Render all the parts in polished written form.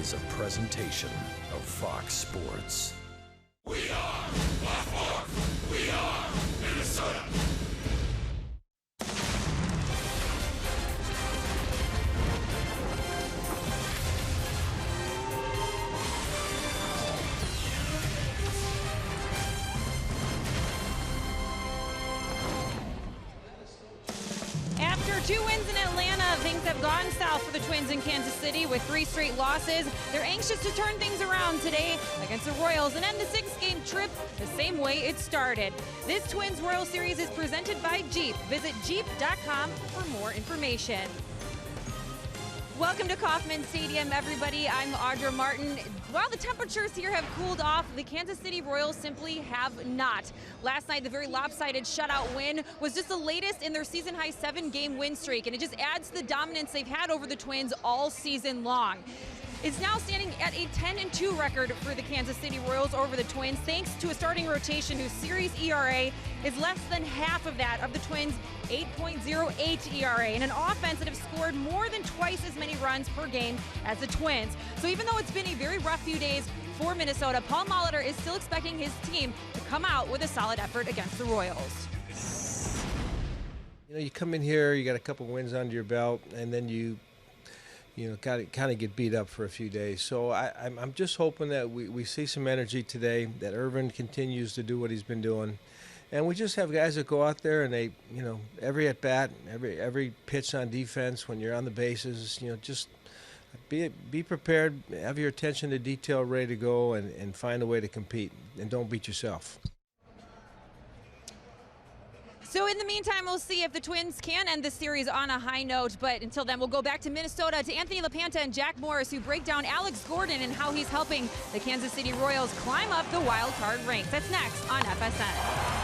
is a presentation of Fox Sports. We are Black We are Minnesota. After 2 wins in Atlanta, things have gone south for the Twins in Kansas City with 3 straight losses. They're anxious to turn things around today against the Royals and end the 6-game trip the same way it started. This Twins-Royals series is presented by Jeep. Visit Jeep.com for more information. Welcome to Kauffman Stadium, everybody. I'm Audra Martin. While the temperatures here have cooled off, the Kansas City Royals simply have not. Last night, the very lopsided shutout win was just the latest in their season-high 7-game win streak, and it just adds to the dominance they've had over the Twins all season long. It's now standing at a 10-2 record for the Kansas City Royals over the Twins, thanks to a starting rotation whose series ERA is less than half of that of the Twins' 8.08 ERA, and an offense that have scored more than twice as many runs per game as the Twins. So even though it's been a very rough few days for Minnesota, Paul Molitor is still expecting his team to come out with a solid effort against the Royals. You know, you come in here, you got a couple wins under your belt, and then you kind of get beat up for a few days. So I'm just hoping that we see some energy today, that Irvin continues to do what he's been doing. And we just have guys that go out there and they, every at-bat, every pitch on defense, when you're on the bases, just be prepared, have your attention to detail ready to go, and find a way to compete. And don't beat yourself. So in the meantime, we'll see if the Twins can end the series on a high note. But until then, we'll go back to Minnesota to Anthony LaPanta and Jack Morris, who break down Alex Gordon and how he's helping the Kansas City Royals climb up the wild card ranks. That's next on FSN.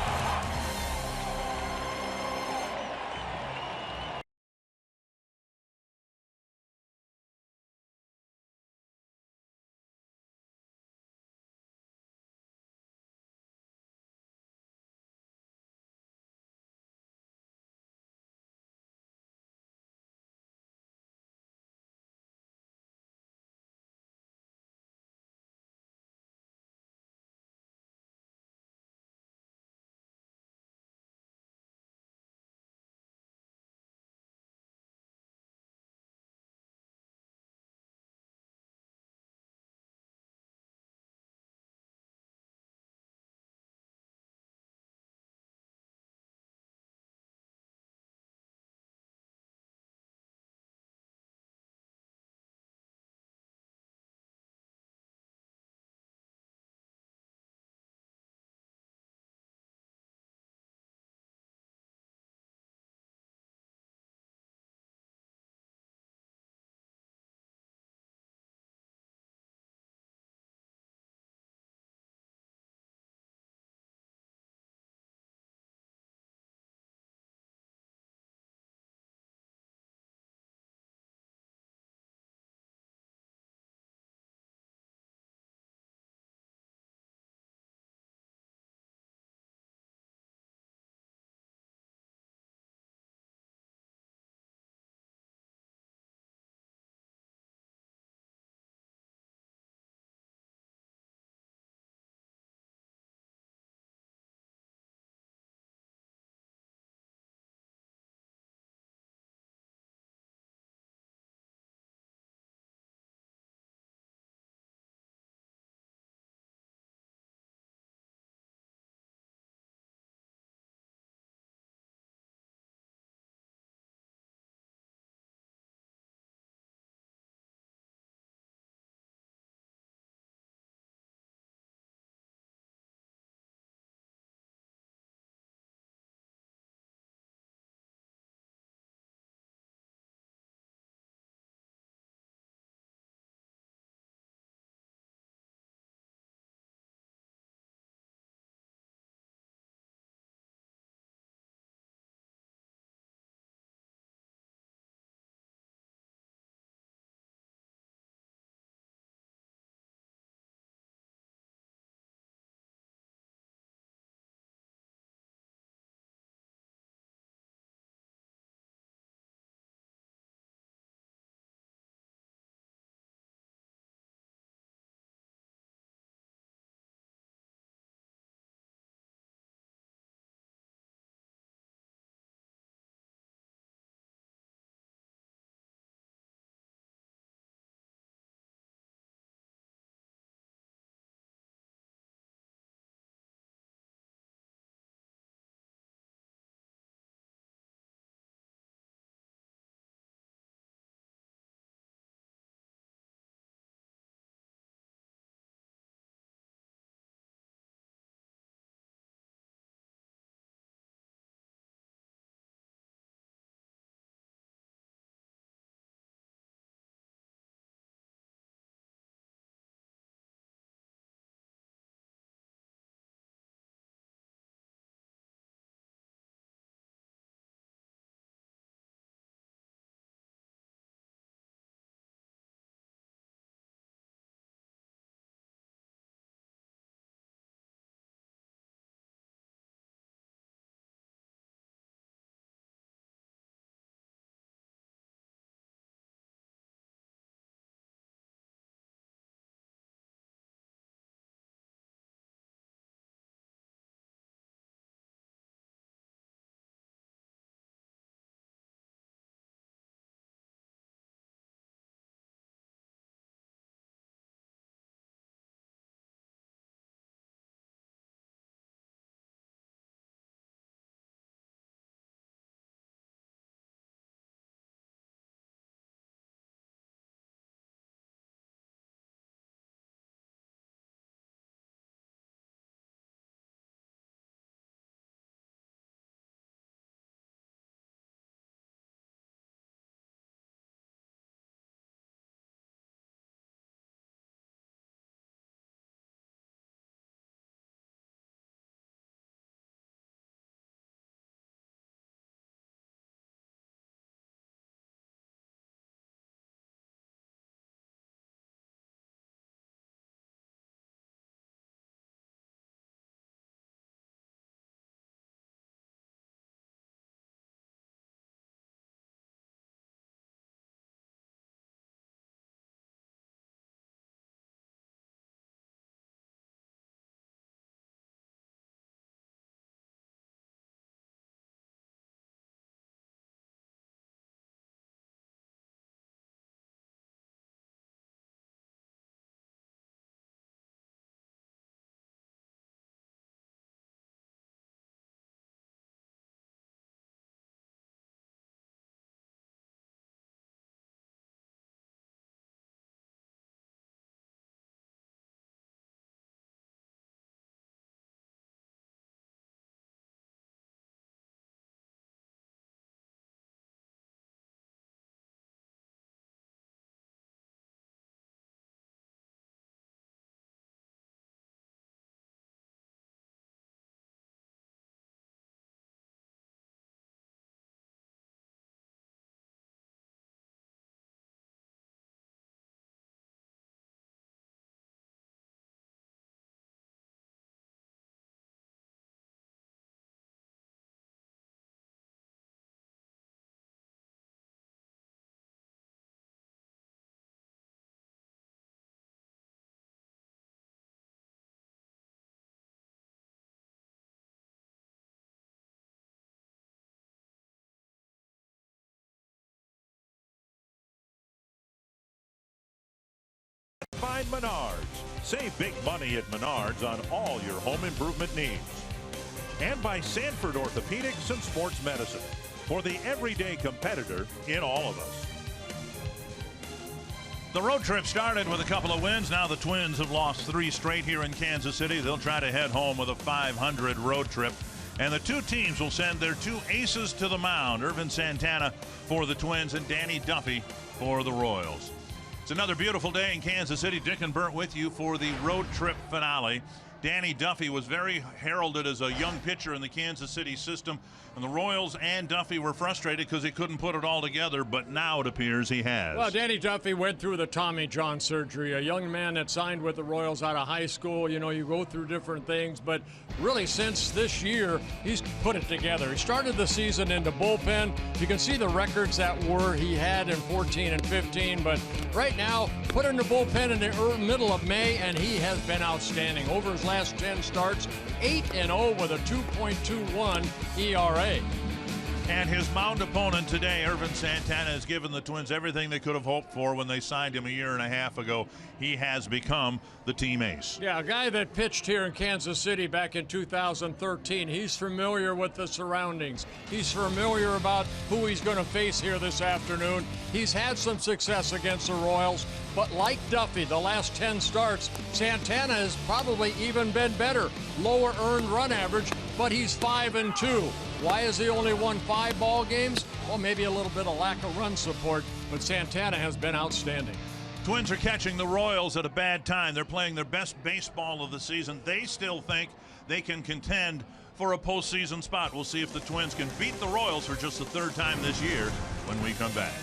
find Menards. Save big money at Menards on all your home improvement needs. And by Sanford Orthopedics and Sports Medicine, for the everyday competitor in all of us. The road trip started with a couple of wins. Now the Twins have lost 3 straight here in Kansas City. They'll try to head home with a .500 road trip. And the two teams will send their 2 aces to the mound. Ervin Santana for the Twins and Danny Duffy for the Royals. It's another beautiful day in Kansas City. Dick and Bert with you for the road trip finale. Danny Duffy was very heralded as a young pitcher in the Kansas City system, and the Royals and Duffy were frustrated because he couldn't put it all together, but now it appears he has. Well, Danny Duffy went through the Tommy John surgery, a young man that signed with the Royals out of high school. You know, you go through different things, but really since this year, he's put it together. He started the season in the bullpen. You can see the records that he had in 14 and 15, but right now, put in the bullpen in the middle of May, and he has been outstanding. Over his last 10 starts, 8-0 with a 2.21 ERA. And his mound opponent today, Ervin Santana, has given the Twins everything they could have hoped for when they signed him a year and a half ago. He has become the team ace. Yeah, a guy that pitched here in Kansas City back in 2013. He's familiar with the surroundings. He's familiar about who he's going to face here this afternoon. He's had some success against the Royals, but like Duffy, the last 10 starts, Santana has probably even been better. Lower earned run average, but he's 5-2. Why has he only won 5 ball games? Well, maybe a little bit of lack of run support, but Santana has been outstanding. Twins are catching the Royals at a bad time. They're playing their best baseball of the season. They still think they can contend for a postseason spot. We'll see if the Twins can beat the Royals for just the 3rd time this year when we come back.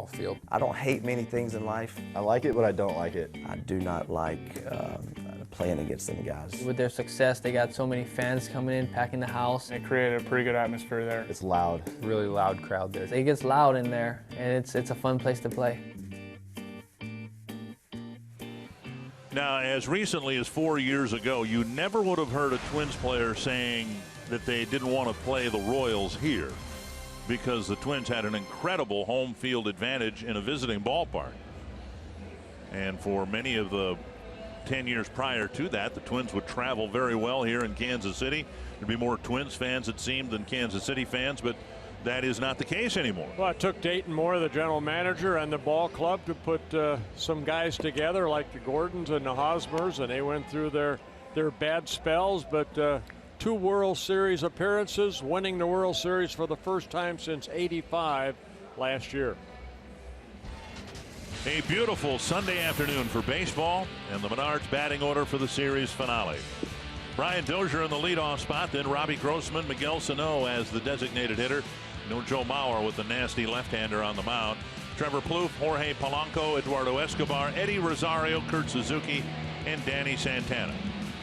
Field. I don't hate many things in life. I like it, but I don't like it. I do not like playing against them guys. With their success, they got so many fans coming in, packing the house. They created a pretty good atmosphere there. It's loud. Really loud crowd there. It gets loud in there, and it's a fun place to play. Now, as recently as 4 years ago, you never would have heard a Twins player saying that they didn't want to play the Royals here, because the Twins had an incredible home field advantage in a visiting ballpark. And for many of the 10 years prior to that, the Twins would travel very well here in Kansas City. There'd be more Twins fans, it seemed, than Kansas City fans, but that is not the case anymore. Well, it took Dayton Moore, the general manager, and the ball club to put some guys together like the Gordons and the Hosmers, and they went through their bad spells, but 2 World Series appearances, winning the World Series for the first time since '85 last year. A beautiful Sunday afternoon for baseball, and the Menards batting order for the series finale. Brian Dozier in the leadoff spot, then Robbie Grossman, Miguel Sano as the designated hitter. No Joe Mauer with the nasty left-hander on the mound. Trevor Plouffe, Jorge Polanco, Eduardo Escobar, Eddie Rosario, Kurt Suzuki, and Danny Santana.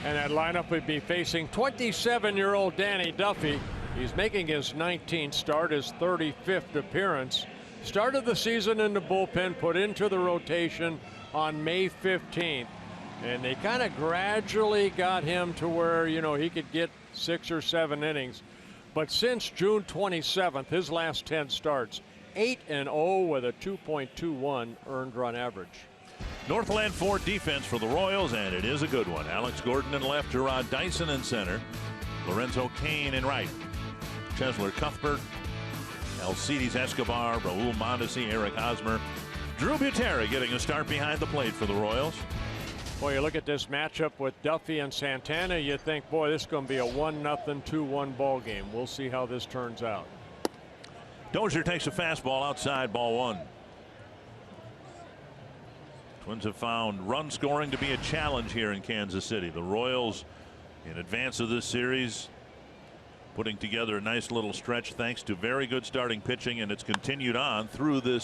And that lineup would be facing 27-year-old Danny Duffy. He's making his 19th start, his 35th appearance. Started the season in the bullpen, put into the rotation on May 15th. And they kind of gradually got him to where, you know, he could get 6 or 7 innings. But since June 27th, his last 10 starts, 8-0 with a 2.21 earned run average. Northland Ford defense for the Royals, and it is a good one. Alex Gordon in left, Gerard Dyson in center, Lorenzo Cain in right, Chesler Cuthbert, Alcides Escobar, Raul Mondesi, Eric Hosmer, Drew Butera getting a start behind the plate for the Royals. Boy, you look at this matchup with Duffy and Santana, you think, boy, this is going to be a 1-0, 2-1 ball game. We'll see how this turns out. Dozier takes a fastball outside, ball 1. Twins have found run scoring to be a challenge here in Kansas City. The Royals, in advance of this series, putting together a nice little stretch thanks to very good starting pitching, and it's continued on through the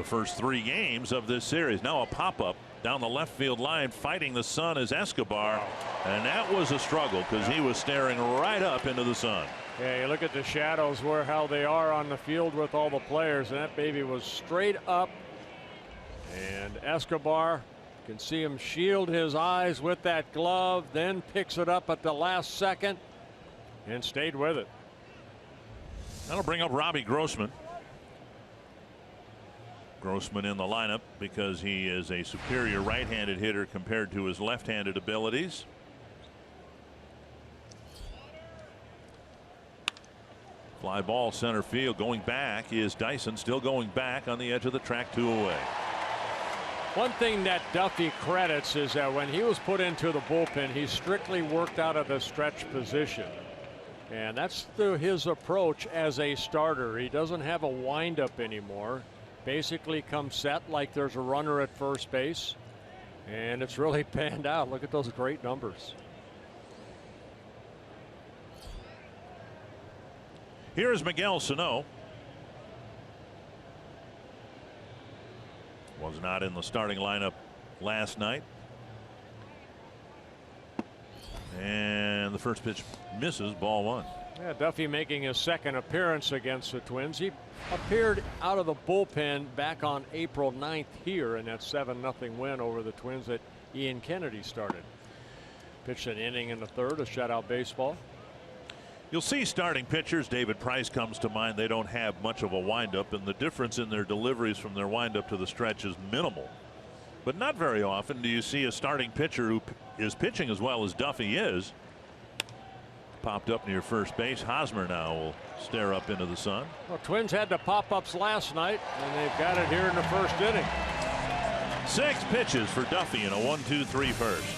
first 3 games of this series. Now a pop-up down the left field line, fighting the sun is Escobar, and that was a struggle because he was staring right up into the sun. Yeah, you look at the shadows how they are on the field with all the players, and that baby was straight up. And Escobar, can see him shield his eyes with that glove, then picks it up at the last second and stayed with it. That'll bring up Robbie Grossman. Grossman in the lineup because he is a superior right-handed hitter compared to his left-handed abilities. Fly ball center field. Going back is Dyson, still going back on the edge of the track, 2 away. One thing that Duffy credits is that when he was put into the bullpen, he strictly worked out of the stretch position. And that's his approach as a starter. He doesn't have a windup anymore. Basically comes set like there's a runner at first base. And it's really panned out. Look at those great numbers. Here is Miguel Sano. Was not in the starting lineup last night. And the first pitch misses, ball 1. Yeah, Duffy making his second appearance against the Twins. He appeared out of the bullpen back on April 9th here in that 7-0 win over the Twins that Ian Kennedy started. Pitched an inning in the third, a shutout baseball. You'll see starting pitchers, David Price comes to mind, they don't have much of a windup, and the difference in their deliveries from their windup to the stretch is minimal. But not very often do you see a starting pitcher who is pitching as well as Duffy is. Popped up near first base. Hosmer now will stare up into the sun. Well, Twins had the pop-ups last night, and they've got it here in the first inning. 6 pitches for Duffy in a 1-2-3 first.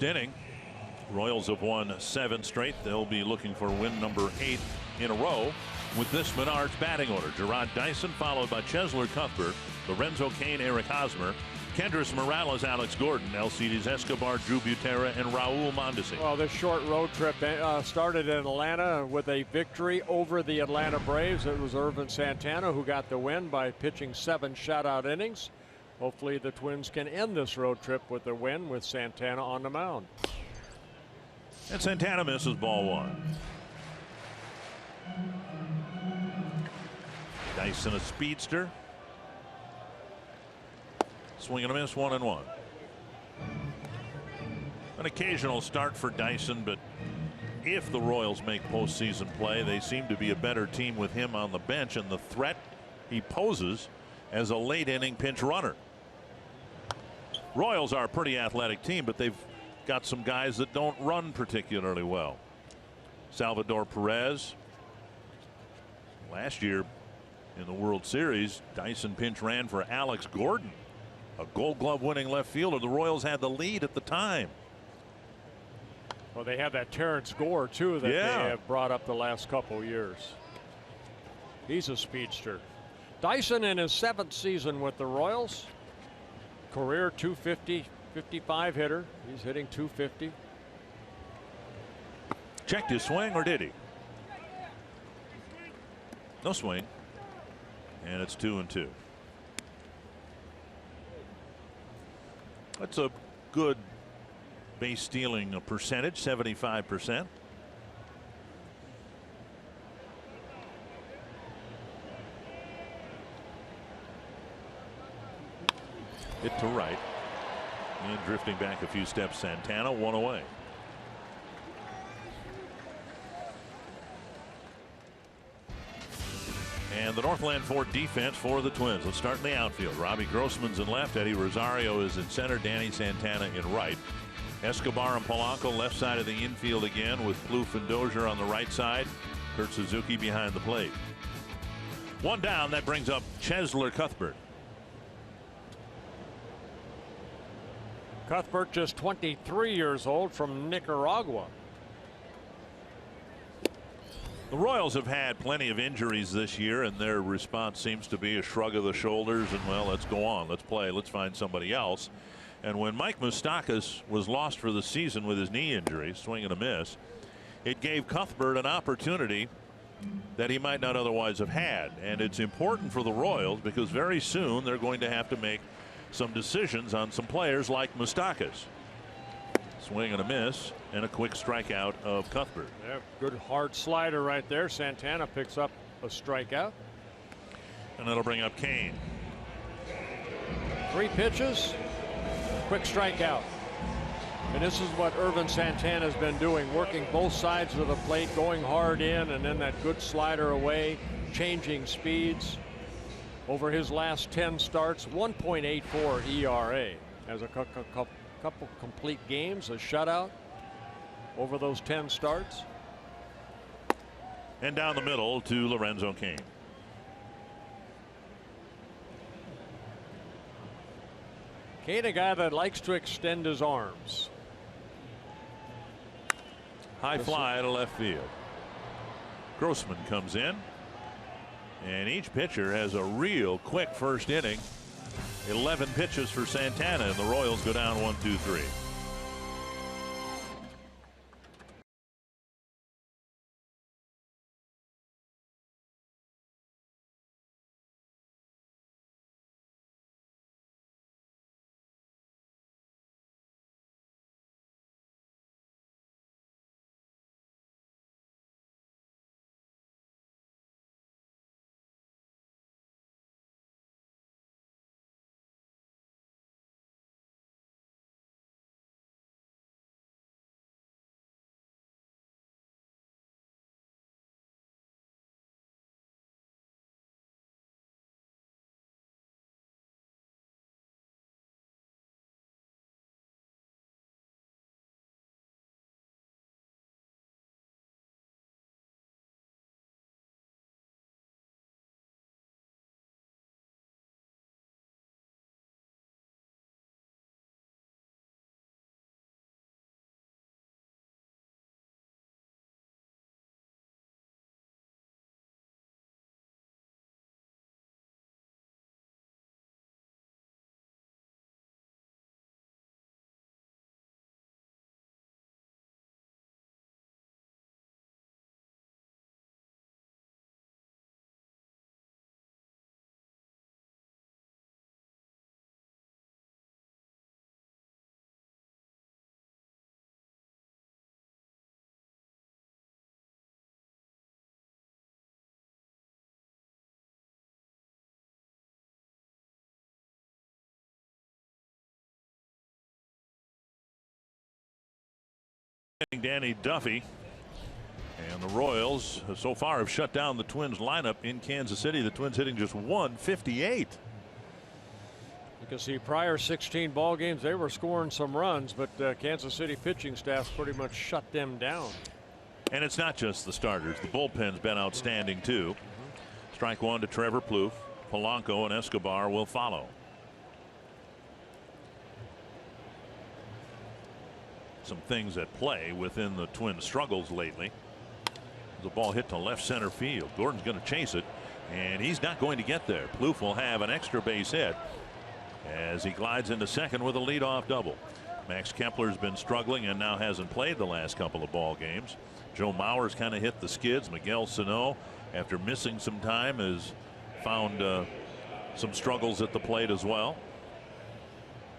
first inning. Royals have won 7 straight. They'll be looking for win number 8 in a row with this Menards batting order. Jarrod Dyson, followed by Cheslor Cuthbert, Lorenzo Cain, Eric Hosmer, Kendrys Morales, Alex Gordon, Alcides Escobar, Drew Butera, and Raul Mondesi. Well, this short road trip started in Atlanta with a victory over the Atlanta Braves. It was Ervin Santana who got the win by pitching 7 shutout innings. Hopefully the Twins can end this road trip with a win with Santana on the mound. And Santana misses ball 1. Dyson, a speedster. Swing and a miss, 1-1. An occasional start for Dyson, but if the Royals make postseason play, they seem to be a better team with him on the bench and the threat he poses as a late inning pinch runner. Royals are a pretty athletic team, but they've got some guys that don't run particularly well. Salvador Perez. Last year in the World Series, Dyson pinch ran for Alex Gordon, a Gold Glove winning left fielder. The Royals had the lead at the time. Well, they have that Terrence Gore too that they have brought up the last couple years. He's a speedster. Dyson in his 7th season with the Royals. Career 250, 55 hitter. He's hitting 250. Checked his swing, or did he? No swing. And it's 2-2. That's a good base stealing percentage, 75%. Hit to right. And drifting back a few steps, Santana, 1 away. And the Northland Ford defense for the Twins. Let's start in the outfield. Robbie Grossman's in left. Eddie Rosario is in center. Danny Santana in right. Escobar and Polanco left side of the infield again, with Plouffe and Dozier on the right side. Kurt Suzuki behind the plate. 1 down. That brings up Cheslor Cuthbert. Cuthbert, just 23 years old, from Nicaragua. The Royals have had plenty of injuries this year, and their response seems to be a shrug of the shoulders and, well, let's go on, let's play, let's find somebody else. And when Mike Moustakas was lost for the season with his knee injury, swing and a miss, it gave Cuthbert an opportunity that he might not otherwise have had. And it's important for the Royals because very soon they're going to have to make some decisions on some players like Moustakas. Swing and a miss, and a quick strikeout of Cuthbert. Yeah, good hard slider right there. Santana picks up a strikeout. And that'll bring up Cain. 3 pitches, quick strikeout. And this is what Ervin Santana has been doing, working both sides of the plate, going hard in, and then that good slider away, changing speeds. Over his last 10 starts, 1.84 ERA. Has a couple complete games, a shutout over those 10 starts. And down the middle to Lorenzo Cain. Cain, a guy that likes to extend his arms. High fly to left field. Grossman comes in. And each pitcher has a real quick first inning. 11 pitches for Santana, and the Royals go down 1-2-3. Danny Duffy. And the Royals so far have shut down the Twins lineup in Kansas City. The Twins hitting just .158. You can see prior 16 ball games they were scoring some runs, but Kansas City pitching staff pretty much shut them down. And it's not just the starters. The bullpen's been outstanding too. Strike one to Trevor Plouffe. Polanco and Escobar will follow. Some things at play within the Twins' struggles lately. The ball hit to left center field. Gordon's going to chase it, and he's not going to get there. Plouffe will have an extra base hit as he glides into second with a leadoff double. Max Kepler's been struggling and now hasn't played the last couple of ball games. Joe Mauer's kind of hit the skids. Miguel Sano, after missing some time, has found some struggles at the plate as well.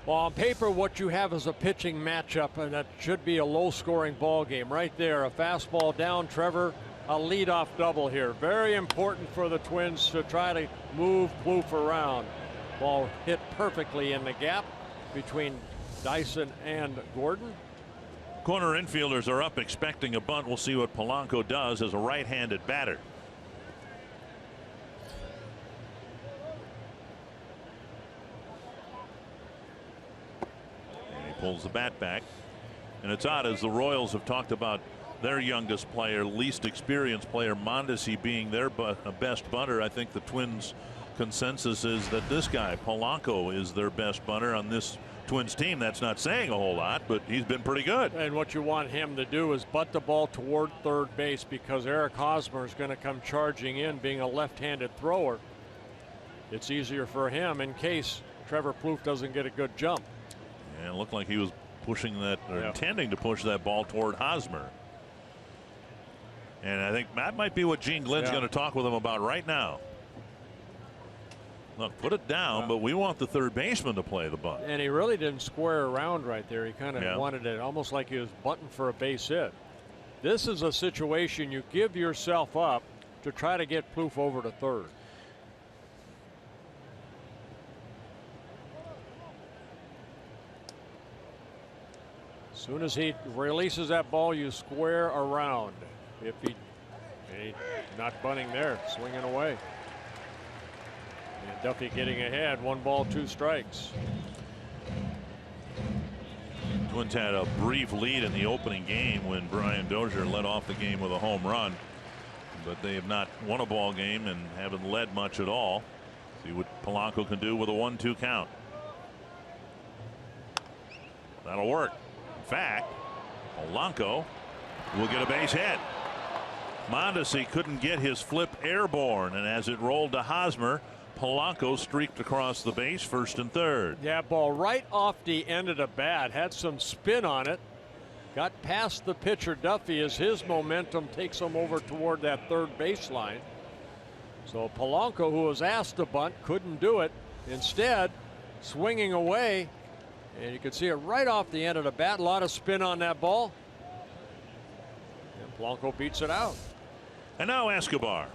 Well, on paper, what you have is a pitching matchup, and that should be a low-scoring ball game. Right there, a fastball down, Trevor, a leadoff double here. Very important for the Twins to try to move Plouffe around. Ball hit perfectly in the gap between Dyson and Gordon. Corner infielders are up expecting a bunt. We'll see what Polanco does as a right-handed batter. Pulls the bat back, and it's odd as the Royals have talked about their youngest player, least experienced player, Mondesi, being their best bunter. I think the Twins consensus is that this guy Polanco is their best bunter on this Twins team. That's not saying a whole lot, but he's been pretty good. And what you want him to do is butt the ball toward third base, because Eric Hosmer is going to come charging in, being a left-handed thrower. It's easier for him in case Trevor Plouffe doesn't get a good jump. And it looked like he was pushing that, or intending to push that ball toward Hosmer. And I think that might be what Gene Glenn's going to talk with him about right now. Look, put it down, but we want the third baseman to play the bunt. And he really didn't square around right there. He kind of wanted it almost like he was butting for a base hit. This is a situation you give yourself up to try to get Plouffe over to third. As soon as he releases that ball, you square around. If he's not bunting there, swinging away. And Duffy getting ahead, 1 ball, 2 strikes. Twins had a brief lead in the opening game when Brian Dozier led off the game with a home run, but they have not won a ball game and haven't led much at all. See what Polanco can do with a 1-2 count. That'll work. In fact, Polanco will get a base hit. Mondesi couldn't get his flip airborne, and as it rolled to Hosmer, Polanco streaked across the base, first and third. Yeah, ball right off the end of the bat, had some spin on it, got past the pitcher Duffy as his momentum takes him over toward that third baseline. So Polanco, who was asked to bunt, couldn't do it. Instead, swinging away, and you can see it right off the end of the bat. A lot of spin on that ball, and Polanco beats it out. And now Escobar.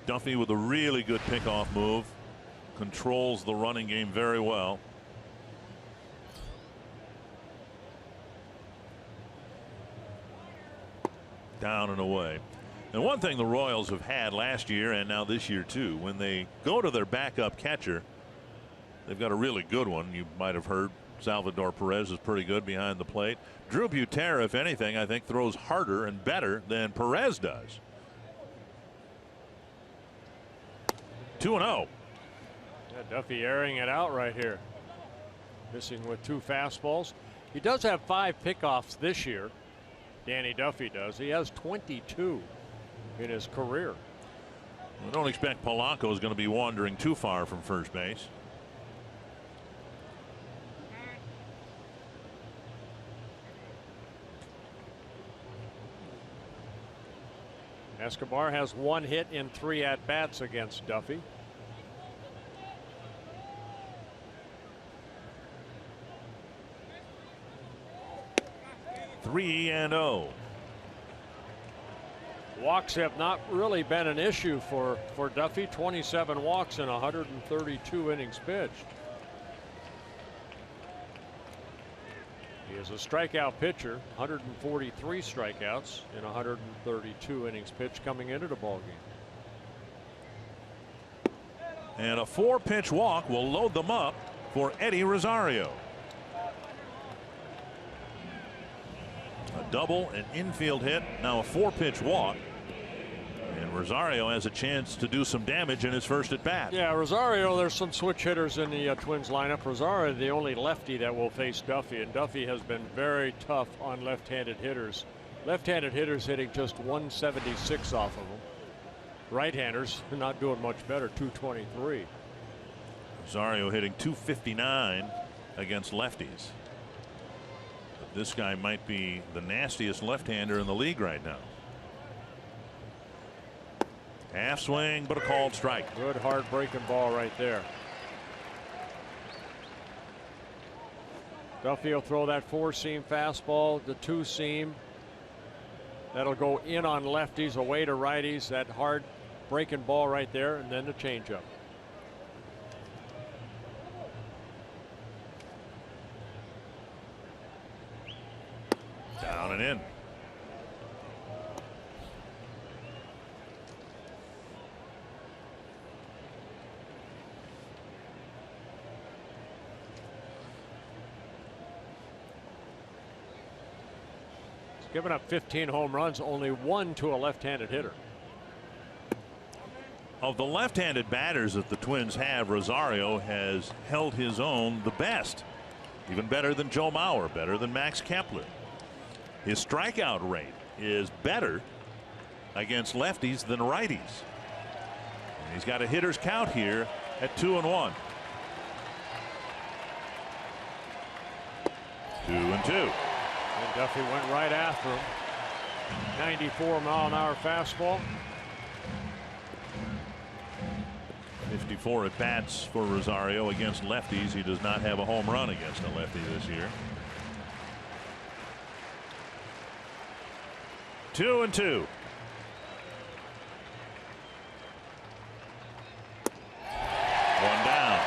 Duffy with a really good pickoff move, controls the running game very well. Down and away. And one thing the Royals have had last year and now this year too, when they go to their backup catcher, they've got a really good one. You might have heard Salvador Perez is pretty good behind the plate. Drew Butera, if anything, I think throws harder and better than Perez does. 2-0. Yeah, Duffy airing it out right here. Missing with 2 fastballs. He does have 5 pickoffs this year. Danny Duffy does. He has 22 in his career. I don't expect Polanco is going to be wandering too far from first base. Escobar has 1 hit in 3 at-bats against Duffy. Three and 0. Walks have not really been an issue for Duffy. 27 walks in 132 innings pitched. He is a strikeout pitcher, 143 strikeouts in 132 innings pitched coming into the ballgame. And a 4-pitch walk will load them up for Eddie Rosario. A double, an infield hit, now a 4-pitch walk. And Rosario has a chance to do some damage in his first at bat. Yeah, Rosario, there's some switch hitters in the Twins lineup. Rosario, the only lefty that will face Duffy, and Duffy has been very tough on left-handed hitters. Left-handed hitters hitting just 176 off of him. Right-handers not doing much better, 223. Rosario hitting 259 against lefties. But this guy might be the nastiest left-hander in the league right now. Half swing, but a called strike. Good hard breaking ball right there. Duffy will throw that 4-seam fastball, the 2-seam. That'll go in on lefties, away to righties. That hard breaking ball right there, and then the changeup. Down and in. Giving up 15 home runs, only 1 to a left-handed hitter. Of the left-handed batters that the Twins have, Rosario has held his own the best. Even better than Joe Mauer, better than Max Kepler. His strikeout rate is better against lefties than righties. And he's got a hitter's count here at 2-1. 2-2. And Duffy went right after him. 94-mile-an-hour fastball. 54 at bats for Rosario against lefties. He does not have a home run against a lefty this year. 2-2. One down.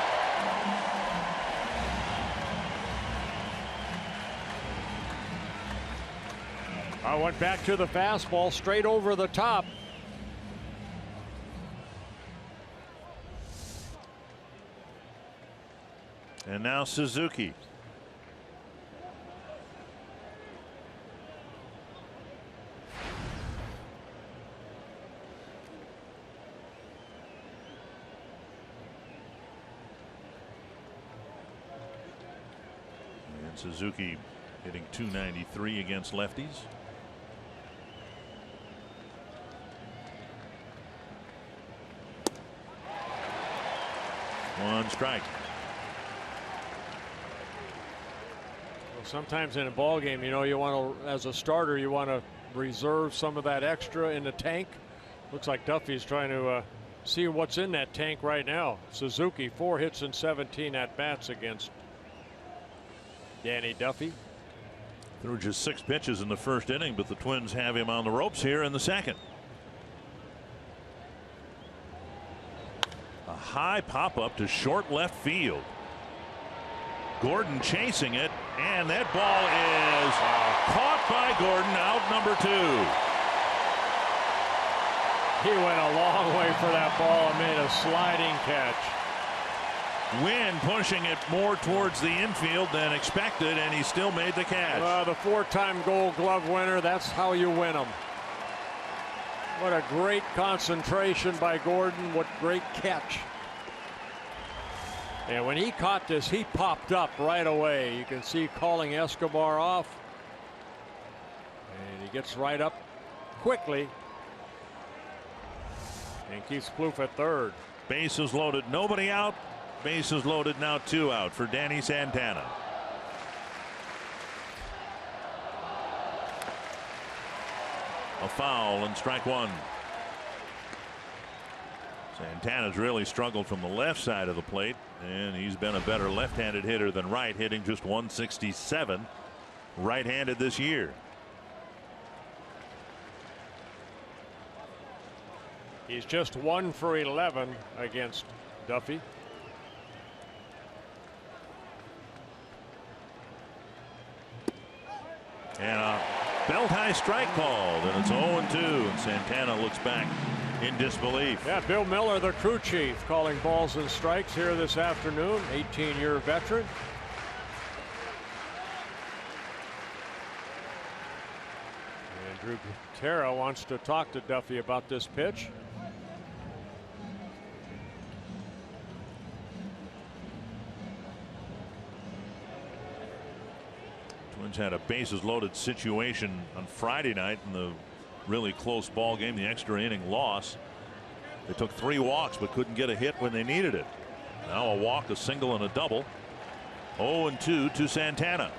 I went back to the fastball, straight over the top. And now Suzuki. And Suzuki hitting .293 against lefties. One strike. Well, sometimes in a ball game, you know, you want to, as a starter, you want to reserve some of that extra in the tank. Looks like Duffy's trying to see what's in that tank right now. Suzuki, 4 hits and 17 at bats against Danny Duffy. Threw just 6 pitches in the first inning, but the Twins have him on the ropes here in the second. A high pop up to short left field. Gordon chasing it, and that ball is caught by Gordon, out number 2. He went a long way for that ball and made a sliding catch. Wynn pushing it more towards the infield than expected, and he still made the catch. The 4-time Gold Glove winner, that's how you win them. What a great concentration by Gordon. What great catch. And when he caught this, he popped up right away. You can see calling Escobar off. And he gets right up quickly. And keeps Plouffe at third. Bases loaded, nobody out. Bases loaded, now 2 out for Danny Santana. A foul and strike 1. Santana's really struggled from the left side of the plate, and he's been a better left-handed hitter than right, hitting just 167 right-handed this year. He's just 1 for 11 against Duffy. And a belt high strike called, and it's 0-2, and Santana looks back in disbelief. Yeah, Bill Miller, the crew chief, calling balls and strikes here this afternoon. 18-year veteran. Andrew Gutera wants to talk to Duffy about this pitch. Twins had a bases loaded situation on Friday night in the really close ball game, the extra inning loss. They took 3 walks but couldn't get a hit when they needed it. Now a walk, a single, and a double. 0-2 to Santana.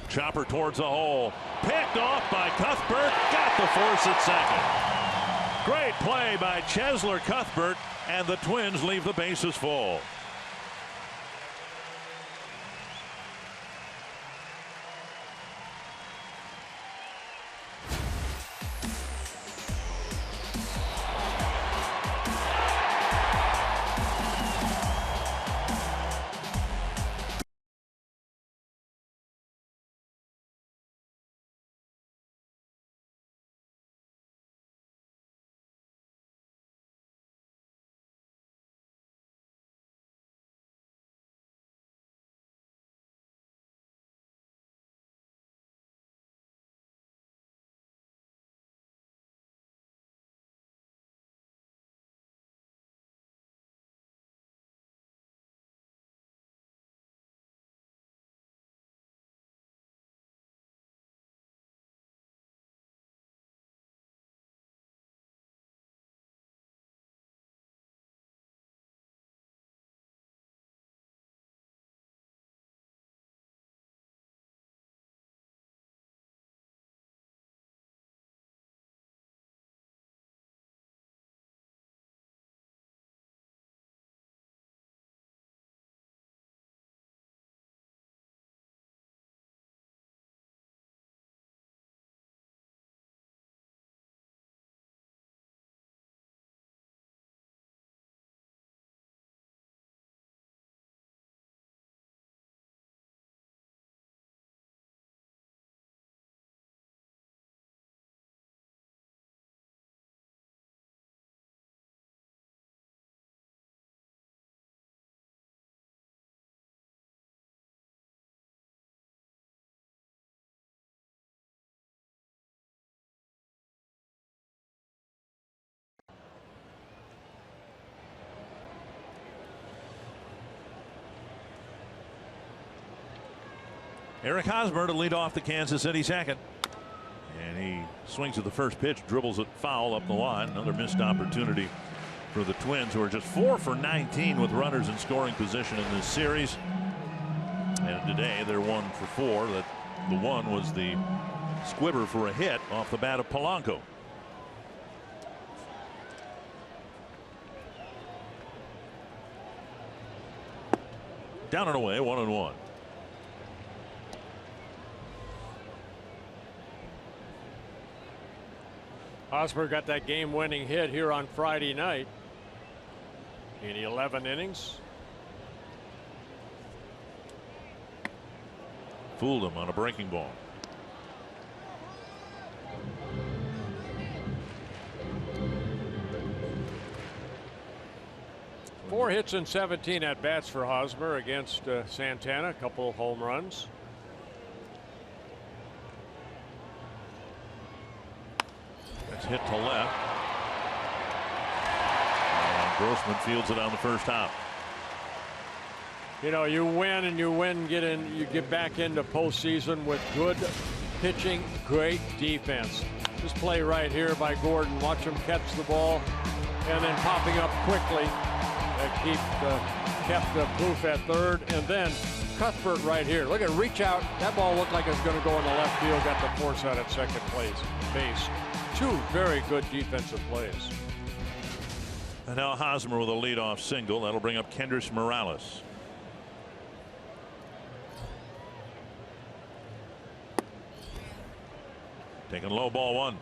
Chopper towards the hole. Picked off by Cuthbert. Got the force at second. Great play by Cheslor Cuthbert, and the Twins leave the bases full. Eric Hosmer to lead off the Kansas City second. And he swings at the first pitch, dribbles it foul up the line. Another missed opportunity for the Twins, who are just 4 for 19 with runners in scoring position in this series. And today they're 1 for 4. That the one was the squibber for a hit off the bat of Polanco. Down and away, 1-1. Hosmer got that game-winning hit here on Friday night in 11 innings. Fooled him on a breaking ball. Four hits and 17 at bats for Hosmer against Santana. A couple of home runs. That's hit to left. And Grossman fields it on the first hop. You know, you win and you get back into postseason with good pitching, great defense. This play right here by Gordon. Watch him catch the ball and then popping up quickly. Kept Plouffe at third, and then Cuthbert right here. Look at reach out. That ball looked like it was going to go in the left field. Got the force out at second base. Two very good defensive plays. And now Hosmer with a leadoff single. That'll bring up Kendrys Morales. Taking low, ball one.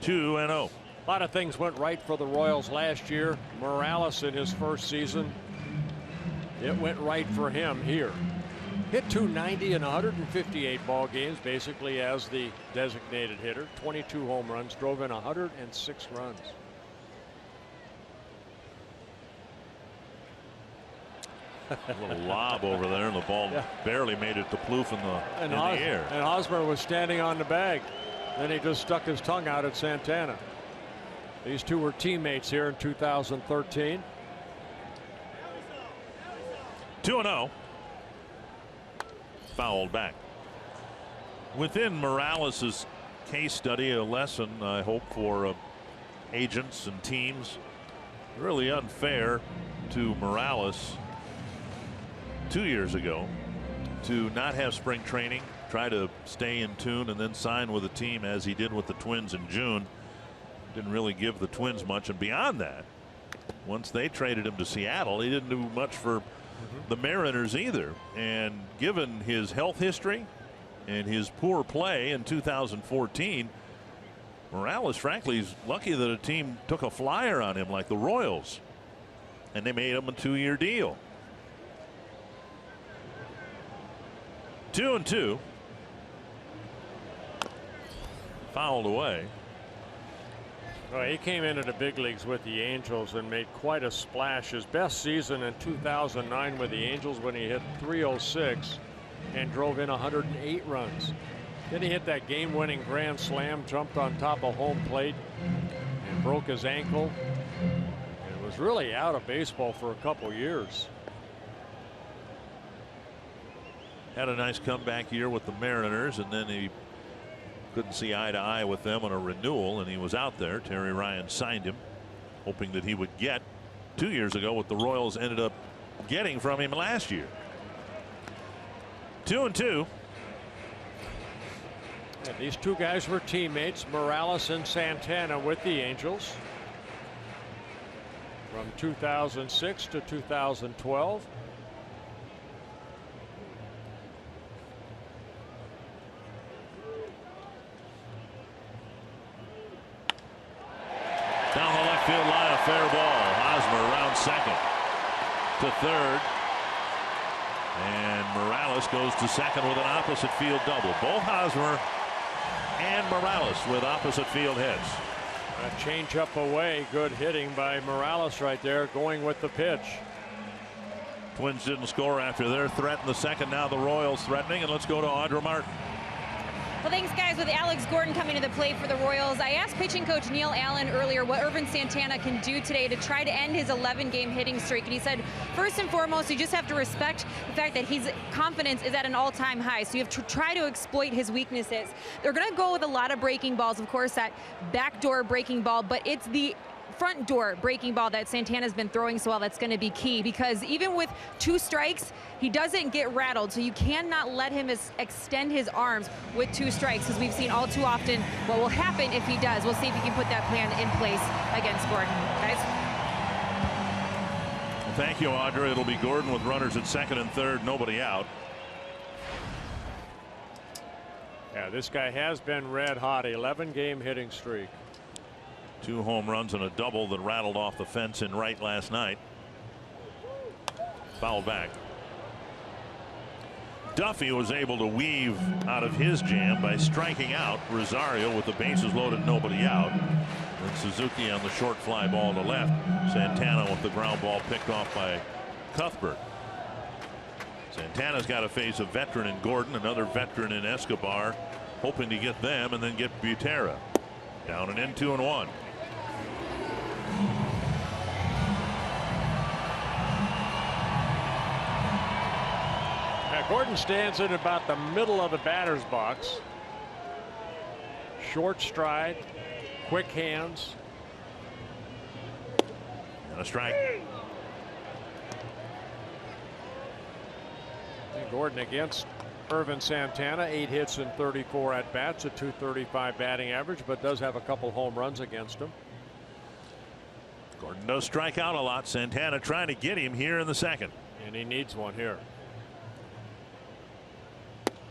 2-0. A lot of things went right for the Royals last year. Morales in his first season, it went right for him here. Hit .290 in 158 ball games, basically as the designated hitter. 22 home runs, drove in 106 runs. A little lob over there, and the ball barely made it to Plouffe in the air. And Hosmer was standing on the bag. Then he just stuck his tongue out at Santana. These two were teammates here in 2013. 2-0. Fouled back. Within Morales's case study, a lesson I hope for agents and teams. Really unfair to Morales 2 years ago to not have spring training, try to stay in tune, and then sign with a team as he did with the Twins in June. Didn't really give the Twins much, and beyond that, once they traded him to Seattle, he didn't do much for the Mariners either. And given his health history and his poor play in 2014, Morales frankly is lucky that a team took a flyer on him like the Royals, and they made him a 2-year deal. 2-2. Fouled away. Well, he came into the big leagues with the Angels and made quite a splash. His best season in 2009 with the Angels when he hit .306 and drove in 108 runs. Then he hit that game-winning grand slam, jumped on top of home plate and broke his ankle. And was really out of baseball for a couple years. Had a nice comeback year with the Mariners, and then he couldn't see eye to eye with them on a renewal, and he was out there. Terry Ryan signed him, hoping that he would get 2 years ago what the Royals ended up getting from him last year. 2-2. And these two guys were teammates, Morales and Santana, with the Angels from 2006 to 2012. Down the left field line, a fair ball. Hosmer around second to third. And Morales goes to second with an opposite field double. Both Hosmer and Morales with opposite field hits. A change up away. Good hitting by Morales right there, going with the pitch. Twins didn't score after their threat in the second. Now the Royals threatening, and let's go to Audra Martin. Well, thanks, guys. With Alex Gordon coming to the plate for the Royals, I asked pitching coach Neil Allen earlier what Ervin Santana can do today to try to end his 11-game hitting streak. And he said, first and foremost, you just have to respect the fact that his confidence is at an all-time high. So you have to try to exploit his weaknesses. They're going to go with a lot of breaking balls, of course, that backdoor breaking ball, but it's the front door breaking ball that Santana's been throwing so well that's going to be key, because even with 2 strikes, he doesn't get rattled. So you cannot let him extend his arms with 2 strikes, because we've seen all too often what will happen if he does. We'll see if he can put that plan in place against Gordon. Guys. Well, thank you, Audra. It'll be Gordon with runners at second and third, nobody out. Yeah, this guy has been red hot. 11-game hitting streak. 2 home runs and a double that rattled off the fence in right last night. Foul back. Duffy was able to weave out of his jam by striking out Rosario with the bases loaded, nobody out. And Suzuki on the short fly ball to left. Santana with the ground ball picked off by Cuthbert. Santana's got to face a veteran in Gordon, another veteran in Escobar, hoping to get them and then get Butera. Down and in, 2-1. Now Gordon stands in about the middle of the batter's box. Short stride, quick hands. And a strike. And Gordon against Ervin Santana, 8 hits and 34 at bats, a .235 batting average, but does have a couple home runs against him. Gordon does strike out a lot. Santana trying to get him here in the second. And he needs one here.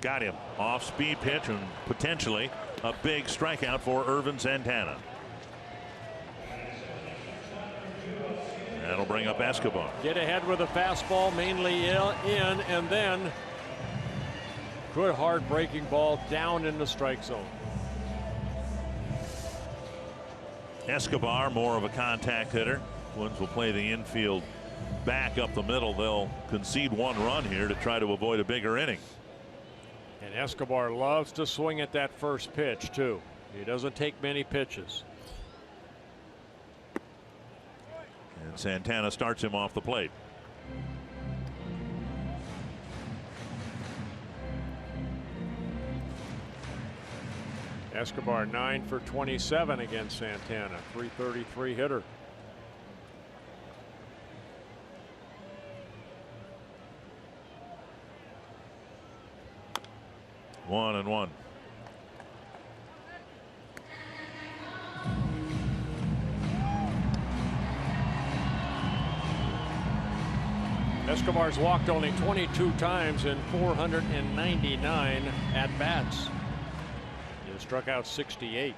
Got him. Off speed pitch and potentially A big strikeout for Ervin Santana. That'll bring up Escobar. Get ahead with a fastball, mainly in, and then good hard breaking ball down in the strike zone. Escobar, more of a contact hitter. Twins will play the infield back up the middle. They'll concede 1 run here to try to avoid a bigger inning. And Escobar loves to swing at that first pitch, too. He doesn't take many pitches. And Santana starts him off the plate. Escobar 9 for 27 against Santana. .333 hitter. One and one. Escobar's walked only 22 times in 499 at bats. He struck out 68.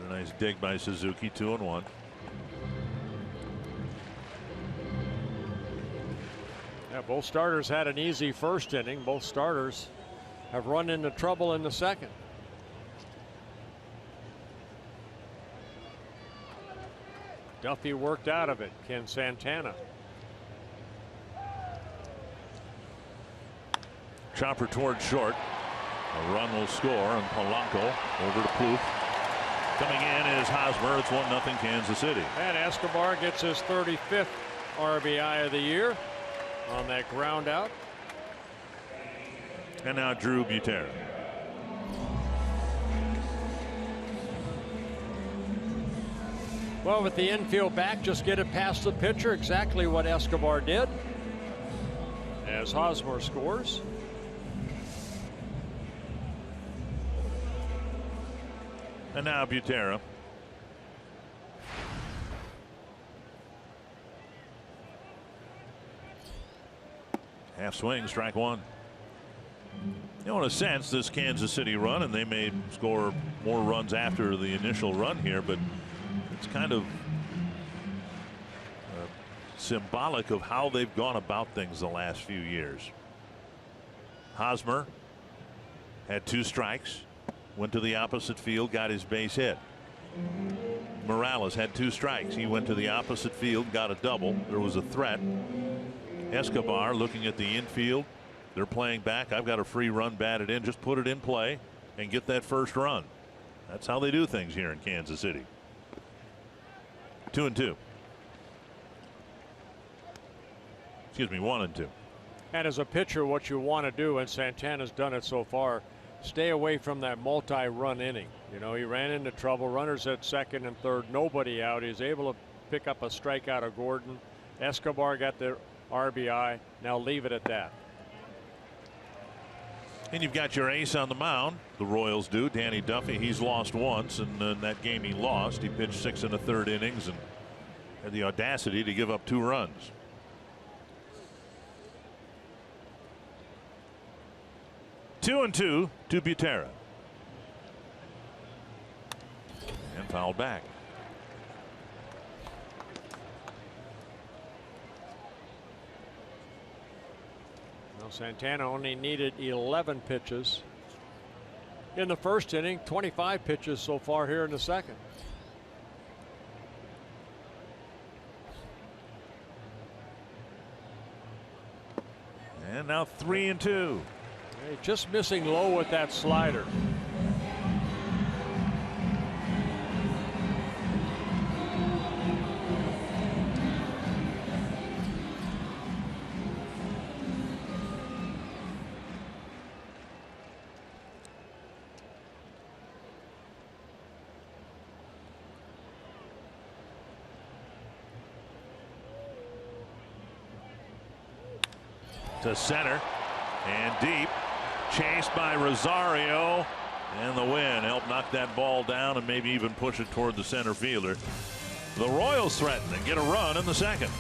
A nice dig by Suzuki. 2-1. Yeah, both starters had an easy first inning. Both starters have run into trouble in the second. Duffy worked out of it. Ken Santana. Chopper towards short. A run will score, and Polanco over to Plouffe. Coming in is Hosmer. It's 1-0 Kansas City. And Escobar gets his 35th RBI of the year on that ground out. And now Drew Butera. Well, with the infield back, just get it past the pitcher. Exactly what Escobar did. As Hosmer scores. And now Butera. Half swing, strike one. You know, in a sense, this Kansas City run, and they may score more runs after the initial run here, but it's kind of symbolic of how they've gone about things the last few years. Hosmer had 2 strikes, went to the opposite field, got his base hit. Morales had 2 strikes. He went to the opposite field, got a double. There was a threat. Escobar looking at the infield. They're playing back. I've got a free run batted in. Just put it in play and get that first run. That's how they do things here in Kansas City. 2-2. Excuse me, 1-2. And as a pitcher, what you want to do, and Santana's done it so far, stay away from that multi-run inning. You know, he ran into trouble. Runners at second and third, nobody out. He's able to pick up a strikeout of Gordon. Escobar got the RBI. Now leave it at that. And you've got your ace on the mound. The Royals do. Danny Duffy. He's lost once, and in that game he lost. He pitched 6 1/3 innings and had the audacity to give up 2 runs. Two and 2 to Butera. And fouled back. Well, Santana only needed 11 pitches in the first inning, 25 pitches so far here in the second. And now 3 and 2. Hey, just missing low with that slider. To center and deep. Chased by Rosario, and the wind helped knock that ball down and maybe even push it toward the center fielder. The Royals threaten and get a run in the second.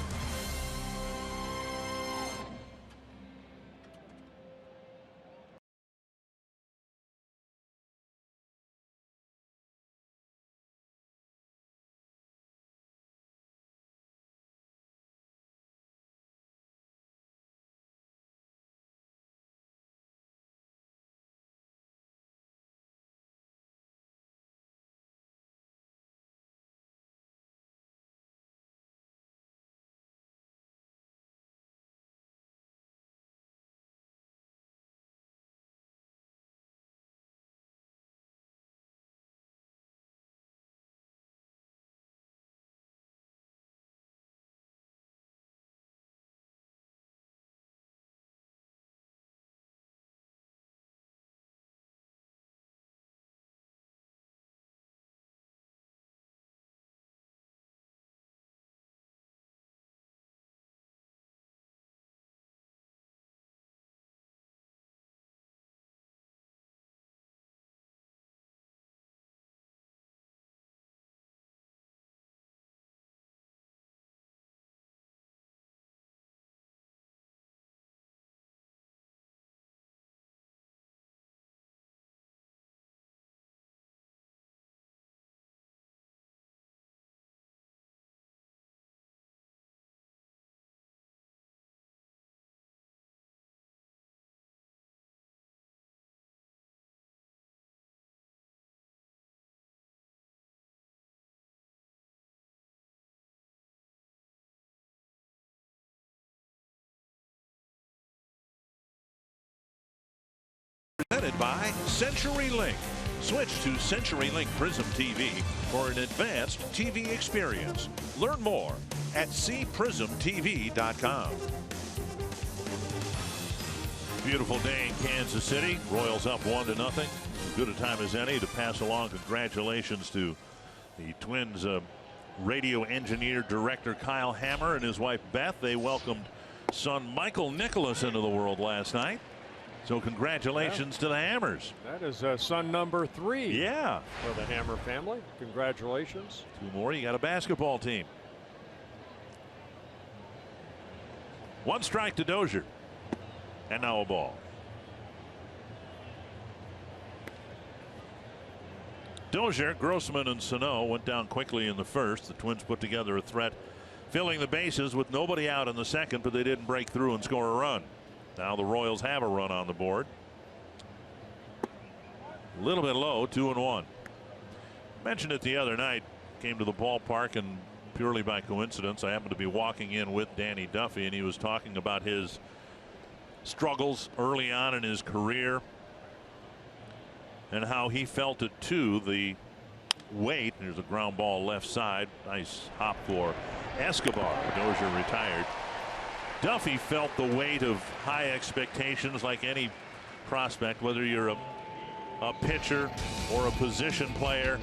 presented by CenturyLink. Switch to CenturyLink Prism TV for an advanced TV experience. Learn more at cprismtv.com. Beautiful day in Kansas City. Royals up 1-0. Good a time as any to pass along congratulations to the Twins radio engineer director Kyle Hammer and his wife Beth. They welcomed son Michael Nicholas into the world last night. So congratulations to the Hammers. That is son number 3. Yeah. For the Hammer family. Congratulations. 2 more. You got a basketball team. 1 strike to Dozier. And now a ball. Dozier, Grossman, and Sano went down quickly in the first. The Twins put together a threat, filling the bases with nobody out in the second, but they didn't break through and score a run. Now the Royals have a run on the board. A little bit low, 2-1. Mentioned it the other night. Came to the ballpark, and purely by coincidence, I happened to be walking in with Danny Duffy, and he was talking about his struggles early on in his career and how he felt it too. The weight. There's a ground ball left side. Nice hop for Escobar. Dozier retired. Duffy felt the weight of high expectations like any prospect, whether you're a pitcher or a position player,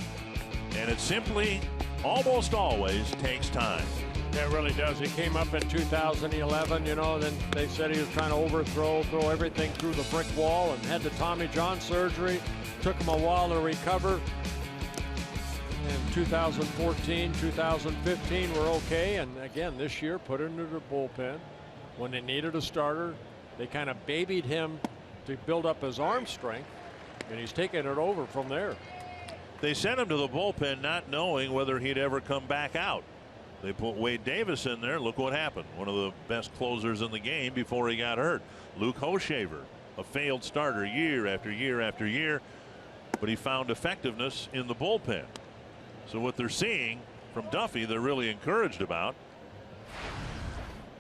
and it simply almost always takes time. Yeah, it really does. He came up in 2011, you know, then they said he was trying to throw everything through the brick wall, and had the Tommy John surgery. Took him a while to recover. In 2014, 2015 were okay, and again this year put into the bullpen when they needed a starter. They kind of babied him to build up his arm strength, and he's taking it over from there. They sent him to the bullpen not knowing whether he'd ever come back out. They put Wade Davis in there. Look what happened. One of the best closers in the game before he got hurt. Luke Hochevar, a failed starter year after year after year, but he found effectiveness in the bullpen. So what they're seeing from Duffy, they're really encouraged about,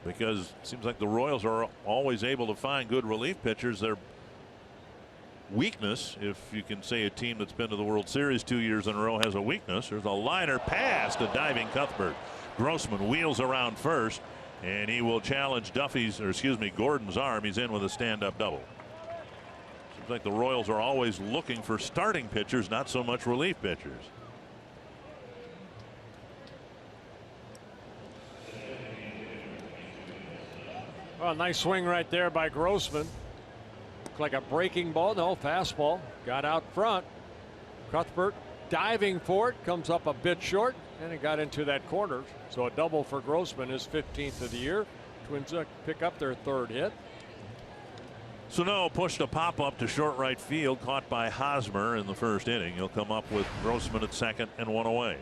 because it seems like the Royals are always able to find good relief pitchers. Their weakness, if you can say a team that's been to the World Series 2 years in a row has a weakness, there's a liner past a diving Cuthbert. Grossman wheels around first, and he will challenge Gordon's arm. He's in with a stand-up double. Seems like the Royals are always looking for starting pitchers, not so much relief pitchers. Well, nice swing right there by Grossman. Looked like a breaking ball. No, fastball. Got out front. Cuthbert diving for it. Comes up a bit short. And it got into that corner. So a double for Grossman, his 15th of the year. Twins pick up their 3rd hit. Sano pushed a pop-up to short right field, caught by Hosmer in the first inning. He'll come up with Grossman at second and 1 away.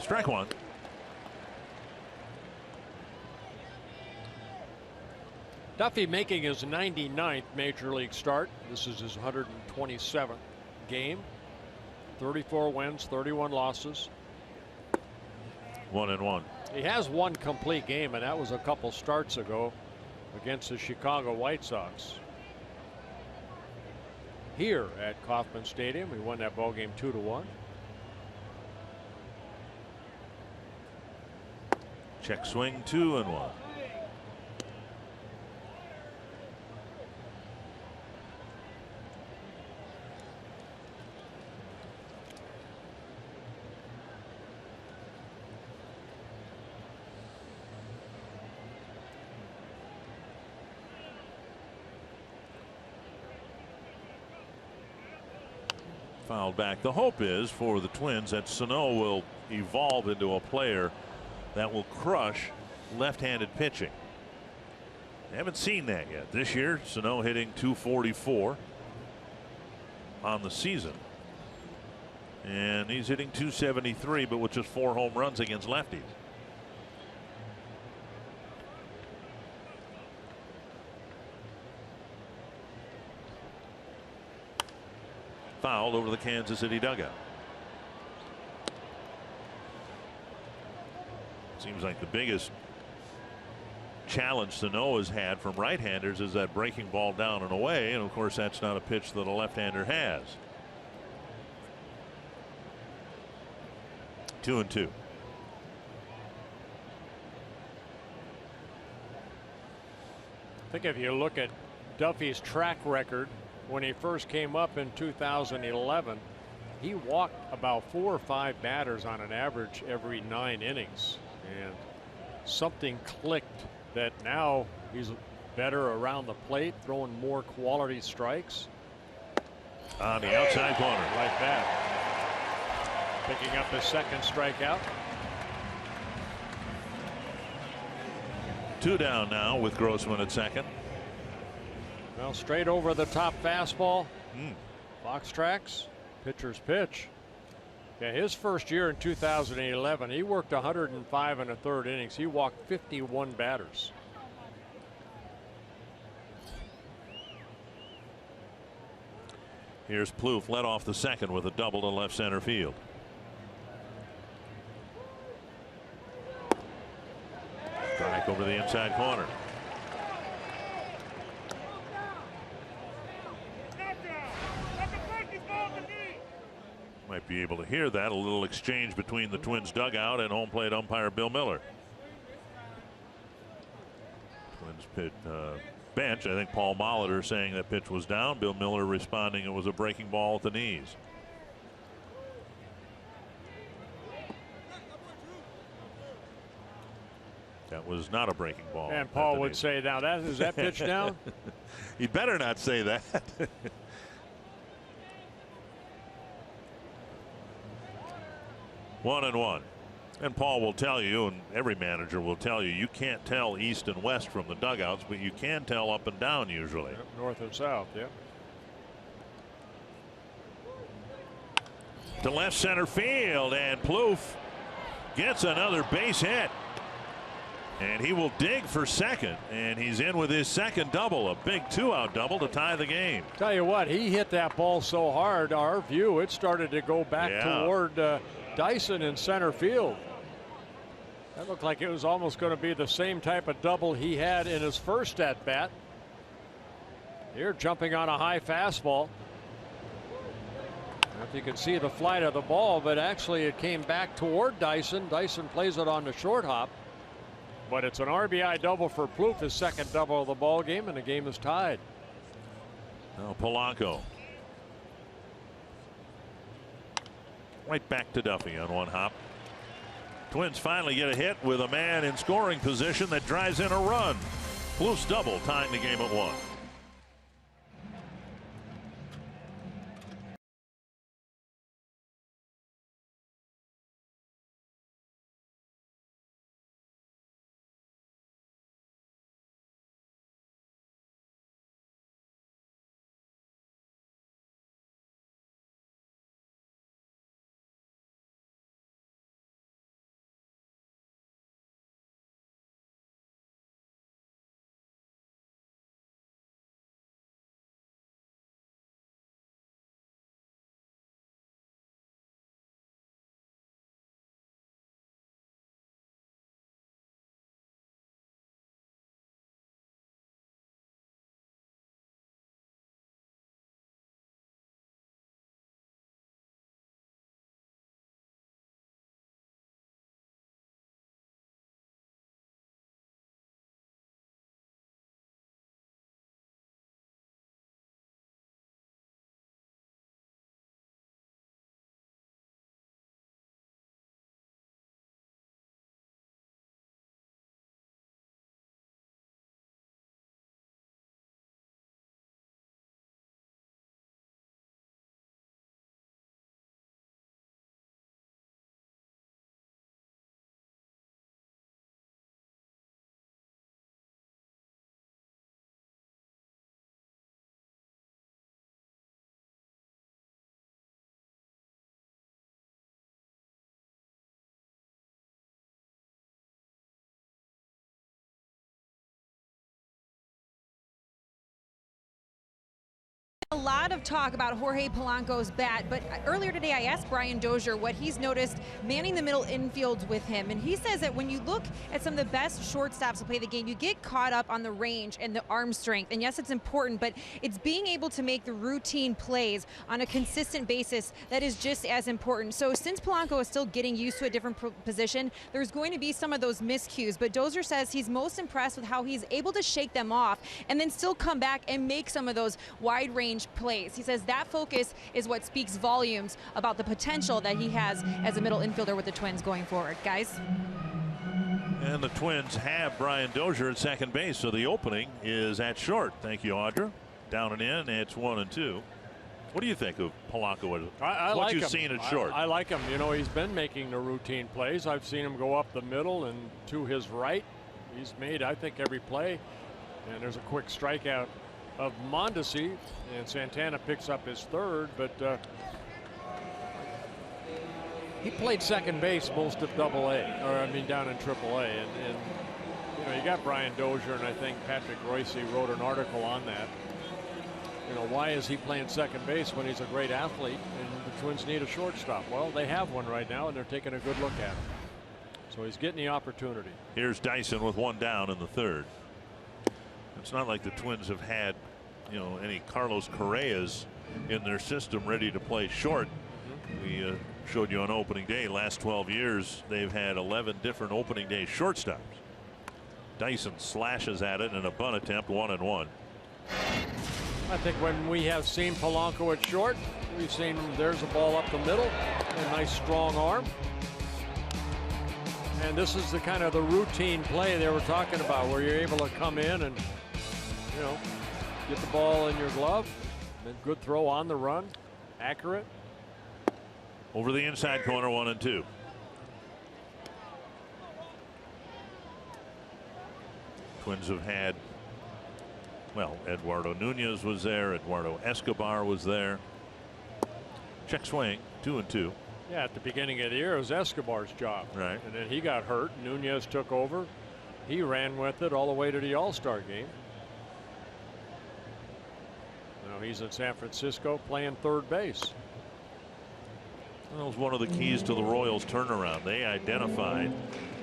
Strike 1. Duffy making his 99th major league start. This is his 127th game. 34 wins, 31 losses. 1-1. He has one complete game, and that was a couple starts ago against the Chicago White Sox. Here at Kauffman Stadium, he won that ball game 2-1. Check swing, 2-1. Fouled back. The hope is for the Twins that Sano will evolve into a player that will crush left-handed pitching. Haven't seen that yet. This year, Sano hitting .244 on the season. And he's hitting .273, but with just 4 home runs against lefties. Fouled over the Kansas City dugout. Seems like the biggest challenge Sano has had from right-handers is that breaking ball down and away, and of course that's not a pitch that a left-hander has. 2-2. I think if you look at Duffy's track record when he first came up in 2011, he walked about 4 or 5 batters on an average every 9 innings, and something clicked that now he's better around the plate, throwing more quality strikes. On the outside corner. Like that. Picking up his second strikeout. 2 down now with Grossman at second. Well, straight over the top fastball. Fox tracks. Pitcher's pitch. Yeah, his first year in 2011, he worked 105 and a third innings. He walked 51 batters. Here's Plouffe, led off the second with a double to left center field. Strike over the inside corner. Might be able to hear that. A little exchange between the Twins dugout and home plate umpire Bill Miller. Twins pit bench. I think Paul Molitor saying that pitch was down. Bill Miller responding it was a breaking ball at the knees. That was not a breaking ball. And Paul would say, now is that pitch down? He better not say that. 1-1. And Paul will tell you, and every manager will tell you, you can't tell east and west from the dugouts, but you can tell up and down usually. Yep, north and south, yep. To left center field, and Plouffe gets another base hit. And he will dig for second, and he's in with his second double, a big 2-out double to tie the game. Tell you what, he hit that ball so hard, our view, it started to go back toward Dyson in center field. That looked like it was almost going to be the same type of double he had in his first at bat. Here, jumping on a high fastball. I don't know if you can see the flight of the ball, but actually it came back toward Dyson. Dyson plays it on the short hop. But it's an RBI double for Plouffe, his second double of the ball game, and the game is tied. Now Polanco. Right back to Duffy on one hop. Twins finally get a hit with a man in scoring position that drives in a run. Plouffe's double tying the game at 1. lot of talk about Jorge Polanco's bat, but earlier today I asked Brian Dozier what he's noticed manning the middle infield with him, and he says that when you look at some of the best shortstops to play the game, you get caught up on the range and the arm strength, and yes, it's important, but it's being able to make the routine plays on a consistent basis that is just as important. So since Polanco is still getting used to a different position, there's going to be some of those miscues, but Dozier says he's most impressed with how he's able to shake them off and then still come back and make some of those wide range plays. He says that focus is what speaks volumes about the potential that he has as a middle infielder with the Twins going forward. Guys? And the Twins have Brian Dozier at second base, so the opening is at short. Thank you, Audra. Down and in, it's 1-2. What do you think of Polanco? I what like you've him. seen at short? I like him. You know, he's been making the routine plays. I've seen him go up the middle and to his right. He's made, I think, every play. And there's a quick strikeout of Mondesi, and Santana picks up his third, but he played second base most of Double-A, or I mean down in Triple-A, and you know, you got Brian Dozier, and I think Patrick Royce wrote an article on that. You know, why is he playing second base when he's a great athlete and the Twins need a shortstop? Well, they have one right now, and they're taking a good look at him. So he's getting the opportunity. Here's Dyson with one down in the third. It's not like the Twins have had, you know, any Carlos Correas in their system ready to play short. We showed you on opening day, last 12 years they've had 11 different opening day shortstops. Dyson slashes at it in a bunt attempt, 1-1. I think when we have seen Polanco at short, we've seen there's a ball up the middle, a nice strong arm. And this is the kind of the routine play they were talking about, where you're able to come in and, you know, get the ball in your glove, and good throw on the run, accurate. Over the inside corner, 1-2. Twins have had, well, Eduardo Nunez was there, Eduardo Escobar was there. Check swing, 2-2. Yeah, at the beginning of the year, it was Escobar's job. Right. And then he got hurt. Nunez took over. He ran with it all the way to the All-Star game. Now he's in San Francisco playing third base. That was one of the keys to the Royals turnaround. They identified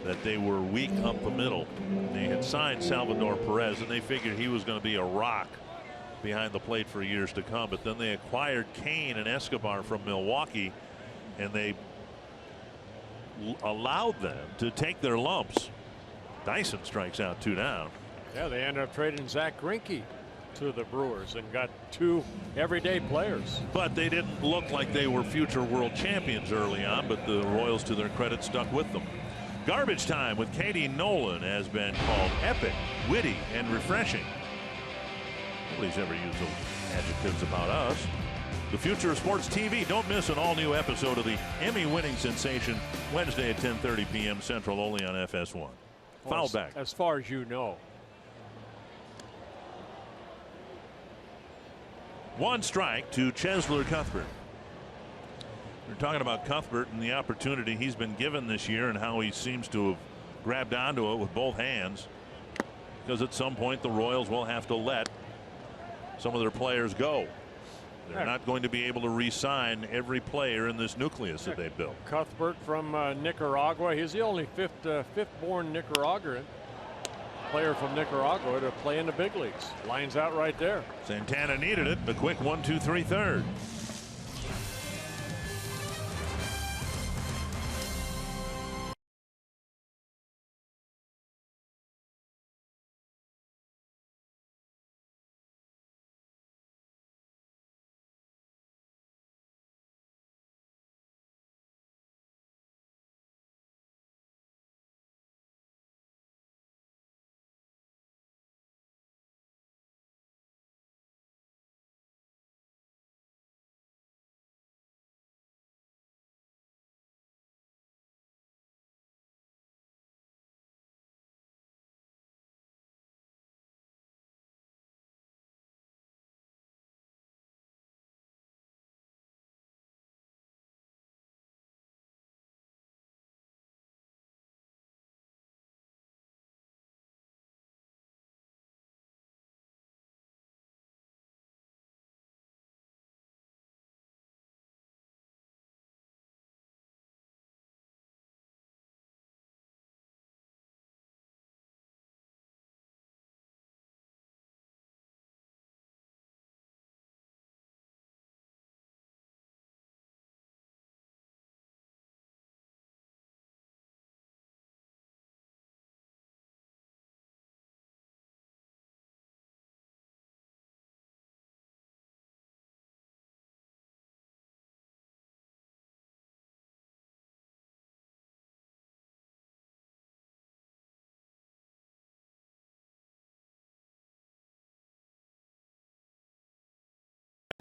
that they were weak up the middle. They had signed Salvador Perez, and they figured he was going to be a rock behind the plate for years to come. But then they acquired Kane and Escobar from Milwaukee, and they allowed them to take their lumps. Dyson strikes out 2 down. Yeah, they ended up trading Zach Greinke to the Brewers and got 2 everyday players. But they didn't look like they were future world champions early on, but the Royals, to their credit, stuck with them. Garbage Time with Katie Nolan has been called epic, witty, and refreshing. Nobody's ever used those adjectives about us. The future of sports TV. Don't miss an all-new episode of the Emmy-winning sensation Wednesday at 10:30 p.m. Central, only on FS1. Foul back. As far as you know. 1 strike to Cheslor Cuthbert. We're talking about Cuthbert and the opportunity he's been given this year and how he seems to have grabbed onto it with both hands, because at some point the Royals will have to let some of their players go. They're not going to be able to re-sign every player in this nucleus that they built. Cuthbert from Nicaragua. He's the only fifth-born Nicaraguan player from Nicaragua to play in the big leagues. Lines out right there. Santana needed it. The quick 1-2-3 third.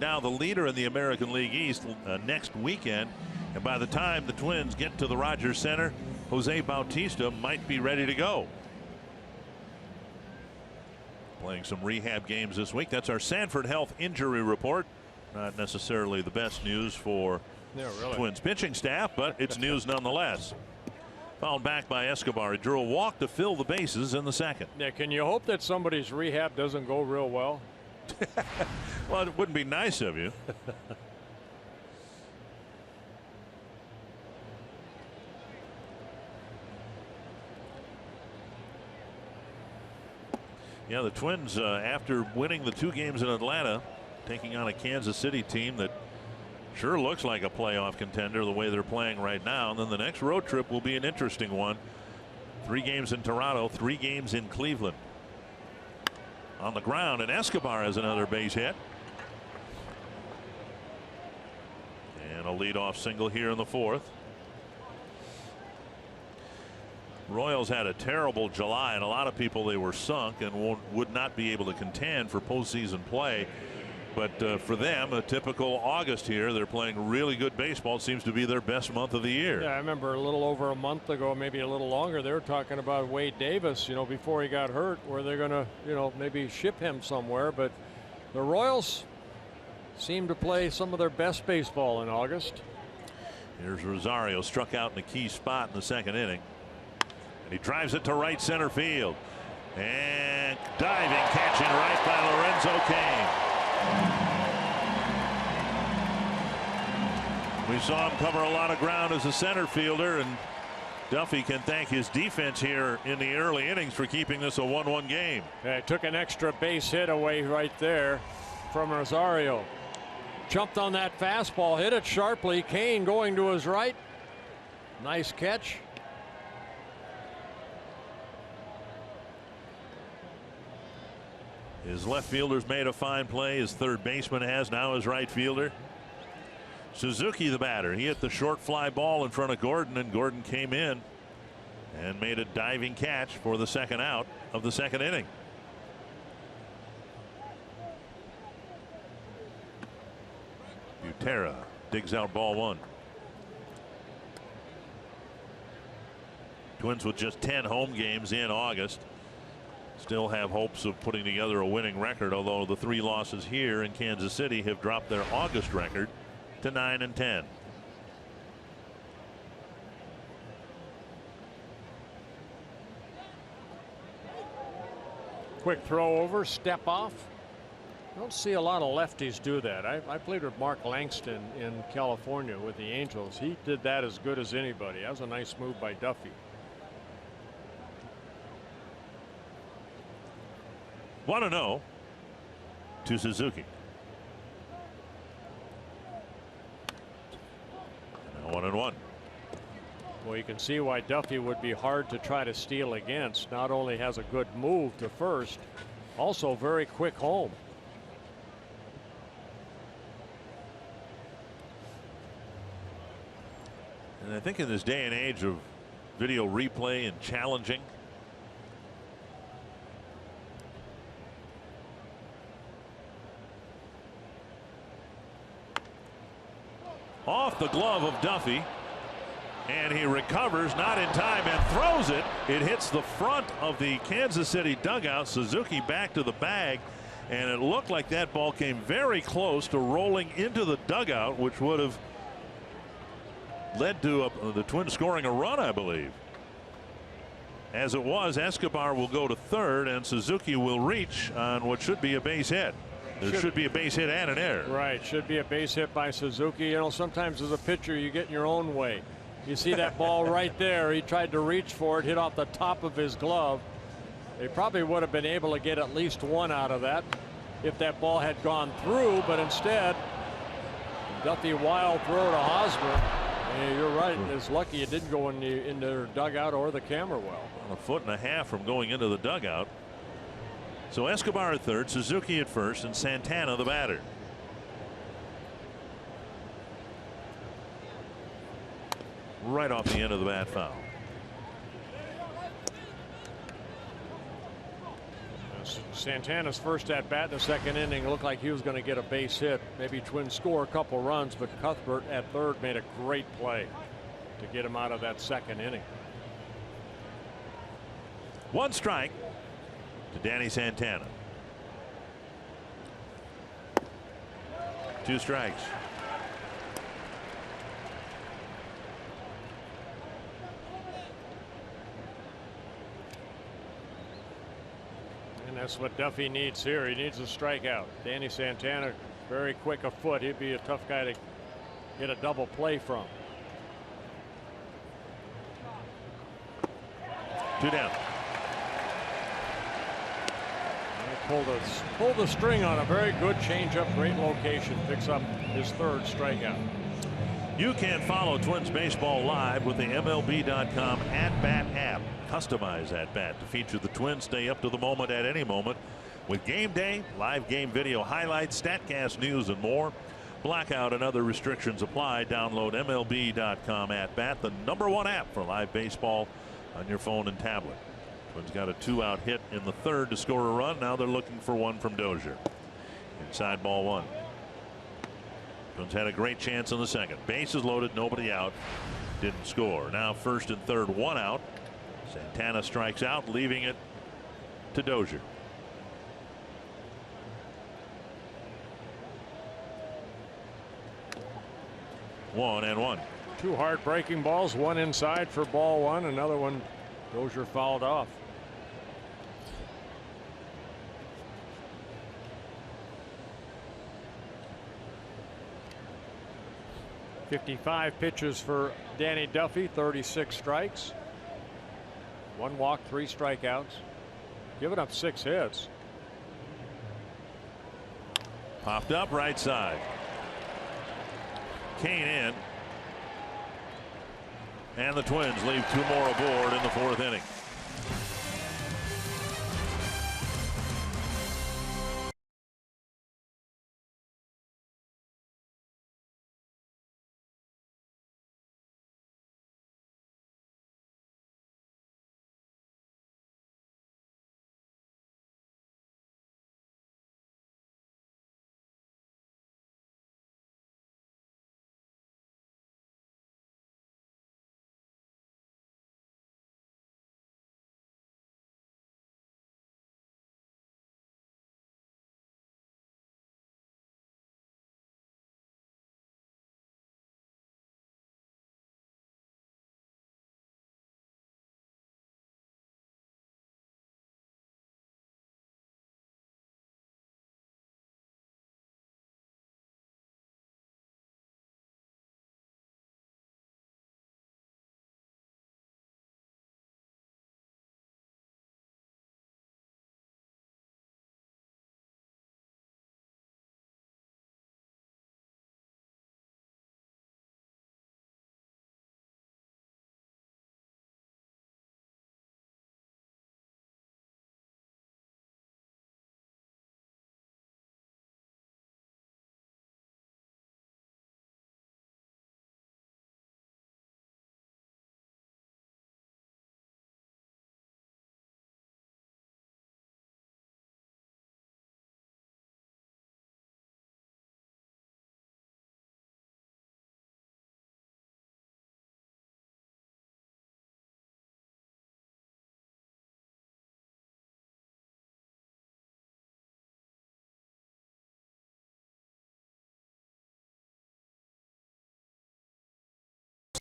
Now the leader in the American League East next weekend. And by the time the Twins get to the Rogers Center, Jose Bautista might be ready to go. Playing some rehab games this week. That's our Sanford Health injury report. Not necessarily the best news for Twins pitching staff, but it's news nonetheless. Fouled back by Escobar. He drew a walk to fill the bases in the second. Yeah, can you hope that somebody's rehab doesn't go real well? Well, it wouldn't be nice of you. Yeah, the Twins, after winning the 2 games in Atlanta, taking on a Kansas City team that sure looks like a playoff contender the way they're playing right now. And then the next road trip will be an interesting one. 3 games in Toronto, 3 games in Cleveland. On the ground, and Escobar has another base hit. And a leadoff single here in the 4th. Royals had a terrible July, and a lot of people, they were sunk and would not be able to contend for postseason play. But for them, a typical August here. They're playing really good baseball. It seems to be their best month of the year. Yeah, I remember a little over a month ago, maybe a little longer, they were talking about Wade Davis, you know, before he got hurt, where they're going to, you know, maybe ship him somewhere. But the Royals seem to play some of their best baseball in August. Here's Rosario, struck out in a key spot in the second inning. And he drives it to right center field. And diving catch in right by Lorenzo Cain. We saw him cover a lot of ground as a center fielder, and Duffy can thank his defense here in the early innings for keeping this a 1-1 game. Yeah, took an extra base hit away right there from Rosario. Jumped on that fastball, hit it sharply. Cain going to his right. Nice catch. His left fielder's made a fine play. His third baseman has, now his right fielder. Suzuki, the batter. He hit the short fly ball in front of Gordon, and Gordon came in and made a diving catch for the second out of the second inning. Butera digs out ball 1. Twins with just 10 home games in August still have hopes of putting together a winning record, although the 3 losses here in Kansas City have dropped their August record to 9-10. Quick throw over, step off. Don't see a lot of lefties do that. I played with Mark Langston in California with the Angels. He did that as good as anybody. That was a nice move by Duffy. 1-0 to Suzuki. Now 1-1. Well, you can see why Duffy would be hard to try to steal against. Not only has a good move to first, also very quick home. And I think in this day and age of video replay and challenging, off the glove of Duffy, and he recovers, not in time, and throws it. It hits the front of the Kansas City dugout. Suzuki back to the bag, and it looked like that ball came very close to rolling into the dugout, which would have led to the Twins scoring a run, I believe. As it was, Escobar will go to third, and Suzuki will reach on what should be a base hit. There should be a base hit and an error. Right, should be a base hit by Suzuki. You know, sometimes as a pitcher you get in your own way. You see that ball right there. He tried to reach for it, hit off the top of his glove. They probably would have been able to get at least 1 out of that if that ball had gone through, but instead Duffy wild throw to Hosmer. And you're right, it's lucky it didn't go in their dugout or the camera well. 1.5 feet from going into the dugout. So Escobar at third, Suzuki at first, and Santana the batter. Right off the end of the bat foul. Santana's first at bat in the second inning looked like he was going to get a base hit. Maybe Twins score a couple runs, but Cuthbert at third made a great play to get him out of that second inning. 1 strike to Danny Santana. 2 strikes. And that's what Duffy needs here. He needs a strikeout. Danny Santana, very quick of foot. He'd be a tough guy to get a double play from. 2 down. Pulled the string on a very good changeup, great location. Picks up his 3rd strikeout. You can follow Twins baseball live with the MLB.com at-bat app. Customize at-bat to feature the Twins. Stay up to the moment at any moment with game day, live game video highlights, StatCast news, and more. Blackout and other restrictions apply. Download MLB.com at-bat, the #1 app for live baseball on your phone and tablet. Twins got a 2-out hit in the 3rd to score a run. Now they're looking for one from Dozier. Inside ball 1. Twins had a great chance in the 2nd. Bases loaded, nobody out. Didn't score. Now 1st and 3rd, 1 out. Santana strikes out, leaving it to Dozier. One and one. 2 hard breaking balls, 1 inside for ball 1. Another one Dozier fouled off. .55 pitches for Danny Duffy, 36 strikes. 1 walk, 3 strikeouts. Giving up 6 hits. Popped up right side. Kane in. And the Twins leave 2 more aboard in the 4th inning.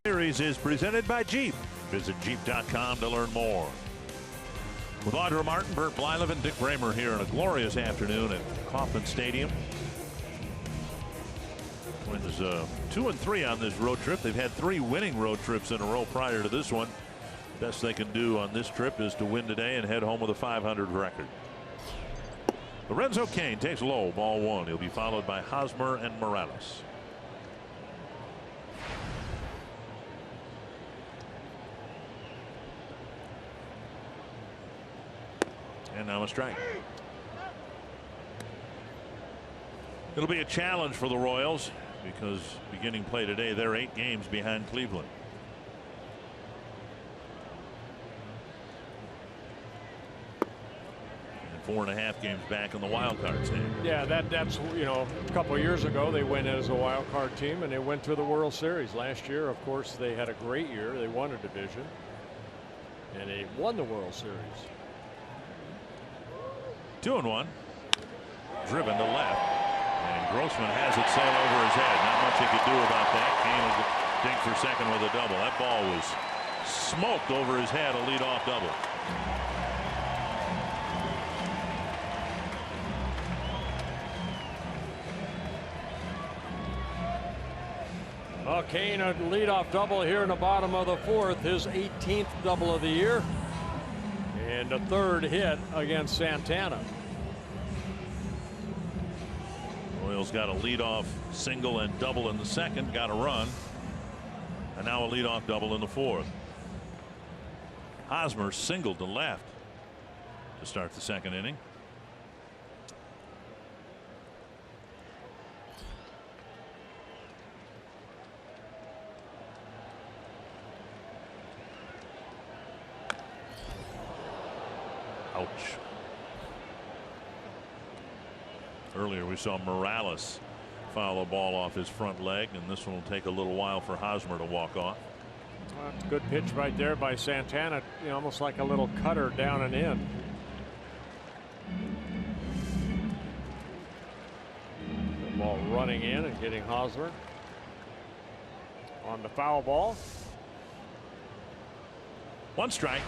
Series is presented by Jeep. Visit Jeep.com to learn more. With Audra Martin, Bert Blyleven, and Dick Bramer here on a glorious afternoon at Kauffman Stadium. Twins 2-3 on this road trip. They've had 3 winning road trips in a row prior to this one. Best they can do on this trip is to win today and head home with a .500 record. Lorenzo Cain takes low, ball 1. He'll be followed by Hosmer and Morales. And now a strike. It'll be a challenge for the Royals because beginning play today, they're 8 games behind Cleveland. And 4.5 games back in the wild card stand. Yeah, that's you know, a couple of years ago they went as a wild card team and they went to the World Series. Last year, of course, they had a great year. They won a division and they won the World Series. 2-1. Driven to left, and Grossman has it sail over his head. Not much he could do about that. Kane will dig for second with a double. That ball was smoked over his head, a leadoff double. Well, Kane a leadoff double here in the bottom of the fourth, his 18th double of the year, and a third hit against Santana. Royals got a leadoff single and double in the second, got a run, and now a leadoff double in the fourth. Hosmer singled to left to start the second inning. Ouch. Earlier we saw Morales foul a ball off his front leg, and this one will take a little while for Hosmer to walk off. Well, that's a good pitch right there by Santana, you know, almost like a little cutter down and in. The ball running in and getting Hosmer on the foul ball. 1 strike.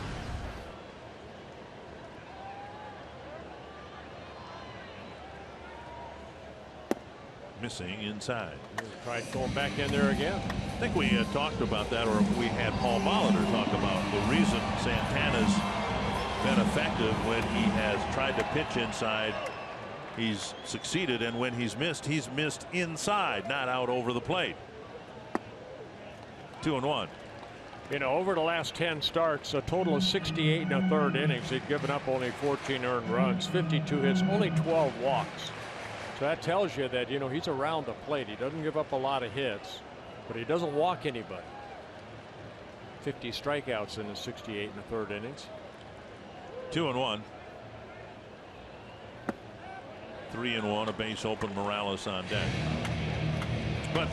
Missing inside. Tried going back in there again. I think we had talked about that, or we had Paul Molitor talk about the reason Santana's been effective when he has tried to pitch inside. He's succeeded, and when he's missed inside, not out over the plate. 2-1. You know, over the last 10 starts, a total of 68 in the third innings. He'd given up only 14 earned runs, 52 hits, only 12 walks. So that tells you that, you know, he's around the plate. He doesn't give up a lot of hits, but he doesn't walk anybody. 50 strikeouts in the 68 in the third innings. 2-1. 3-1, a base open, Morales on deck. But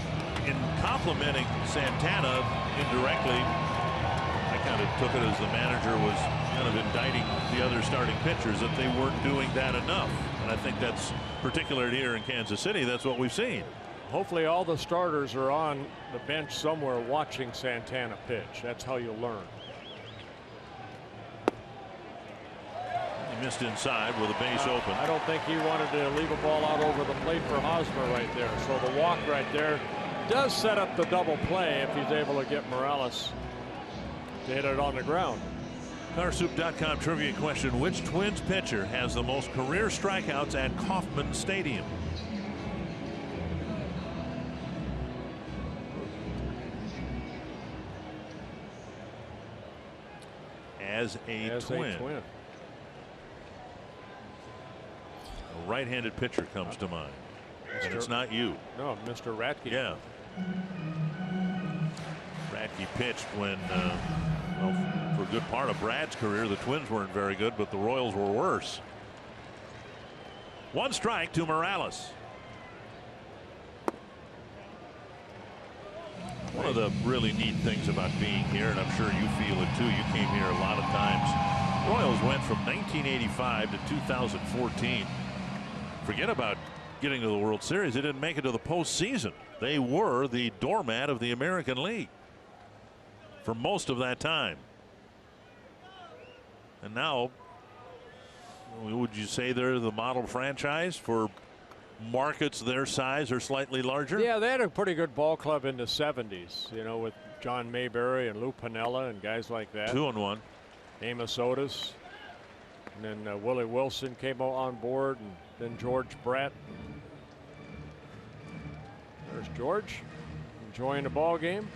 in complimenting Santana indirectly, I kind of took it as the manager was kind of indicting the other starting pitchers that they weren't doing that enough. And I think that's particular here in Kansas City. That's what we've seen. Hopefully all the starters are on the bench somewhere watching Santana pitch. That's how you learn. He missed inside with a base open. I don't think he wanted to leave a ball out over the plate for Hosmer right there. So the walk right there does set up the double play if he's able to get Morales to hit it on the ground. Carsoup.com trivia question: which Twins pitcher has the most career strikeouts at Kauffman Stadium? As a twin. A right-handed pitcher comes to mind. And it's not you. No, Mr. Radke. Yeah. Radke pitched when, well, for a good part of Brad's career, the Twins weren't very good, but the Royals were worse. 1 strike to Morales. One of the really neat things about being here, and I'm sure you feel it too, you came here a lot of times. Royals went from 1985 to 2014. Forget about getting to the World Series. They didn't make it to the postseason. They were the doormat of the American League for most of that time. And now, would you say they're the model franchise for markets their size or slightly larger? Yeah, they had a pretty good ball club in the 70s, you know, with John Mayberry and Lou Piniella and guys like that. 2-1. Amos Otis. And then Willie Wilson came on board, and then George Brett. There's George enjoying the ball game.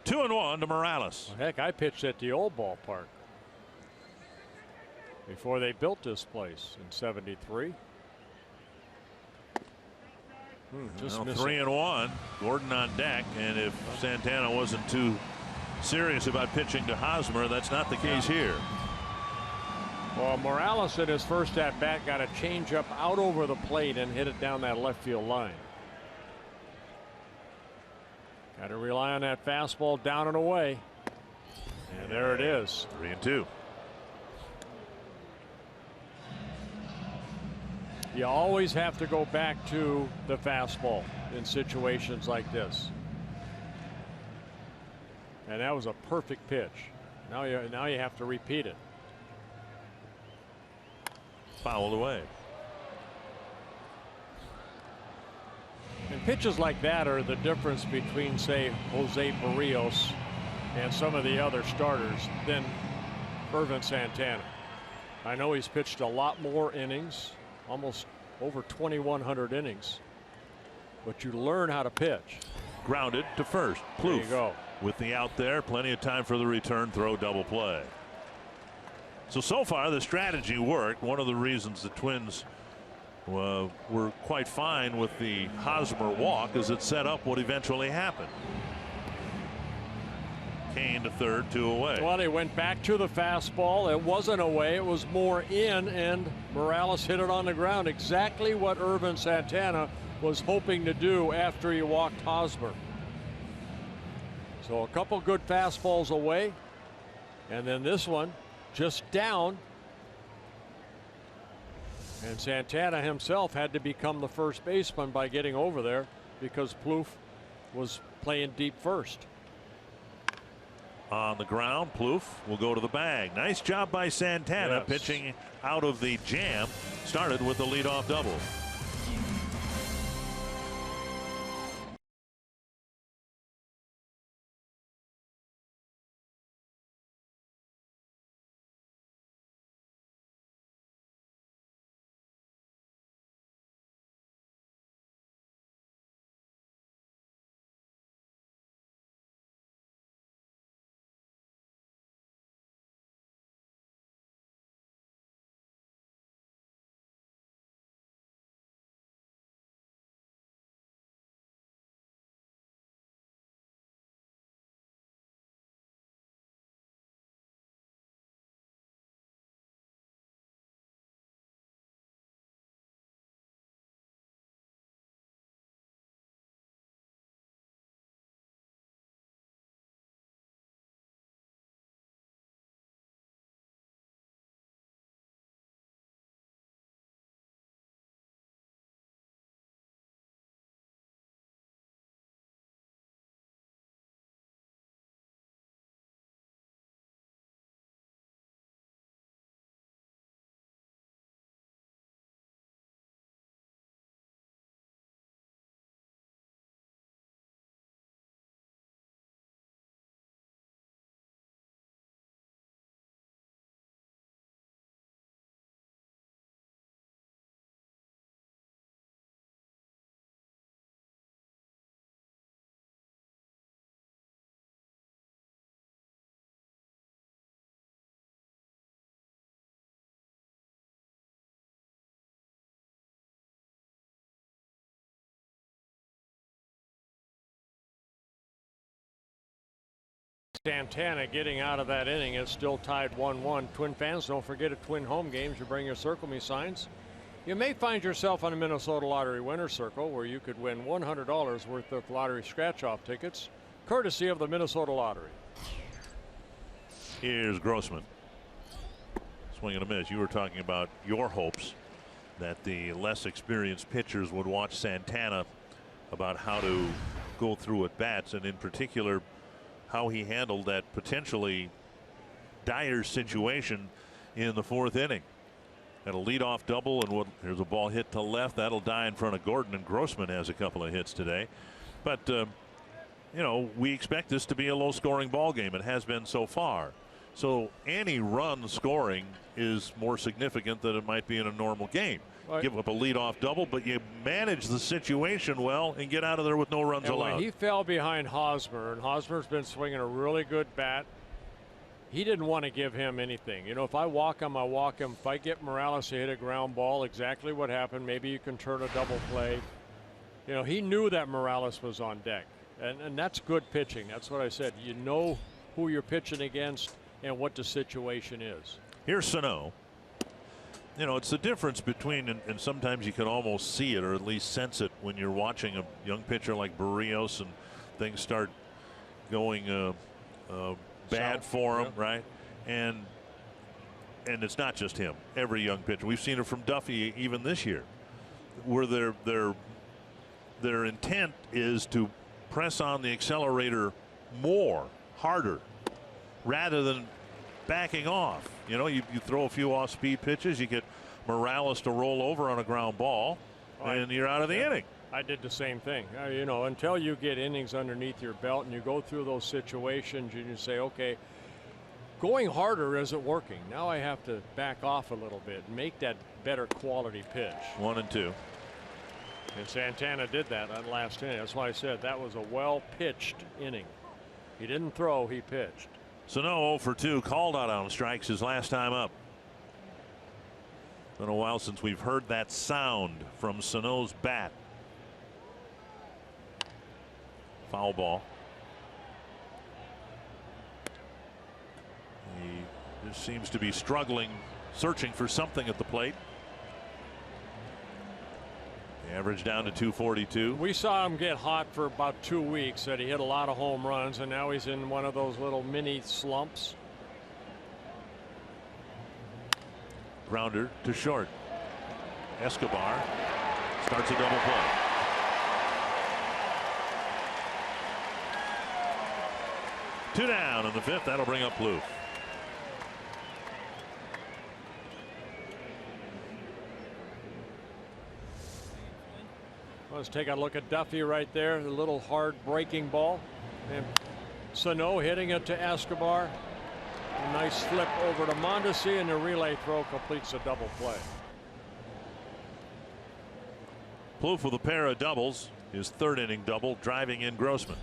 2-1 to Morales. Well, heck, I pitched at the old ballpark before they built this place in '73. Just 3-1. Gordon on deck, and if Santana wasn't too serious about pitching to Hosmer. That's not the case here. Well, Morales in his first at bat got a changeup out over the plate and hit it down that left field line. Got to rely on that fastball down and away. And there it is. 3-2. You always have to go back to the fastball in situations like this. And that was a perfect pitch. Now you have to repeat it. Fouled away. And pitches like that are the difference between, say, Jose Barrios and some of the other starters than Ervin Santana. I know he's pitched a lot more innings, almost over 2,100 innings, but you learn how to pitch. Grounded to first. Plouffe. There you go. With the out there, plenty of time for the return throw, double play. So far the strategy worked. One of the reasons the Twins were quite fine with the Hosmer walk is it set up what eventually happened. Kane to third, 2 away. Well, they went back to the fastball. It wasn't away, it was more in, and Morales hit it on the ground. Exactly what Ervin Santana was hoping to do after he walked Hosmer. So a couple good fastballs away, and then this one just down. And Santana himself had to become the first baseman by getting over there because Plouffe was playing deep first. On the ground, Plouffe will go to the bag. Nice job by Santana, yes. Pitching out of the jam. Started with the leadoff double. Santana getting out of that inning is still tied 1-1. Twin fans, don't forget at Twin home games you bring your Circle Me signs. You may find yourself on a Minnesota Lottery winner's circle where you could win $100 worth of lottery scratch-off tickets courtesy of the Minnesota Lottery. Here's Grossman. Swing and a miss. You were talking about your hopes that the less experienced pitchers would watch Santana about how to go through at bats, and in particular how he handled that potentially dire situation in the 4th inning. Had a leadoff double, and here's a ball hit to left. That'll die in front of Gordon, and Grossman has a couple of hits today. But you know, we expect this to be a low-scoring ball game. It has been so far. So any run scoring is more significant than it might be in a normal game. Right. Give up a leadoff double, but you manage the situation well and get out of there with no runs allowed. When he fell behind Hosmer, and Hosmer's been swinging a really good bat, he didn't want to give him anything. You know, if I walk him, I walk him. If I get Morales to hit a ground ball, exactly what happened. Maybe you can turn a double play. You know, he knew that Morales was on deck, and that's good pitching. That's what I said. You know who you're pitching against and what the situation is. Here's Sano. You know, it's the difference between, and sometimes you can almost see it or at least sense it when you're watching a young pitcher like Barrios and things start going bad for him, right? And it's not just him. Every young pitcher. We've seen it from Duffy even this year, where their intent is to press on the accelerator more, harder, rather than backing off. You know, you throw a few off-speed pitches, you get Morales to roll over on a ground ball, and you're out of the inning. I did the same thing. You know, until you get innings underneath your belt and you go through those situations and you say, okay, going harder isn't working. Now I have to back off a little bit and make that better quality pitch. 1-2. And Santana did that on last inning. That's why I said that was a well-pitched inning. He didn't throw, he pitched. Sano 0 for 2, called out on strikes his last time up. Been a while since we've heard that sound from Sano's bat. Foul ball. He just seems to be struggling, searching for something at the plate. The average down to 242. We saw him get hot for about 2 weeks, that he hit a lot of home runs, and now he's in one of those little mini slumps. Grounder to short. Escobar starts a double play. Two down in the fifth. That'll bring up Plouffe. Let's take a look at Duffy right there. The little hard breaking ball. And Sano hitting it to Escobar. A nice flip over to Mondesi, and the relay throw completes a double play. Plouffe with a pair of doubles. His third inning double, driving in Grossman.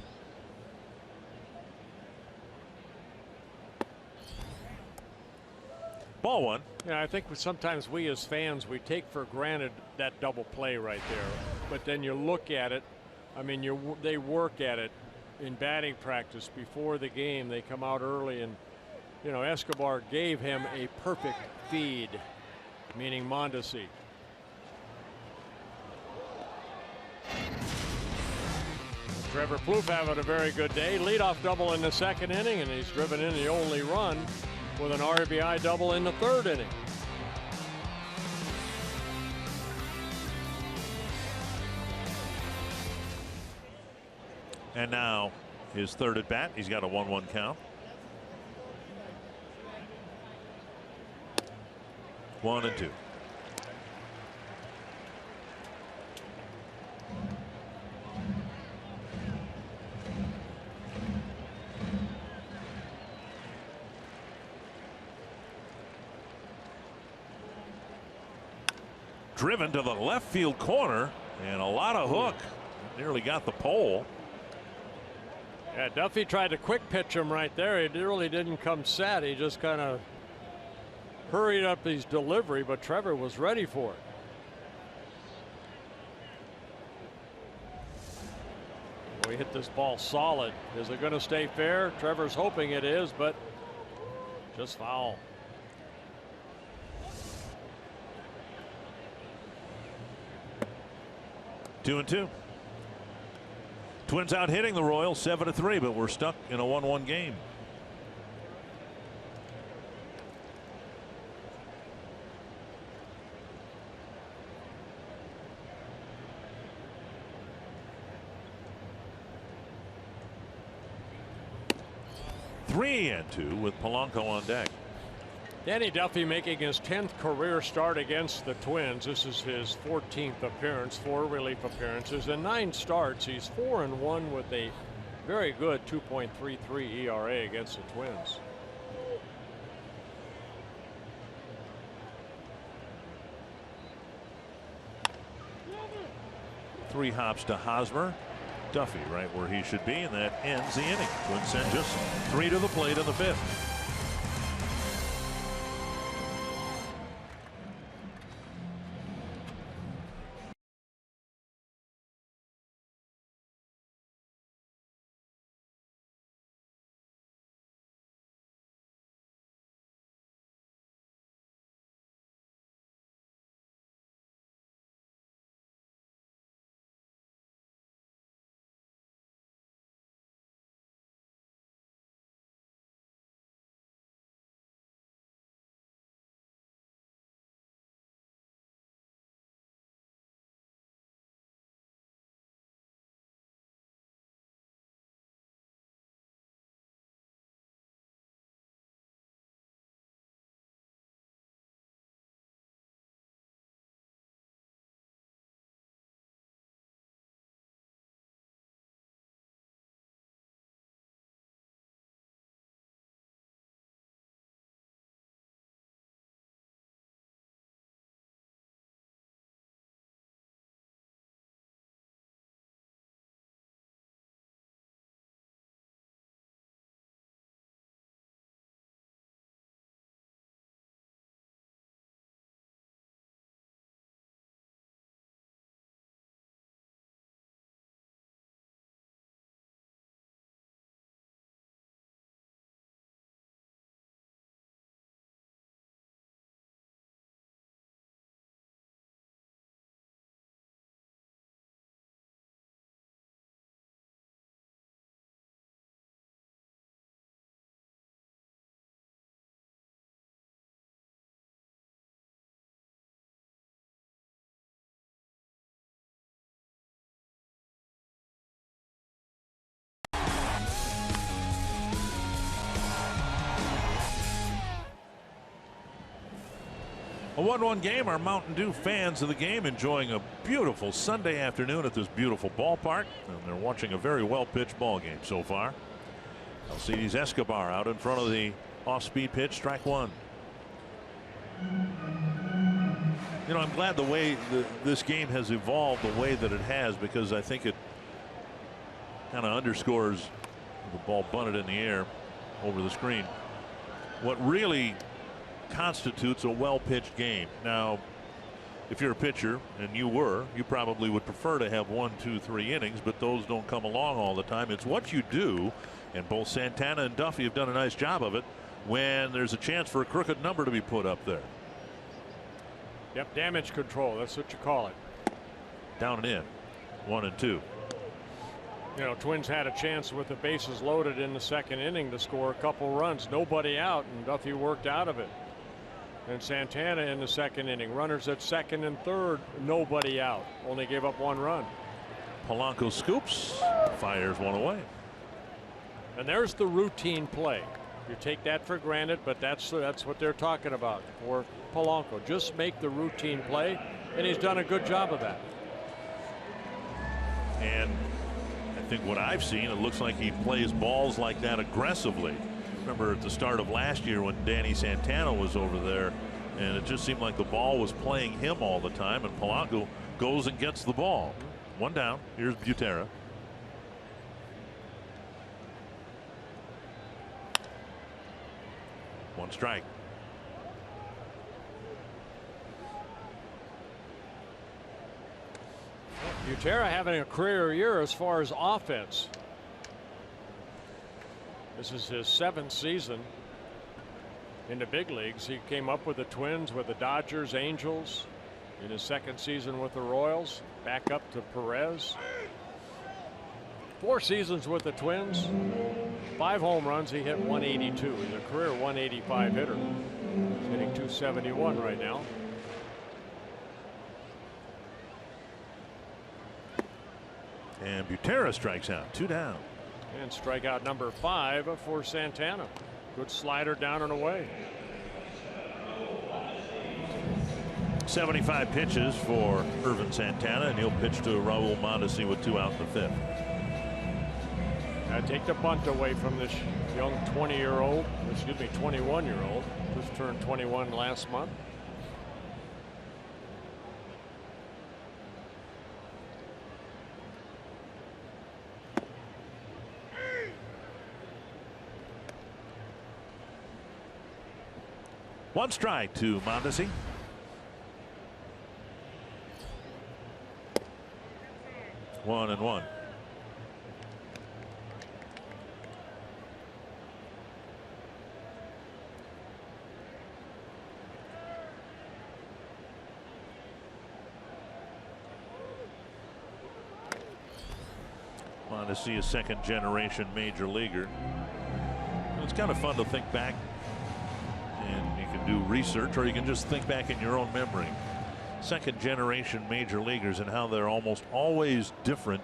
Ball one. Yeah, I think sometimes we as fans, we take for granted that double play right there. But then you look at it. I mean, they work at it in batting practice before the game. They come out early, and you know, Escobar gave him a perfect feed, meaning Mondesi. Trevor Plouffe having a very good day. Leadoff double in the second inning, and he's driven in the only run with an RBI double in the third inning. And now his third at bat. He's got a 1-1 count. 1-2. Driven to the left field corner, and a lot of hook. Nearly got the pole. Yeah, Duffy tried to quick pitch him right there. He really didn't come set. He just kind of hurried up his delivery, but Trevor was ready for it. We hit this ball solid. Is it going to stay fair? Trevor's hoping it is, but just foul. Two and two. Twins out hitting the Royals 7-3, but we're stuck in a 1-1 game. Three and two with Polanco on deck. Danny Duffy making his 10th career start against the Twins. This is his 14th appearance, 4 relief appearances, and 9 starts. He's 4-1 with a very good 2.33 ERA against the Twins. Three hops to Hosmer. Duffy right where he should be, and that ends the inning. Twins send just 3 to the plate in the 5th. A 1-1 game. Our Mountain Dew fans of the game enjoying a beautiful Sunday afternoon at this beautiful ballpark, and they're watching a very well-pitched ball game so far. Alcides Escobar out in front of the off-speed pitch, strike one. You know, I'm glad the way this game has evolved the way that it has, because I think it kind of underscores the ball bunted in the air over the screen. What really constitutes a well-pitched game. Now, if you're a pitcher, and you probably would prefer to have 1, 2, 3 innings, but those don't come along all the time. It's what you do, and both Santana and Duffy have done a nice job of it when there's a chance for a crooked number to be put up there. Yep, damage control, that's what you call it. Down and in, 1 and 2. You know, Twins had a chance with the bases loaded in the second inning to score a couple runs, nobody out, and Duffy worked out of it. And Santana in the second inning, runners at second and third, nobody out, only gave up 1 run. Polanco scoops, fires one away. And there's the routine play. You take that for granted, but that's what they're talking about for Polanco. Just make the routine play, and he's done a good job of that. And I think what I've seen, it looks like he plays balls like that aggressively. Remember at the start of last year when Danny Santana was over there, and it just seemed like the ball was playing him all the time, and Polanco goes and gets the ball. 1 down. Here's Butera. One strike. Butera having a career year as far as offense. This is his 7th season in the big leagues. He came up with the Twins, with the Dodgers, Angels, in his 2nd season with the Royals, back up to Perez. 4 seasons with the Twins, 5 home runs. He hit 182. He's a career 185 hitter. He's hitting 271 right now. And Butera strikes out. 2 down. And strikeout number 5 for Santana. Good slider down and away. 75 pitches for Ervin Santana, and he'll pitch to Raul Mondesi with 2 out in the 5th. Take the bunt away from this young 21-year-old. Just turned 21 last month. One strike to Mondesi. One and one. Mondesi, a 2nd-generation major leaguer. It's kind of fun to think back, and you can do research, or you can just think back in your own memory. 2nd-generation major leaguers and how they're almost always different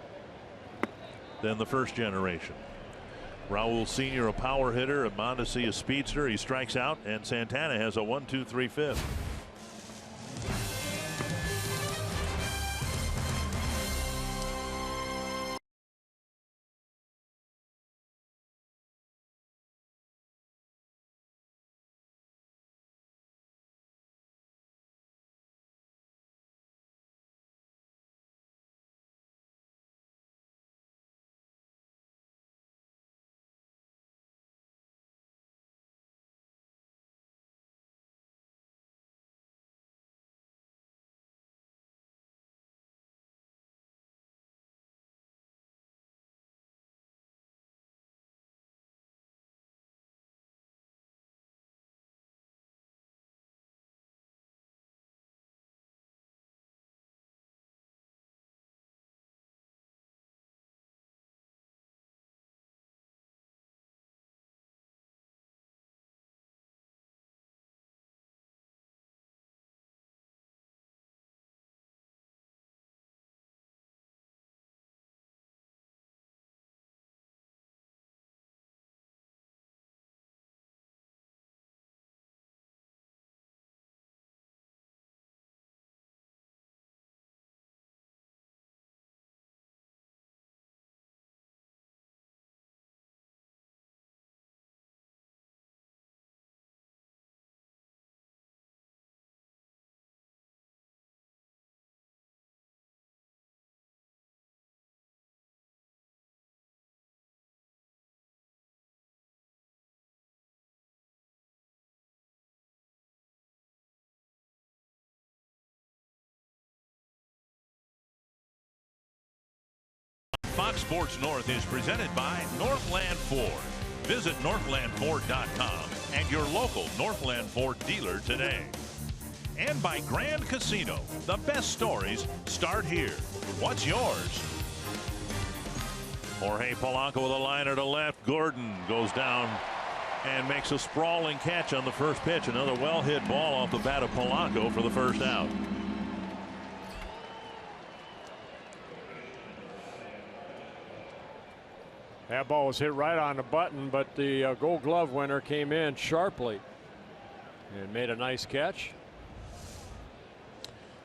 than the 1st generation. Raul Sr., a power hitter, and Mondesi, a speedster. He strikes out, and Santana has a 1-2-3 5th. Fox Sports North is presented by Northland Ford. Visit northlandford.com and your local Northland Ford dealer today. And by Grand Casino. The best stories start here. What's yours? Jorge Polanco with a liner to left. Gordon goes down and makes a sprawling catch on the first pitch. Another well-hit ball off the bat of Polanco for the first out. That ball was hit right on the button, but the Gold Glove winner came in sharply and made a nice catch.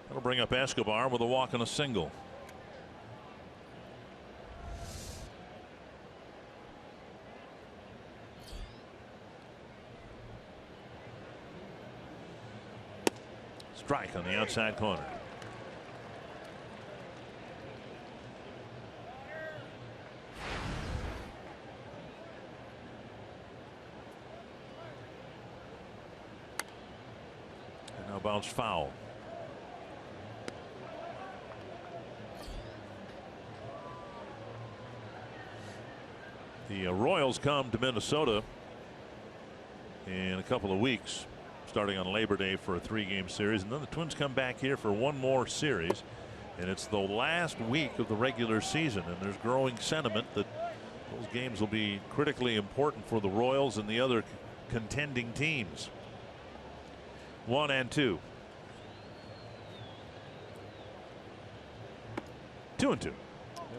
That'll bring up Escobar with a walk and a single. Strike on the outside corner. And now bounced foul. The Royals come to Minnesota in a couple of weeks, starting on Labor Day for a 3-game series, and then the Twins come back here for one more series, and it's the last week of the regular season, and there's growing sentiment that those games will be critically important for the Royals and the other contending teams. 1-2. 2-2.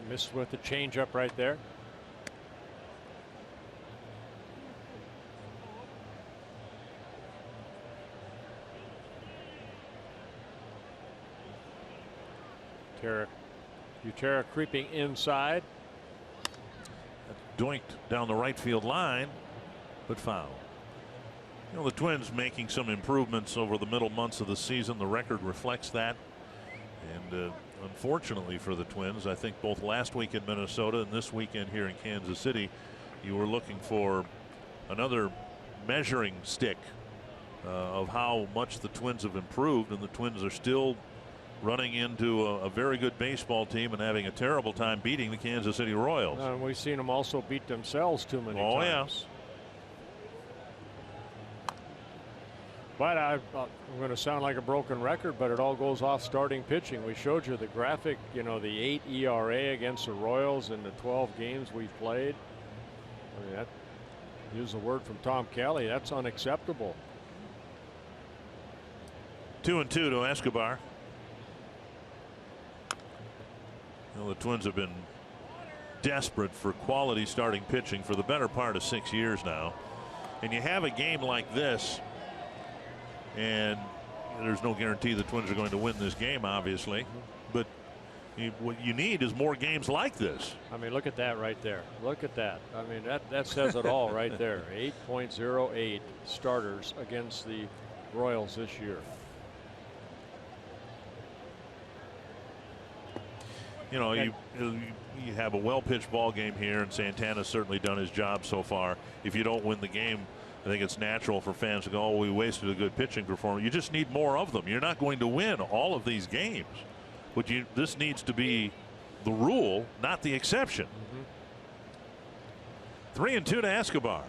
Missed with the changeup right there. Utera creeping inside. Doinked down the right field line, but foul. You know, the Twins making some improvements over the middle months of the season. The record reflects that. And unfortunately for the Twins, I think both last week in Minnesota and this weekend here in Kansas City, you were looking for another measuring stick of how much the Twins have improved, and the Twins are still running into a very good baseball team and having a terrible time beating the Kansas City Royals. And we've seen them also beat themselves too many times. Oh, yeah. But I'm going to sound like a broken record, but it all goes off starting pitching. We showed you the graphic, you know, the 8 ERA against the Royals in the 12 games we've played. I mean, that, use the word from Tom Kelly, that's unacceptable. 2-2 to Escobar. You know, the Twins have been desperate for quality starting pitching for the better part of 6 years now. And you have a game like this, and there's no guarantee the Twins are going to win this game, obviously. But what you need is more games like this. I mean, look at that right there. Look at that. I mean, that says it all right there. 8.08 starters against the Royals this year. You know, you have a well-pitched ball game here, and Santana's certainly done his job so far. If you don't win the game, I think it's natural for fans to go, oh, we wasted a good pitching performance. You just need more of them. You're not going to win all of these games. But this needs to be the rule, not the exception. 3-2 to Escobar.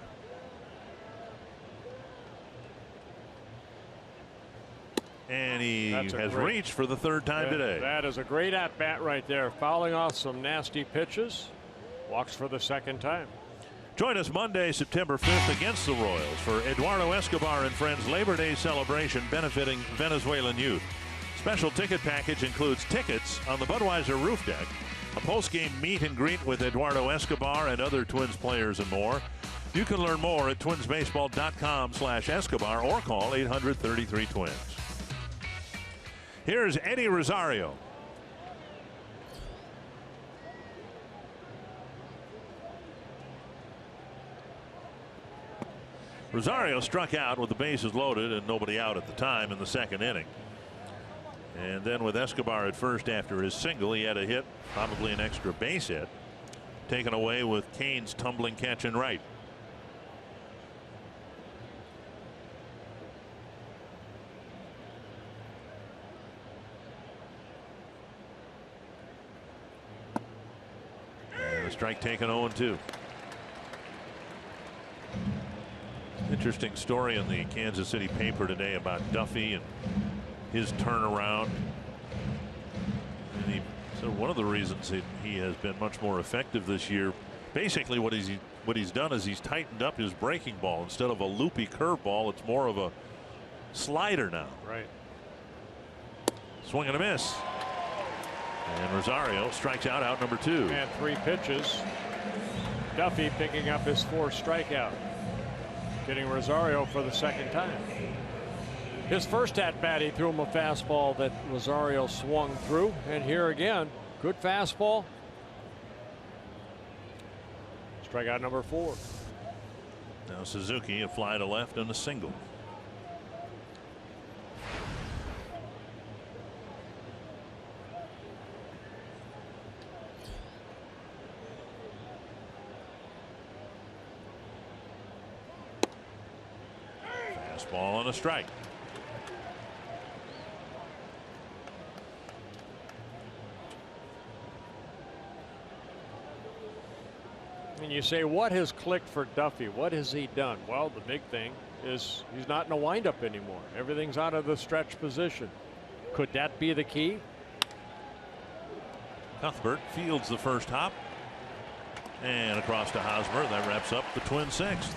And he has reached for the third time today. That is a great at-bat right there. Fouling off some nasty pitches. Walks for the second time. Join us Monday, September 5th against the Royals for Eduardo Escobar and Friends Labor Day celebration benefiting Venezuelan youth. Special ticket package includes tickets on the Budweiser roof deck, a post-game meet and greet with Eduardo Escobar and other Twins players and more. You can learn more at twinsbaseball.com/Escobar or call 800-33-TWINS. Here's Eddie Rosario. Rosario struck out with the bases loaded and nobody out at the time in the second inning. And then with Escobar at first after his single, he had a hit, probably an extra base hit, taken away with Cain's tumbling catch in right. A strike taken 0-2. Interesting story in the Kansas City paper today about Duffy and his turnaround. And so one of the reasons he has been much more effective this year, basically what he's done is he's tightened up his breaking ball. Instead of a loopy curveball, it's more of a slider now. Right. Swing and a miss. And Rosario strikes out number 2. And 3 pitches. Duffy picking up his 4th strikeout. Getting Rosario for the 2nd time. His first at bat, he threw him a fastball that Rosario swung through. And here again, good fastball. Strikeout number 4. Now Suzuki, a fly to left and a single. Fastball and a strike. And you say, what has clicked for Duffy? What has he done? Well, the big thing is he's not in a windup anymore. Everything's out of the stretch position. Could that be the key? Cuthbert fields the first hop. And across to Hosmer. That wraps up the Twin 6th.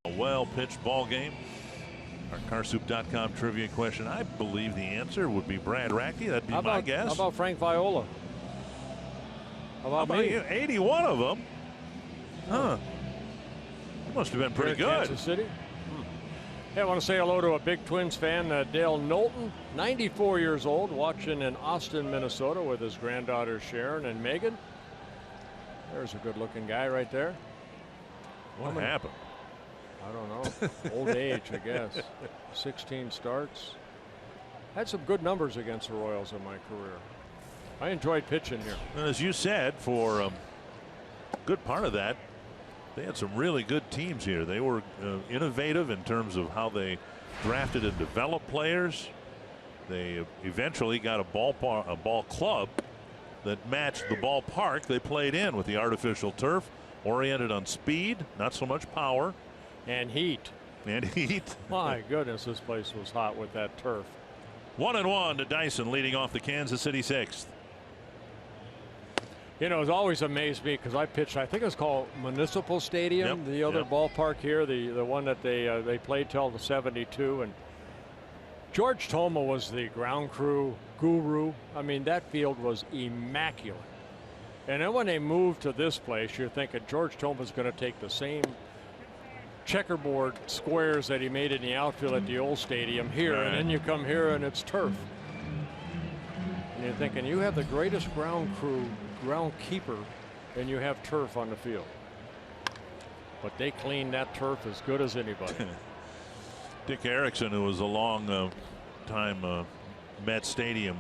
A well-pitched ball game. Our Carsoup.com trivia question. I believe the answer would be Brad Radke. That'd be my guess. How about Frank Viola? How about me? 81 of them. Huh. That must have been pretty good. Kansas City. Hey, I want to say hello to a big Twins fan, Dale Knowlton, 94 years old, watching in Austin, Minnesota with his granddaughters Sharon and Megan. There's a good-looking guy right there. What happened? I don't know. Old age, I guess. 16 starts. Had some good numbers against the Royals in my career. I enjoyed pitching here. And as you said, for a good part of that, they had some really good teams here. They were innovative in terms of how they drafted and developed players. They eventually got a ball club that matched the ballpark they played in with the artificial turf, oriented on speed, not so much power. And heat. My goodness, this place was hot with that turf. 1-1 to Dyson, leading off the Kansas City 6th. You know, it's always amazed me because I pitched, I think it was called Municipal Stadium, the other ballpark here, the one that they played till the 72. And George Toma was the ground crew guru. I mean, that field was immaculate. And then when they moved to this place, you're thinking George Toma's going to take the same checkerboard squares that he made in the outfield at the old stadium here, and then you come here and it's turf. And you're thinking, you have the greatest groundkeeper, and you have turf on the field. But they cleaned that turf as good as anybody. Dick Erickson, who was a long time Met Stadium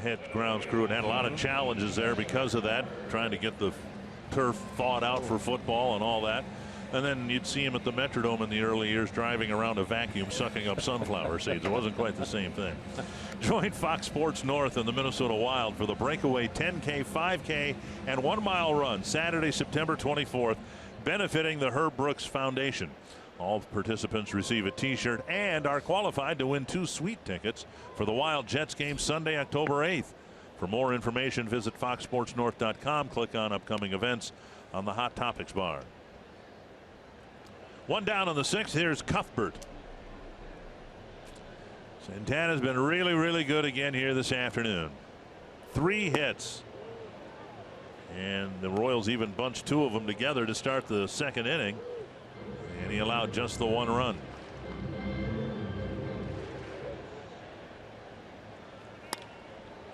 head grounds crew, and had a lot of challenges there because of that, trying to get the turf thawed out for football and all that. And then you'd see him at the Metrodome in the early years driving around a vacuum sucking up sunflower seeds. It wasn't quite the same thing. Join Fox Sports North and the Minnesota Wild for the breakaway 10K, 5K, and 1 mile run Saturday, September 24th, benefiting the Herb Brooks Foundation. All participants receive a t-shirt and are qualified to win 2 sweet tickets for the Wild Jets game Sunday, October 8th. For more information, visit foxsportsnorth.com. Click on upcoming events on the Hot Topics bar. 1 down on the 6th. Here's Cuthbert. Santana's been really, really good again here this afternoon. 3 hits. And the Royals even bunched 2 of them together to start the 2nd inning. And he allowed just the 1 run.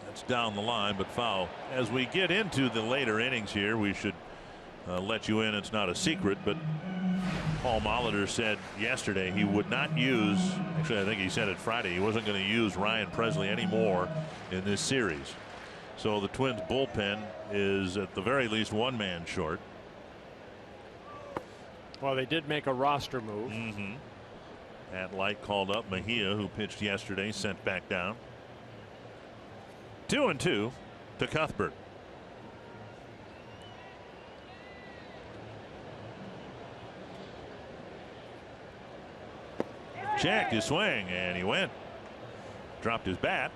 That's down the line, but foul. As we get into the later innings here, we should let you in. It's not a secret, but Paul Molitor said yesterday he would not use, actually I think he said it Friday, he wasn't going to use Ryan Presley anymore in this series. So the Twins bullpen is at the very least 1 man short. Well, they did make a roster move. At Light called up Mejia, who pitched yesterday, sent back down. 2-2 to Cuthbert. Checked his swing, and he went. Dropped his bat,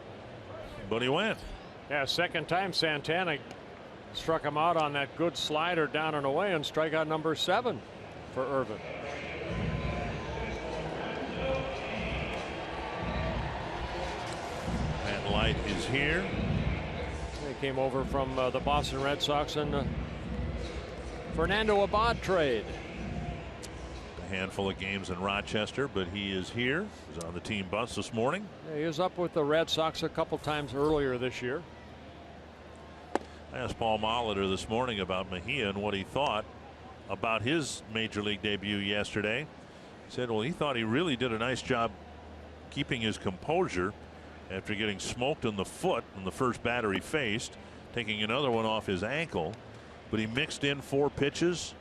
but he went. Yeah, 2nd time Santana struck him out on that good slider down and away, and strikeout number 7 for Irvin. Matt Light is here. He came over from the Boston Red Sox in the Fernando Abad trade. A handful of games in Rochester, but he is here. He's on the team bus this morning. Yeah, he was up with the Red Sox a couple times earlier this year. I asked Paul Molitor this morning about Mejia and what he thought about his major league debut yesterday. He said, well, he thought he really did a nice job keeping his composure after getting smoked in the foot in the first batter he faced, taking another one off his ankle. But he mixed in 4 pitches,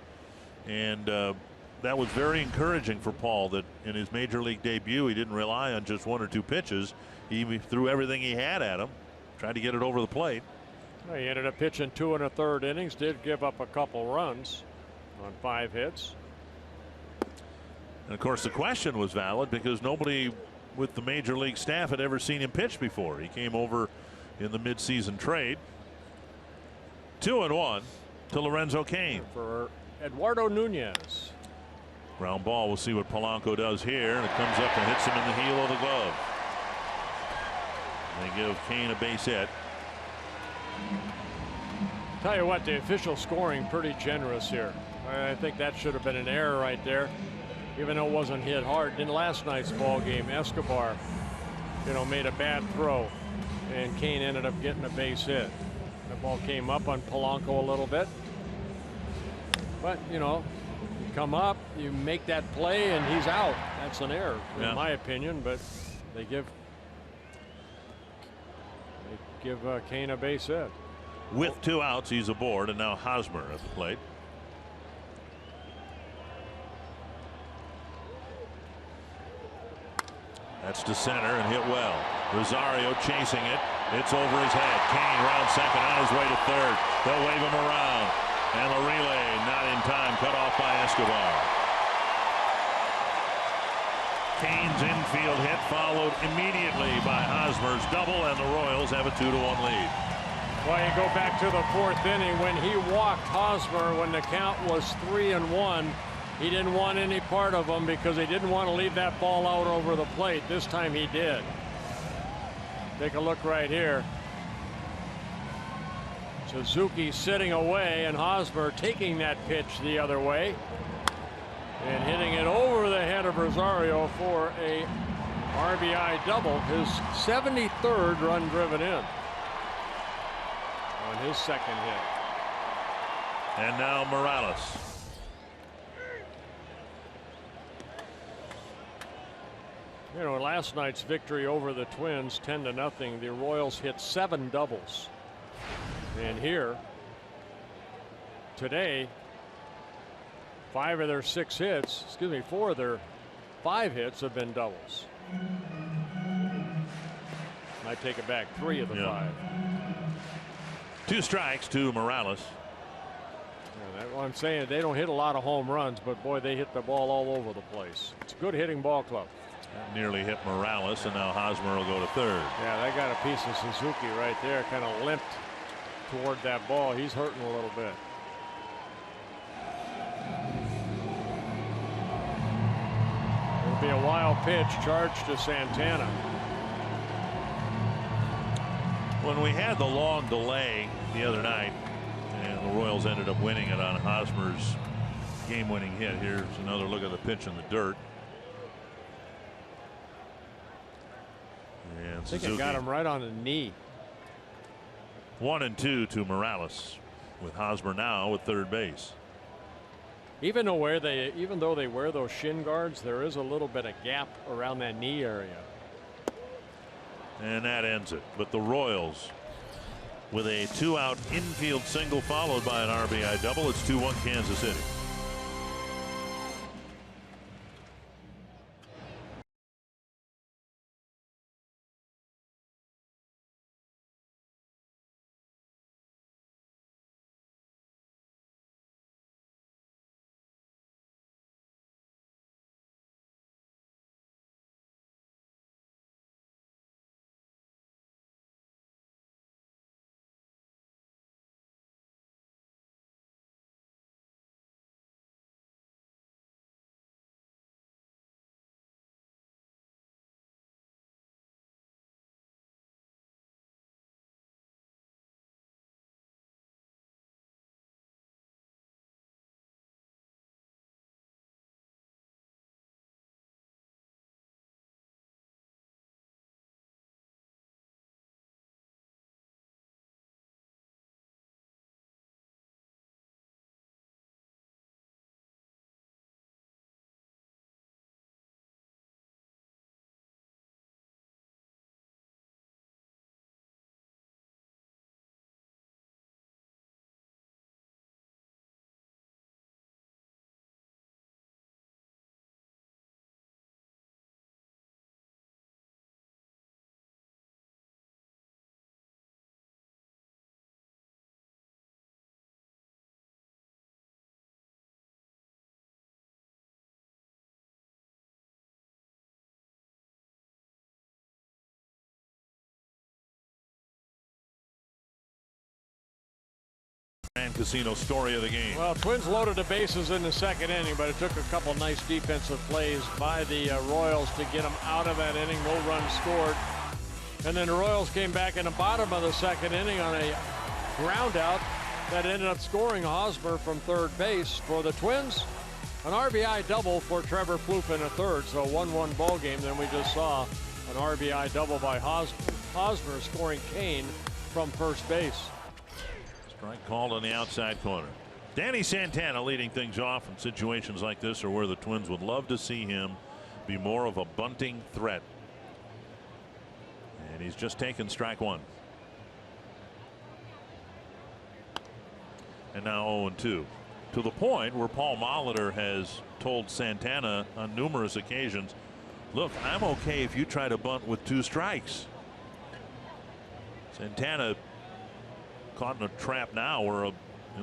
and that was very encouraging for Paul, that in his major league debut he didn't rely on just 1 or 2 pitches. He threw everything he had at him, tried to get it over the plate. Well, he ended up pitching 2 1/3 innings, did give up a couple runs on 5 hits. And of course the question was valid because nobody with the major league staff had ever seen him pitch before. He came over in the midseason trade. 2-1 to Lorenzo Cain. For Eduardo Nunez. Ground ball. We'll see what Polanco does here, and it comes up and hits him in the heel of the glove. They give Cain a base hit. Tell you what, the official scoring pretty generous here. I think that should have been an error right there, even though it wasn't hit hard. In last night's ball game, Escobar, made a bad throw, and Cain ended up getting a base hit. The ball came up on Polanco a little bit, but you come up, you make that play, and he's out. That's an error, in my opinion. But they give Cain a base hit. With 2 outs, he's aboard, and now Hosmer at the plate. That's to center and hit well. Rosario chasing it. It's over his head. Cain round second, on his way to third. They'll wave him around. And the relay not in time, cut off by Escobar. Cain's infield hit followed immediately by Hosmer's double, and the Royals have a 2-1 lead. Well, you go back to the 4th inning when he walked Hosmer when the count was 3-1. He didn't want any part of him because he didn't want to leave that ball out over the plate. This time he did. Take a look right here. Suzuki sitting away and Hosmer taking that pitch the other way. And hitting it over the head of Rosario for a RBI double, his 73rd run driven in on his second hit. And now Morales. You know, last night's victory over the Twins, 10-0, the Royals hit 7 doubles. And here today, 4 of their 5 hits have been doubles. I take it back, 3 of the 5. 2 strikes to Morales. Yeah, that's what I'm saying. They don't hit a lot of home runs, but boy, they hit the ball all over the place. It's a good hitting ball club. That nearly hit Morales, and now Hosmer will go to third. Yeah, that got a piece of Suzuki right there, kind of limped toward that ball. He's hurting a little bit. It'll be a wild pitch, charge to Santana. When we had the long delay the other night, and the Royals ended up winning it on Hosmer's game-winning hit. Here's another look at the pitch in the dirt. And I think Suzuki it got him right on the knee. 1-2 to Morales, with Hosmer now at third base. Even though they wear those shin guards, there is a little bit of gap around that knee area. And that ends it. But the Royals, with a 2-out infield single followed by an RBI double, it's 2-1 Kansas City. And Casino story of the game. Well, Twins loaded the bases in the second inning, but it took a couple nice defensive plays by the Royals to get them out of that inning. No runs scored. And then the Royals came back in the bottom of the second inning on a ground out that ended up scoring Hosmer from third base for the Twins. An RBI double for Trevor Plouffe in a third, so a 1-1 ball game. Then we just saw an RBI double by Hosmer scoring Kane from first base. Strike called on the outside corner. Danny Santana leading things off in situations like this are where the Twins would love to see him be more of a bunting threat. And he's just taken strike 1. And now 0-2. To the point where Paul Molitor has told Santana on numerous occasions, look, I'm okay if you try to bunt with 2 strikes. Santana caught in a trap now where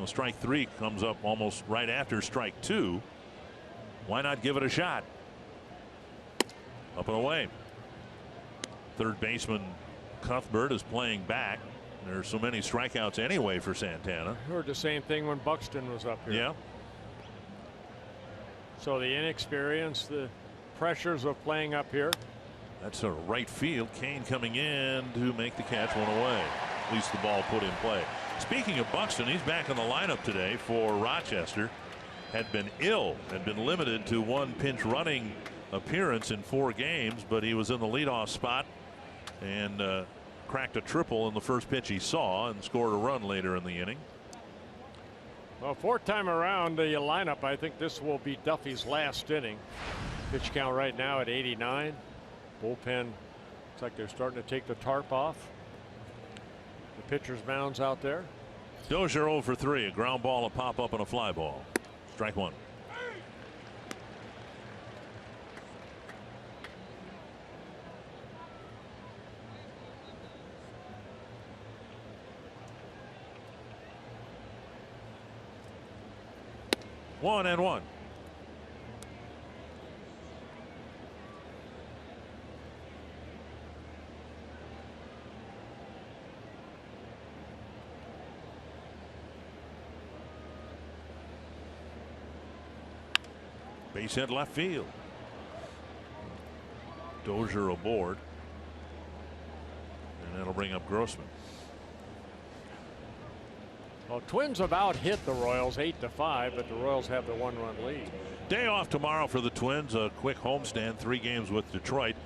strike 3 comes up almost right after strike 2. Why not give it a shot? Up and away. Third baseman Cuthbert is playing back. There's so many strikeouts anyway for Santana. Heard the same thing when Buxton was up here. Yeah. So the inexperience, the pressures of playing up here. That's a right field. Kane coming in to make the catch, 1 away. At least the ball put in play. Speaking of Buxton, he's back in the lineup today for Rochester. had been ill, had been limited to one pinch running appearance in 4 games, but he was in the leadoff spot and cracked a triple in the first pitch he saw and scored a run later in the inning. Well, 4th time around the lineup, I think this will be Duffy's last inning. Pitch count right now at 89. Bullpen looks like they're starting to take the tarp off. The pitcher's mound's out there. Dozier 0 for 3, a ground ball, a pop up, and a fly ball. Strike 1. One and one. Base hit left field. Dozier aboard. And that'll bring up Grossman. Well, Twins have out hit the Royals 8-5, but the Royals have the 1-run lead. Day off tomorrow for the Twins. A quick homestand, 3 games with Detroit.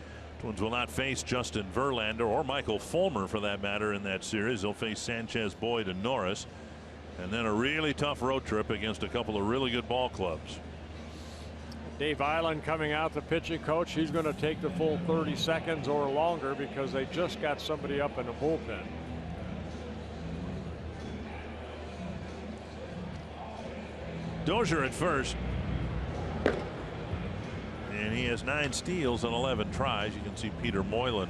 Twins will not face Justin Verlander or Michael Fulmer for that matter in that series. They'll face Sanchez, Boyd, and Norris. And then a really tough road trip against a couple of really good ball clubs. Dave Island coming out, the pitching coach. He's going to take the full 30 seconds or longer because they just got somebody up in the bullpen. Dozier at first. And he has 9 steals and 11 tries. You can see Peter Moylan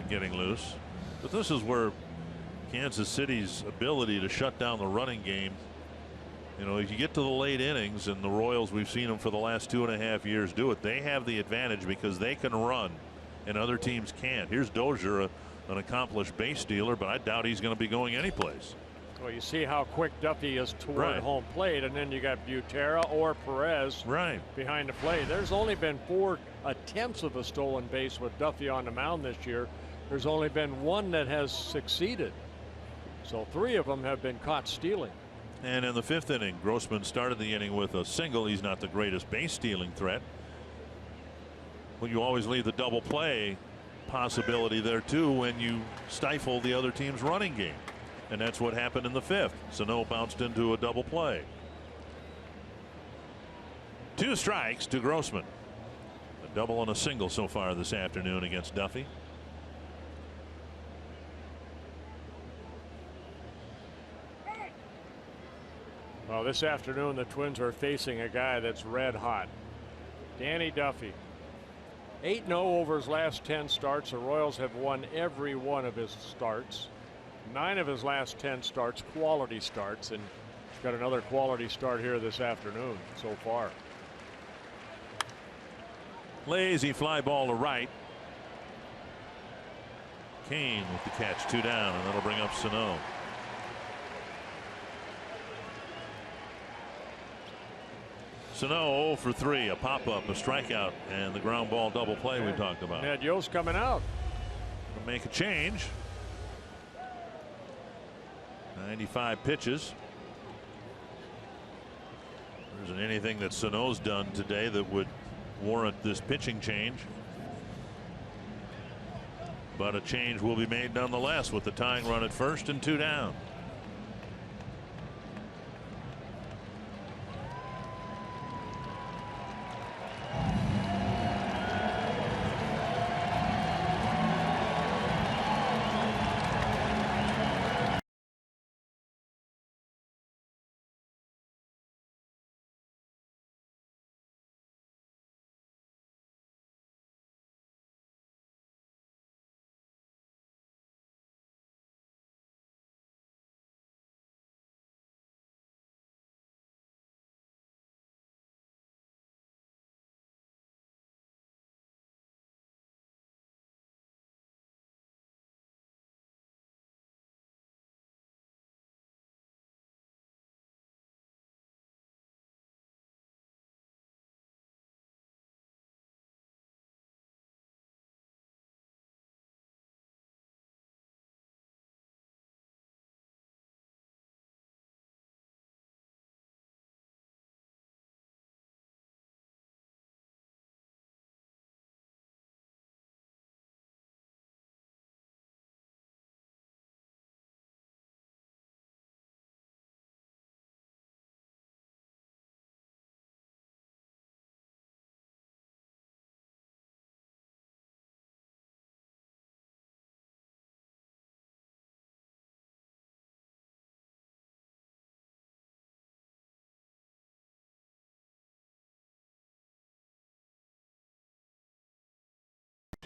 getting loose. But this is where Kansas City's ability to shut down the running game. You know, if you get to the late innings, and the Royals, we've seen them for the last 2.5 years do it, they have the advantage because they can run and other teams can't. Here's Dozier, an accomplished base stealer, but I doubt he's going to be going anyplace. Well, you see how quick Duffy is toward Right. home plate, and then you got Butera or Perez behind the plate. There's only been 4 attempts of a stolen base with Duffy on the mound this year. There's only been 1 that has succeeded. So 3 of them have been caught stealing. And in the 5th inning, Grossman started the inning with a single. He's not the greatest base stealing threat. But you always leave the double play possibility there too when you stifle the other team's running game. And that's what happened in the 5th. Sano bounced into a double play. 2 strikes to Grossman. A double and a single so far this afternoon against Duffy. Well, this afternoon the Twins are facing a guy that's red hot. Danny Duffy. 8-0 over his last 10 starts. The Royals have won every one of his starts. 9 of his last 10 starts, quality starts, and he's got another quality start here this afternoon so far. Lazy fly ball to right. Kane with the catch, 2 down, and that'll bring up Sano. Sano 0 for 3, a pop-up, a strikeout, and the ground ball double play we talked about. Ned Yost coming out. Make a change. 95 pitches. There isn't anything that Sano's done today that would warrant this pitching change. But a change will be made nonetheless with the tying run at first and 2 down.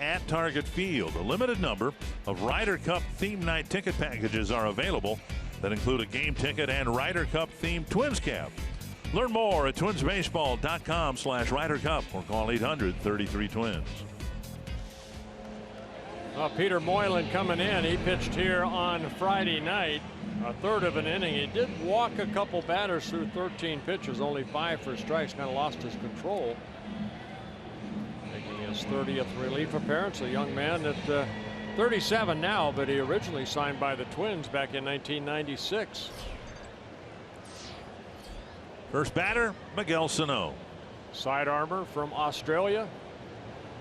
at Target Field. A limited number of Ryder Cup theme night ticket packages are available that include a game ticket and Ryder Cup themed Twins cap. Learn more at twinsbaseball.com/Ryder Cup or call 800-33-TWINS. Peter Moylan coming in. He pitched here on Friday night, a third of an inning. He did walk a couple batters through 13 pitches, only 5 for strikes, kind of lost his control. Making his 30th relief appearance, a young man at 37 now, but he originally signed by the Twins back in 1996. First batter, Miguel Sano. Side armor from Australia,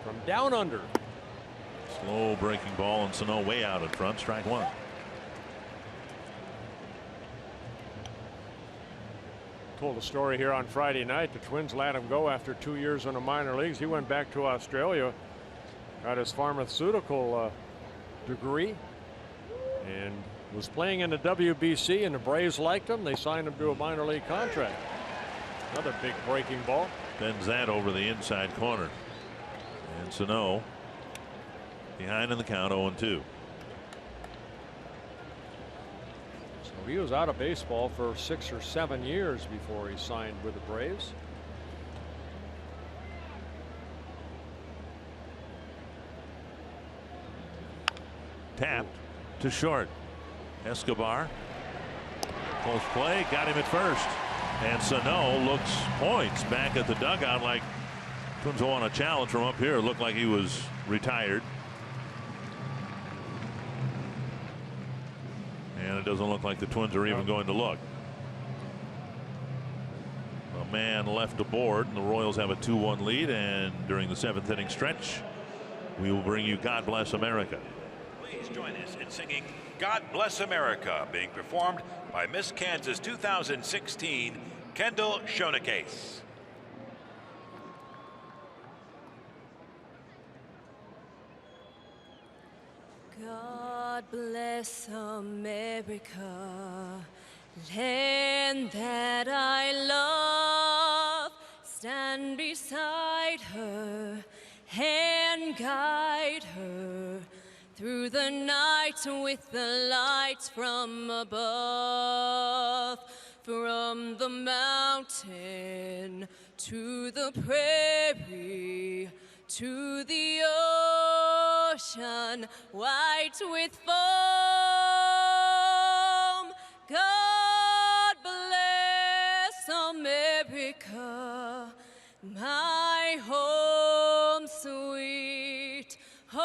from down under. Slow breaking ball, and Sano way out in front. Strike one. Told a story here on Friday night. The Twins let him go after 2 years in the minor leagues. He went back to Australia, got his pharmaceutical degree, and was playing in the WBC, and the Braves liked him. They signed him to a minor league contract. Another big breaking ball. Bends that over the inside corner. And Sano behind in the count, 0-2. So he was out of baseball for 6 or 7 years before he signed with the Braves. Tapped to short. Escobar. Close play, got him at first. And Sano points back at the dugout like Twins want a challenge from up here. It looked like he was retired. And it doesn't look like the Twins are even going to look. A man left aboard, and the Royals have a 2-1 lead. And during the 7th inning stretch, we will bring you God Bless America. Please join us in singing God Bless America, being performed by Miss Kansas 2016, Kendall Shonacase. God bless America, land that I love. Stand beside her and guide her through the night with the lights from above. From the mountain to the prairie to the ocean white with foam. God bless America, my home sweet home.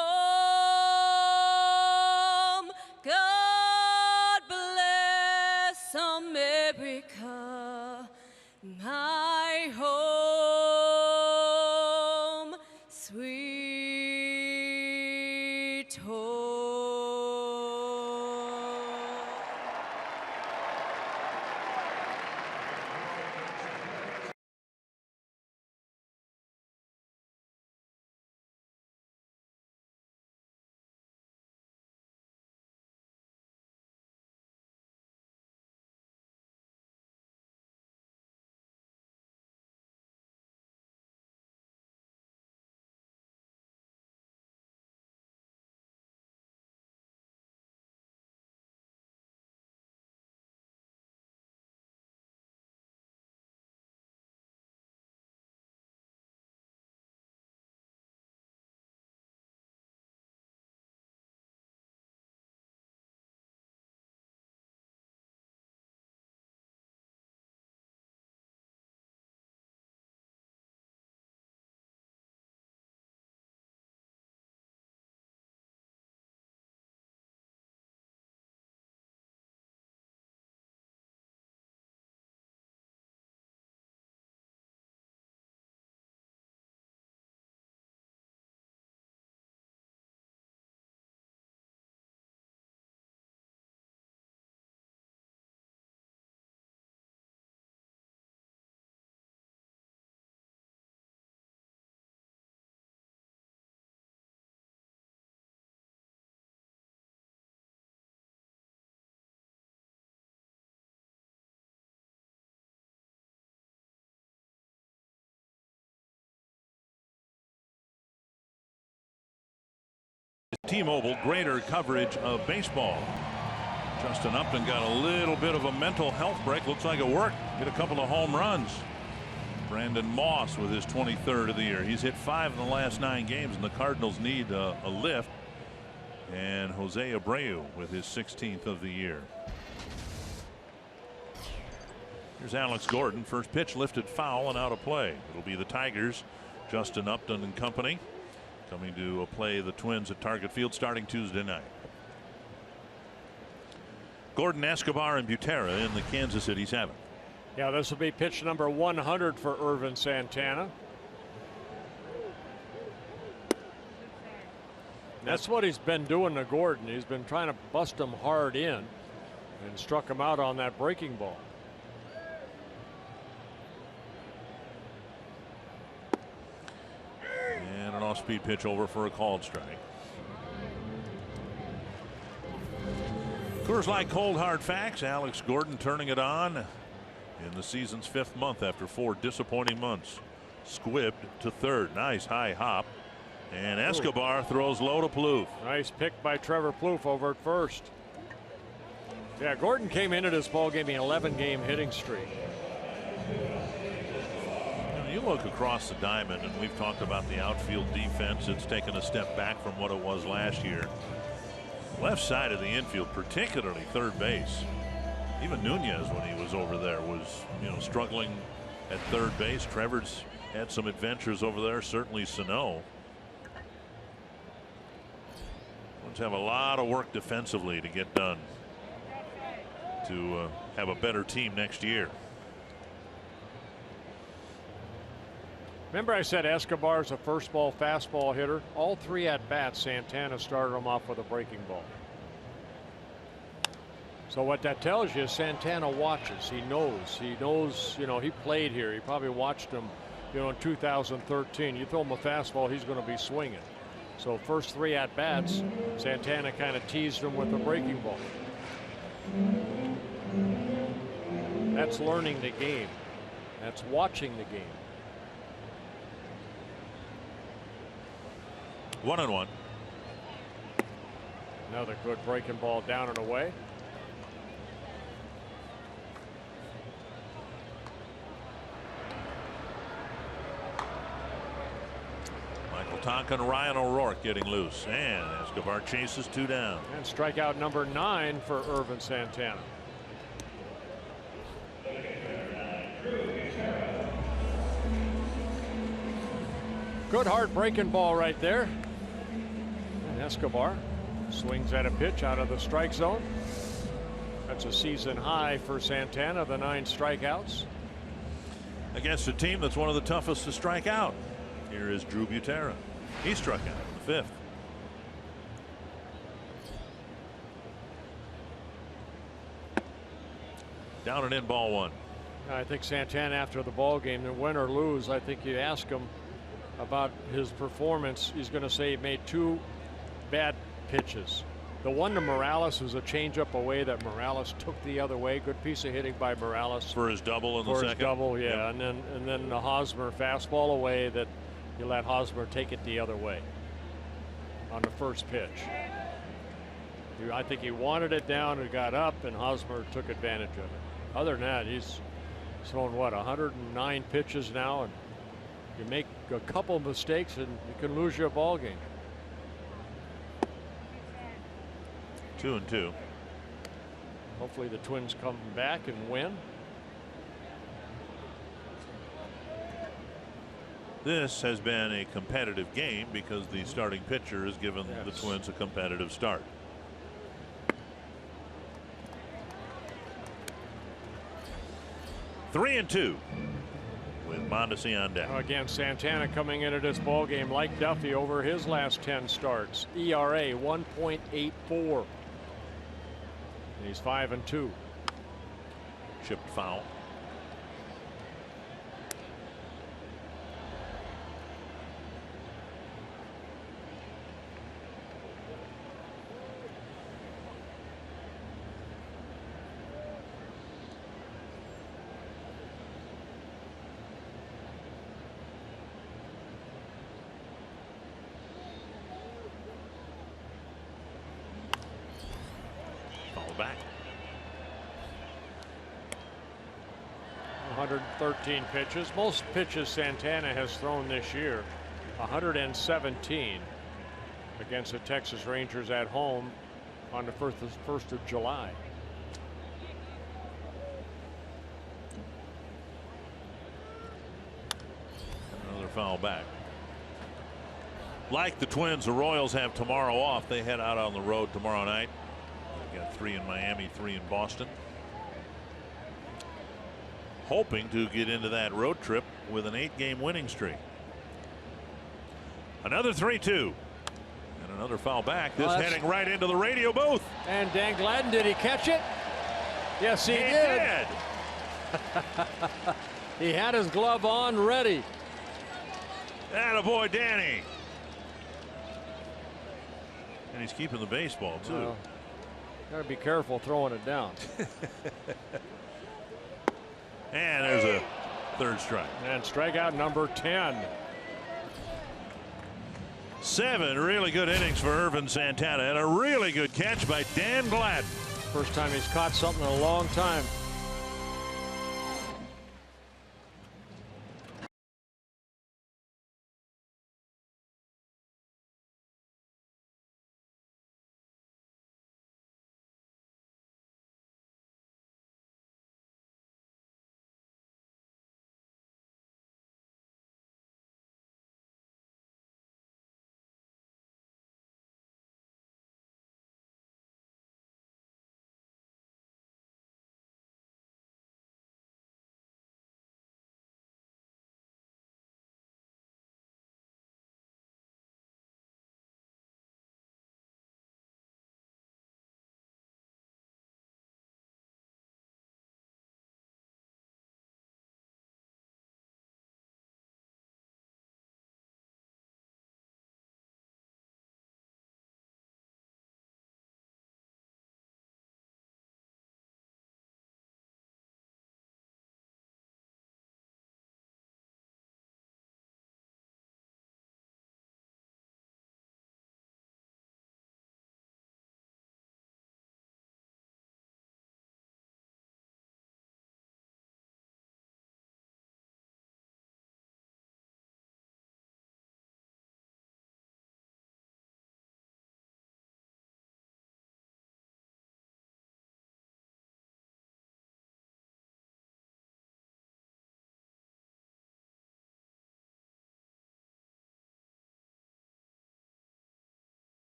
God bless America, my home sweet home. T-Mobile, greater coverage of baseball. Justin Upton got a little bit of a mental health break. Looks like it worked. Hit a couple of home runs. Brandon Moss with his 23rd of the year. He's hit 5 in the last 9 games, and the Cardinals need a lift. And Jose Abreu with his 16th of the year. Here's Alex Gordon. First pitch lifted foul and out of play. It'll be the Tigers. Justin Upton and company coming to play the Twins at Target Field starting Tuesday night. Gordon, Escobar, and Butera in the Kansas City 7th. Yeah, this will be pitch number 100 for Ervin Santana. That's what he's been doing to Gordon. He's been trying to bust him hard in and struck him out on that breaking ball. And an off-speed pitch over for a called strike. Coors Light Cold Hard Facts. Alex Gordon turning it on in the season's 5th month after 4 disappointing months. Squibbed to third. Nice high hop. And Escobar throws low to Plouffe. Nice pick by Trevor Plouffe over at first. Yeah, Gordon came into this ball game an 11-game hitting streak. You look across the diamond, and we've talked about the outfield defense. It's taken a step back from what it was last year. Left side of the infield, particularly third base. Even Nunez, when he was over there, was struggling at third base. Trevor's had some adventures over there. Certainly Sano. Twins have a lot of work defensively to get done to have a better team next year. Remember I said Escobar's a first ball fastball hitter? All 3 at bats, Santana started him off with a breaking ball. So what that tells you is Santana watches. He knows, he played here. He probably watched him, in 2013. You throw him a fastball, he's going to be swinging. So first 3 at bats, Santana kind of teased him with a breaking ball. That's learning the game. That's watching the game. 1-1. Another good breaking ball down and away. Michael Tonka and Ryan O'Rourke getting loose, and Escobar chases 2 down. And strikeout number 9 for Ervin Santana. Good hard breaking ball right there. And Escobar swings at a pitch out of the strike zone. That's a season high for Santana, the 9 strikeouts. Against a team that's one of the toughest to strike out. Here is Drew Butera. He struck out in the 5th. Down and in, ball 1. I think Santana, after the ball game, win or lose, I think you ask him about his performance. He's going to say he made 2 bad pitches. The one to Morales was a changeup away that Morales took the other way. Good piece of hitting by Morales for his double in the second. For his double, yeah. Yep. And then the Hosmer fastball away that you let Hosmer take it the other way on the first pitch. I think he wanted it down and got up, and Hosmer took advantage of it. Other than that, he's thrown 109 pitches now, and you make a couple mistakes and you can lose your ball game. 2-2. Hopefully the Twins come back and win. This has been a competitive game because the starting pitcher has given the Twins a competitive start. Three and 2 with Mondesi on deck. Again, Santana coming into this ball game like Duffy over his last 10 starts. ERA 1.84. And he's 5-2. Chipped foul. back. 113 pitches. Most pitches Santana has thrown this year. 117 against the Texas Rangers at home on the 1st of July. Another foul back. Like the Twins, the Royals have tomorrow off. They head out on the road tomorrow night. They've got 3 in Miami, 3 in Boston. Hoping to get into that road trip with an 8-game winning streak. Another 3-2. And another foul back. This heading right into the radio booth. And Dan Gladden, did he catch it? Yes, he did. He had his glove on ready. Attaboy, Danny. And he's keeping the baseball, too. Well, got to be careful throwing it down. And there's a third strike. And strikeout number 10. 7 really good innings for Ervin Santana, and a really good catch by Dan Gladden. First time he's caught something in a long time.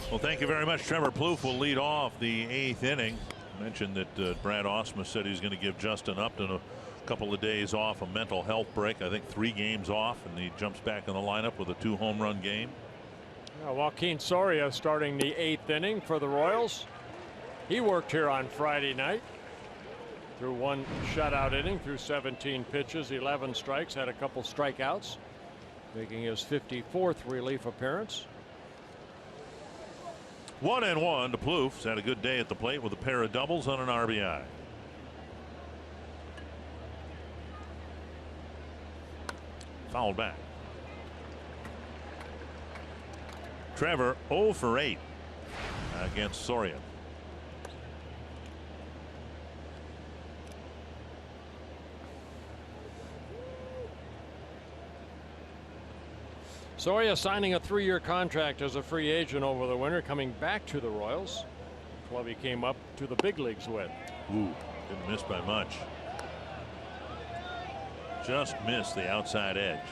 Well, thank you very much. Trevor Plouffe will lead off the 8th inning. I mentioned that Brad Ausmus said he's going to give Justin Upton a couple of days off, a mental health break. I think 3 games off, and he jumps back in the lineup with a 2-home-run game. Joaquin Soria starting the 8th inning for the Royals. He worked here on Friday night. Through 1 shutout inning, through 17 pitches, 11 strikes, had a couple strikeouts, making his 54th relief appearance. 1-1 to Plouffe's had a good day at the plate with a pair of doubles on an RBI. Fouled back. Trevor 0 for 8 against Soria. Soria signing a 3-year contract as a free agent over the winter, coming back to the Royals. Club he came up to the big leagues with. Ooh, didn't miss by much. Just missed the outside edge.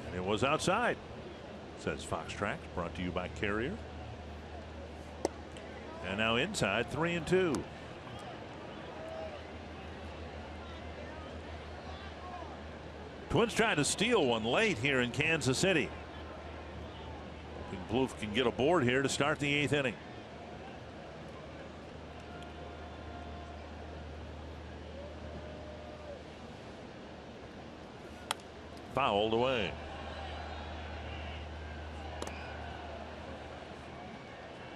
And it was outside, says Fox Tracks, brought to you by Carrier. And now inside, 3-2. Twins trying to steal one late here in Kansas City. Hoping Plouffe can get aboard here to start the 8th inning. Fouled away.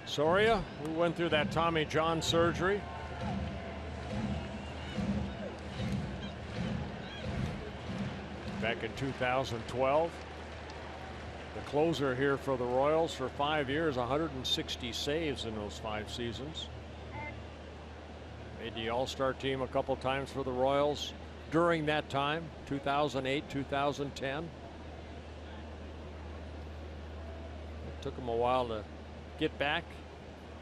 Soria, who went through that Tommy John surgery. Back in 2012. The closer here for the Royals for 5 years, 160 saves in those 5 seasons. Made the All-Star team a couple times for the Royals during that time, 2008, 2010. It took him a while to get back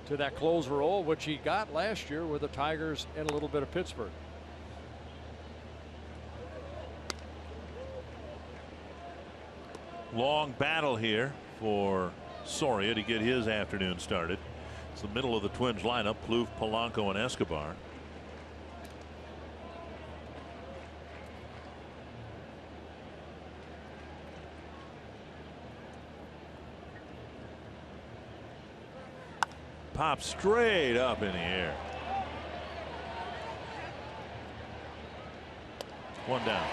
to that close role, which he got last year with the Tigers and a little bit of Pittsburgh. Long battle here for Soria to get his afternoon started. It's the middle of the Twins lineup: Plouffe, Polanco, and Escobar. Pop straight up in the air. One down.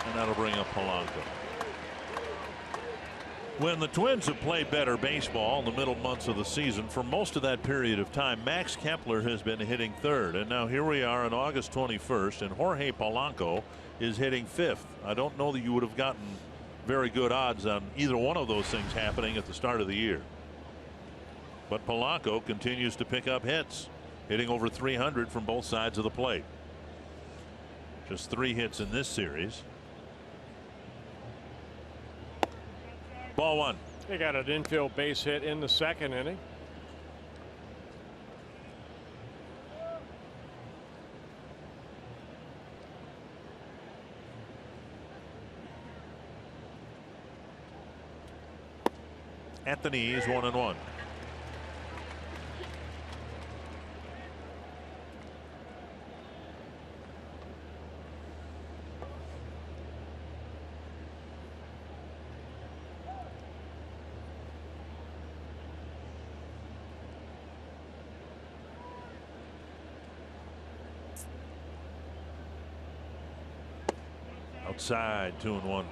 And that'll bring up Polanco. When the Twins have played better baseball in the middle months of the season, for most of that period of time, Max Kepler has been hitting third. And now here we are on August 21st, and Jorge Polanco is hitting fifth. I don't know that you would have gotten very good odds on either one of those things happening at the start of the year. But Polanco continues to pick up hits, hitting over 300 from both sides of the plate. Just 3 hits in this series. Ball 1. They got an infield base hit in the 2nd inning. At the knees, 1-1. Outside, 2-1.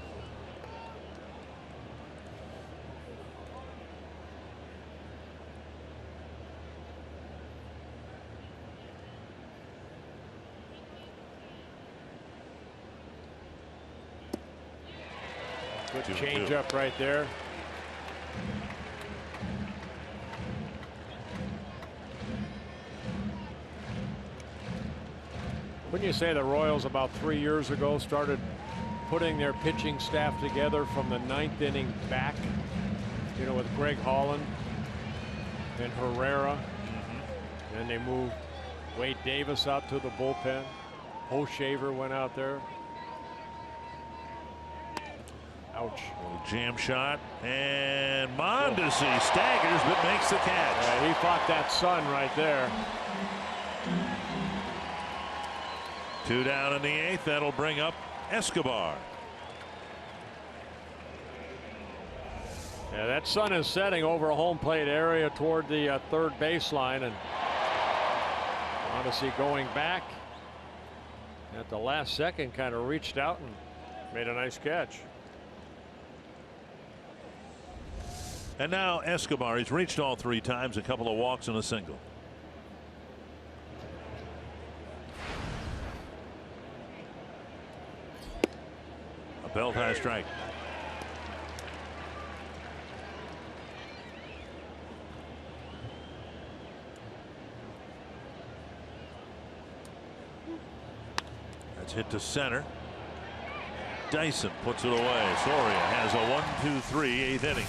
Good change up right there. Wouldn't you say the Royals about 3 years ago started putting their pitching staff together from the 9th inning back, you know, with Greg Holland and Herrera. Then they moved Wade Davis out to the bullpen. Hoshaver went out there. Ouch. Little jam shot, and Mondesi staggers but makes the catch. Yeah, he fought that sun right there. 2 down in the 8th. That'll bring up Escobar. Yeah, that sun is setting over a home plate area toward the 3rd baseline, and Mondesi going back at the last second kind of reached out and made a nice catch. And now Escobar, he's reached all 3 times, a couple of walks and a single. A belt high strike. That's hit to center. Dyson puts it away. Soria has a 1-2-3 8th inning.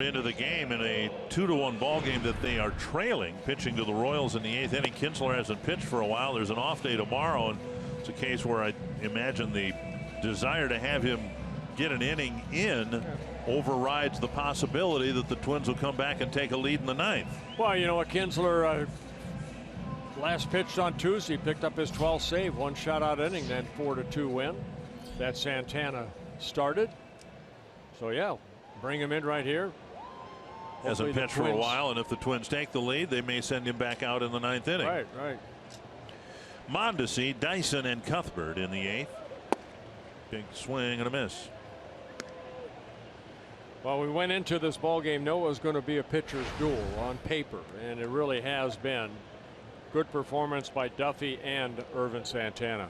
Into the game in a 2-1 ball game that they are trailing, pitching to the Royals in the 8th inning. Kinsler hasn't pitched for a while. There's an off day tomorrow, and it's a case where I imagine the desire to have him get an inning in overrides the possibility that the Twins will come back and take a lead in the 9th. Well, you know what, Kinsler last pitched on Tuesday, picked up his 12th save, 1 shutout inning, then 4-2 win. That Santana started. So yeah, bring him in right here. Hasn't pitched for a while, and if the Twins take the lead, they may send him back out in the 9th inning. Right, right. Mondesi, Dyson, and Cuthbert in the 8th. Big swing and a miss. Well, we went into this ball game knowing it was going to be a pitcher's duel on paper, and it really has been. Good performance by Duffy and Ervin Santana.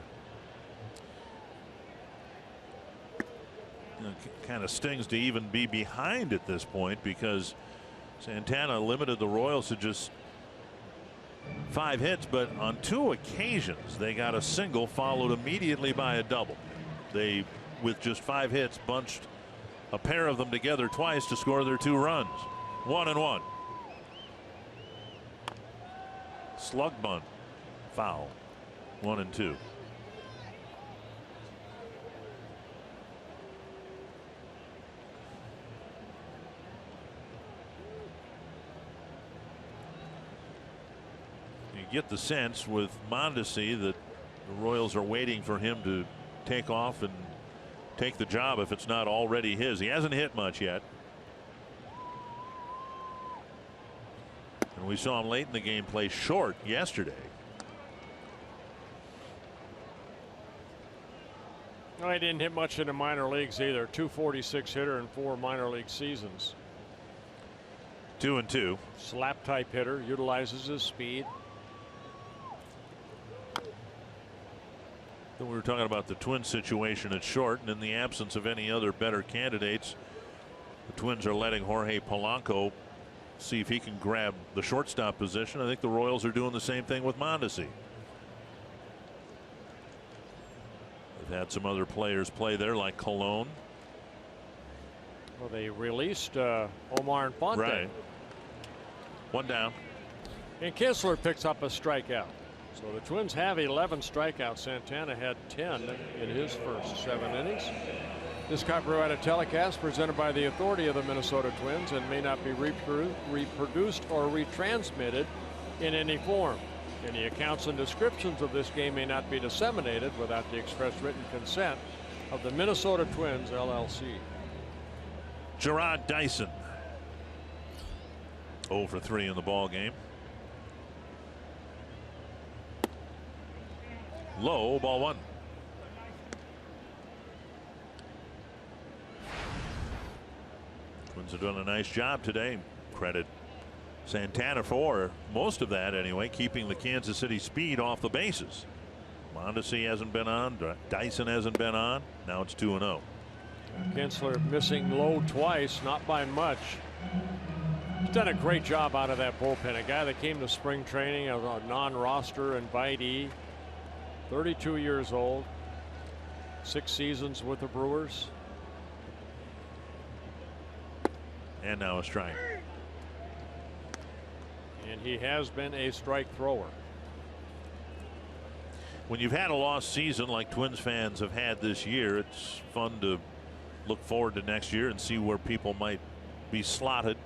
It kind of stings to even be behind at this point because Santana limited the Royals to just 5 hits, but on 2 occasions they got a single followed immediately by a double. They, with just 5 hits, bunched a pair of them together twice to score their 2 runs. 1-1. Slug bunt, foul. 1-2. Get the sense with Mondesi that the Royals are waiting for him to take off and take the job if it's not already his. He hasn't hit much yet. And we saw him late in the game play short yesterday. No, he didn't hit much in the minor leagues either. 246 hitter in 4 minor league seasons. 2-2. Slap type hitter, utilizes his speed. We were talking about the Twins situation at short, and in the absence of any other better candidates, the Twins are letting Jorge Polanco see if he can grab the shortstop position. I think the Royals are doing the same thing with Mondesi. They've had some other players play there like Colon. Well, they released Omar Infante. Right. 1 down. And Kinsler picks up a strikeout. So the Twins have 11 strikeouts. Santana had 10 in his first 7 innings. This copyrighted telecast presented by the authority of the Minnesota Twins and may not be reproduced or retransmitted in any form. Any accounts and descriptions of this game may not be disseminated without the express written consent of the Minnesota Twins, LLC. Jarrod Dyson 0 for 3 in the ball game. Low, ball 1. Twins have done a nice job today. Credit Santana for most of that anyway, keeping the Kansas City speed off the bases. Mondesi hasn't been on. Dyson hasn't been on. Now it's 2-0. Kinsler missing Low twice, not by much. He's done a great job out of that bullpen. A guy that came to spring training as a non-roster invitee. 32 years old. 6 seasons with the Brewers. And now a strike. And he has been a strike thrower. When you've had a lost season like Twins fans have had this year, it's fun to look forward to next year and see where people might be slotted.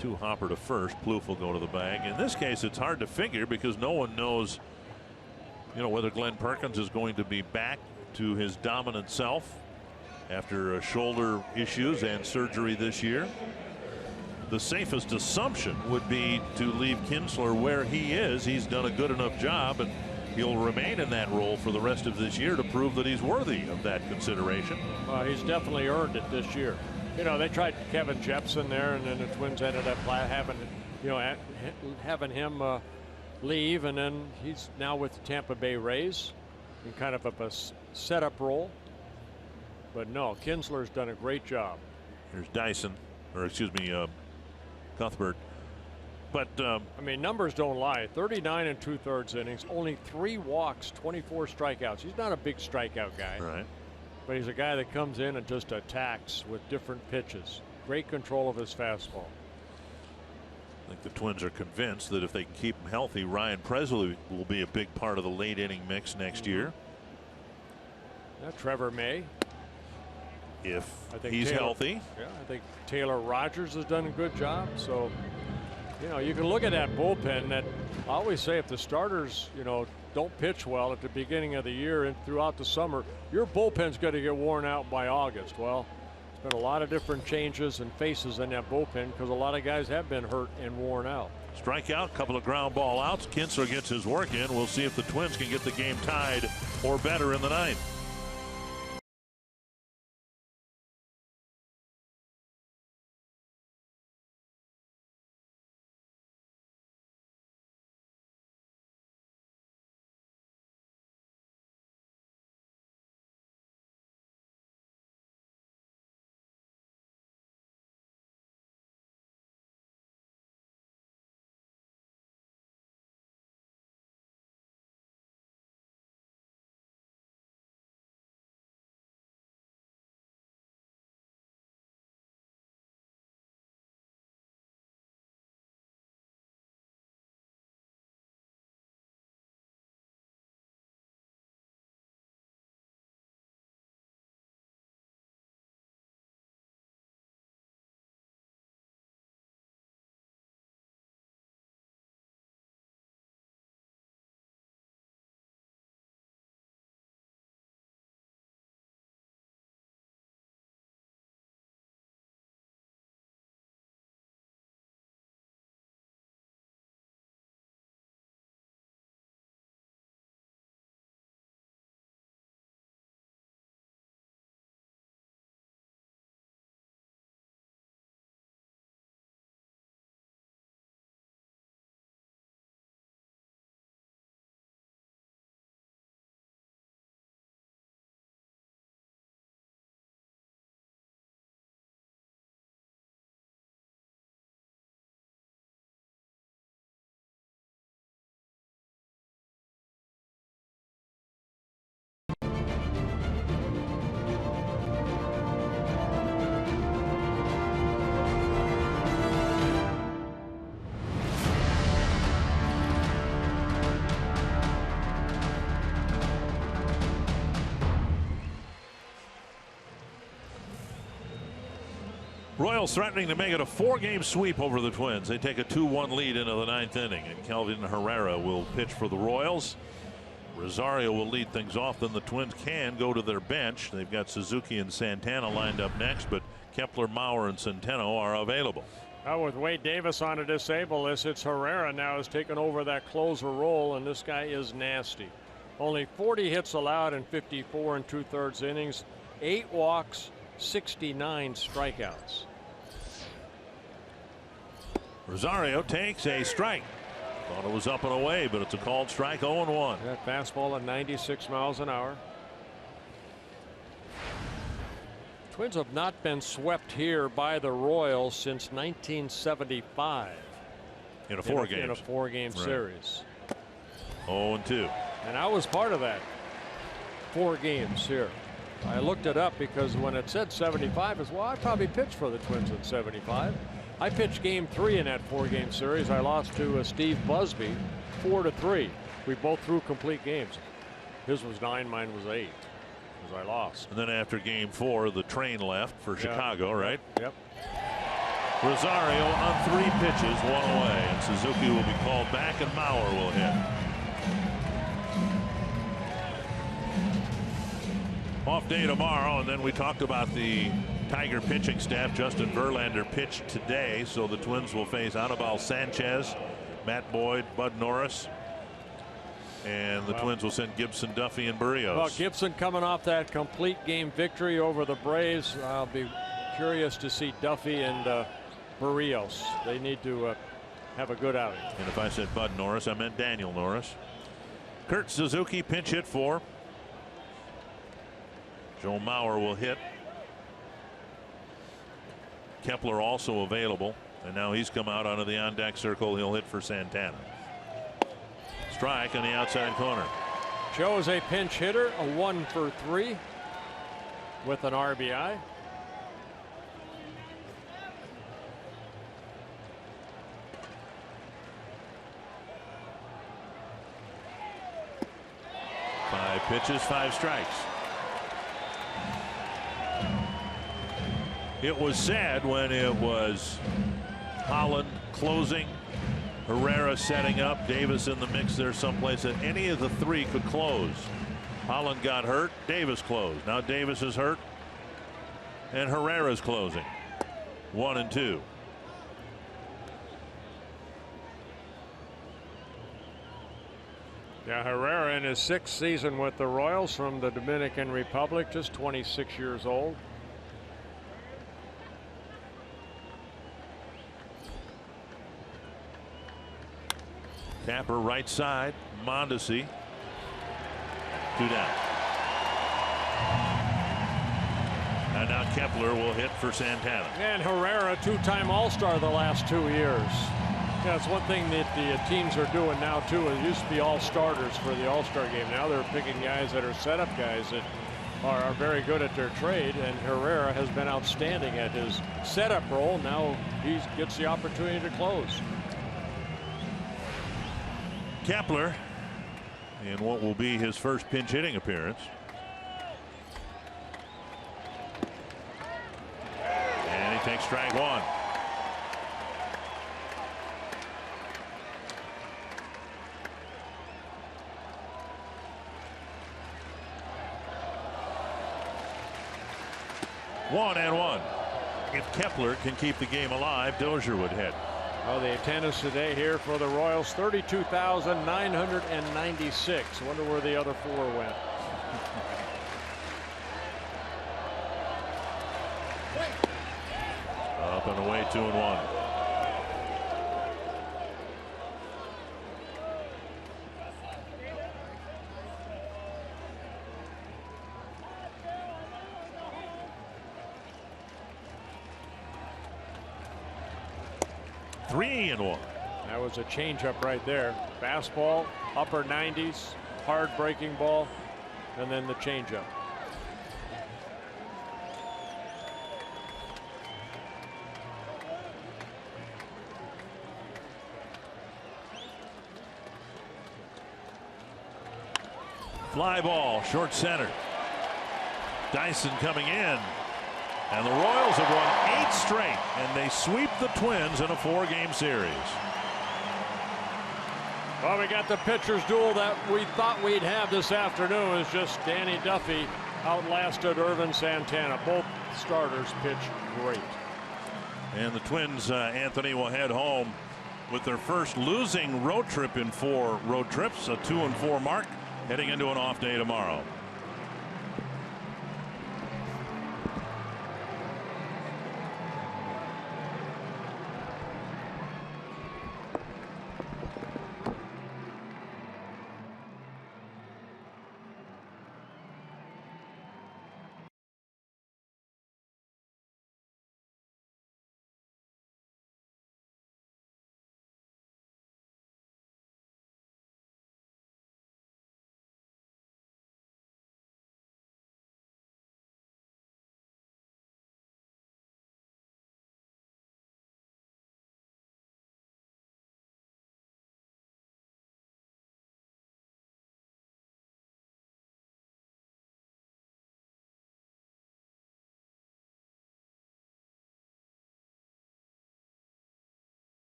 2 hopper to first. Plouffe will go to the bag. In this case, it's hard to figure because no one knows, whether Glenn Perkins is going to be back to his dominant self after shoulder issues and surgery this year. The safest assumption would be to leave Kinsler where he is. He's done a good enough job, and he'll remain in that role for the rest of this year to prove that he's worthy of that consideration. He's definitely earned it this year. They tried Kevin Jepson there, and then the Twins ended up having him leave, and then he's now with the Tampa Bay Rays in kind of a setup role. But no, Kinsler's done a great job. Here's Dyson, or excuse me, Cuthbert. But numbers don't lie. 39 2/3 innings, only 3 walks, 24 strikeouts. He's not a big strikeout guy. Right. but he's a guy that comes in and just attacks with different pitches. Great control of his fastball. I think the Twins are convinced that if they can keep him healthy, Ryan Presley will be a big part of the late inning mix next year. Now Trevor May, if I think he's healthy. Yeah, I think Taylor Rogers has done a good job. So, you know, you can look at that bullpen. That I always say, if the starters, you know, don't pitch well at the beginning of the year and throughout the summer, your bullpen's going to get worn out by August. Well, there's been a lot of different changes and faces in that bullpen because a lot of guys have been hurt and worn out. Strikeout, couple of ground ball outs. Kinsler gets his work in. We'll see if the Twins can get the game tied or better in the ninth. Royals threatening to make it a 4-game sweep over the Twins. They take a 2-1 lead into the 9th inning, and Kelvin Herrera will pitch for the Royals. Rosario will lead things off. Then the Twins can go to their bench. They've got Suzuki and Santana lined up next, but Kepler, Mauer, and Centeno are available. With Wade Davis on a disable list, it's Herrera now has taken over that closer role, and this guy is nasty. Only 40 hits allowed in 54 and 2/3 innings, 8 walks, 69 strikeouts. Rosario takes a strike. Thought it was up and away, but it's a called strike. 0-1. That fastball at 96 miles an hour. Twins have not been swept here by the Royals since 1975. In a 4-game. In a 4-game series. 0-2. And I was part of that 4 games here. I looked it up because when it said 75, as well, I probably pitched for the Twins in 75. I pitched game 3 in that 4-game series. I lost to Steve Busby 4-3. We both threw complete games. His was 9, mine was 8. Because I lost. And then after game 4, the train left for Chicago, right? Yep. Rosario on 3 pitches, 1 away, and Suzuki will be called back, and Mauer will hit. Off day tomorrow, and then we talked about the Tiger pitching staff. Justin Verlander pitched today, so the Twins will face Anibal Sanchez, Matt Boyd, Bud Norris, and the Twins will send Gibson, Duffy, and Berrios. Well, Gibson coming off that complete game victory over the Braves. I'll be curious to see Duffy and Berrios. They need to have a good outing. And if I said Bud Norris, I meant Daniel Norris. Kurt Suzuki pinch hit for. Joe Mauer will hit. Kepler also available, and now he's come out onto the on-deck circle. He'll hit for Santana. Strike on the outside corner. Joe is a pinch hitter, a 1 for 3. with an RBI. Five pitches, 5 strikes. It was sad when it was Holland closing, Herrera setting up, Davis in the mix there someplace, that any of the 3 could close. Holland got hurt, Davis closed. Now Davis is hurt, and Herrera's closing. 1 and 2. Yeah, Herrera in his 6th season with the Royals from the Dominican Republic, just 26 years old. Tapper right side, Mondesi. 2 down. And now Kepler will hit for Santana. And Herrera, 2-time All-Star the last 2 years. Yeah, it's one thing that the teams are doing now too. It used to be all starters for the All-Star game. Now they're picking guys that are setup guys that are very good at their trade, and Herrera has been outstanding at his setup role. Now he gets the opportunity to close. Kepler in what will be his first pinch hitting appearance. And he takes strike 1. One and 1. If Kepler can keep the game alive, Dozier would hit. Well, the attendance today here for the Royals, 32,996. Wonder where the other 4 went. Up and away, 2 and 1. Three and 1. That was a changeup right there. Fastball, upper 90s, hard breaking ball, and then the changeup. Fly ball, short center. Dyson coming in. And the Royals have won 8 straight, and they sweep the Twins in a 4-game series. Well, we got the pitchers duel that we thought we'd have this afternoon. It's just Danny Duffy outlasted Ervin Santana. Both starters pitched great. And the Twins, Anthony, will head home with their first losing road trip in 4 road trips, a 2-4 mark, heading into an off day tomorrow.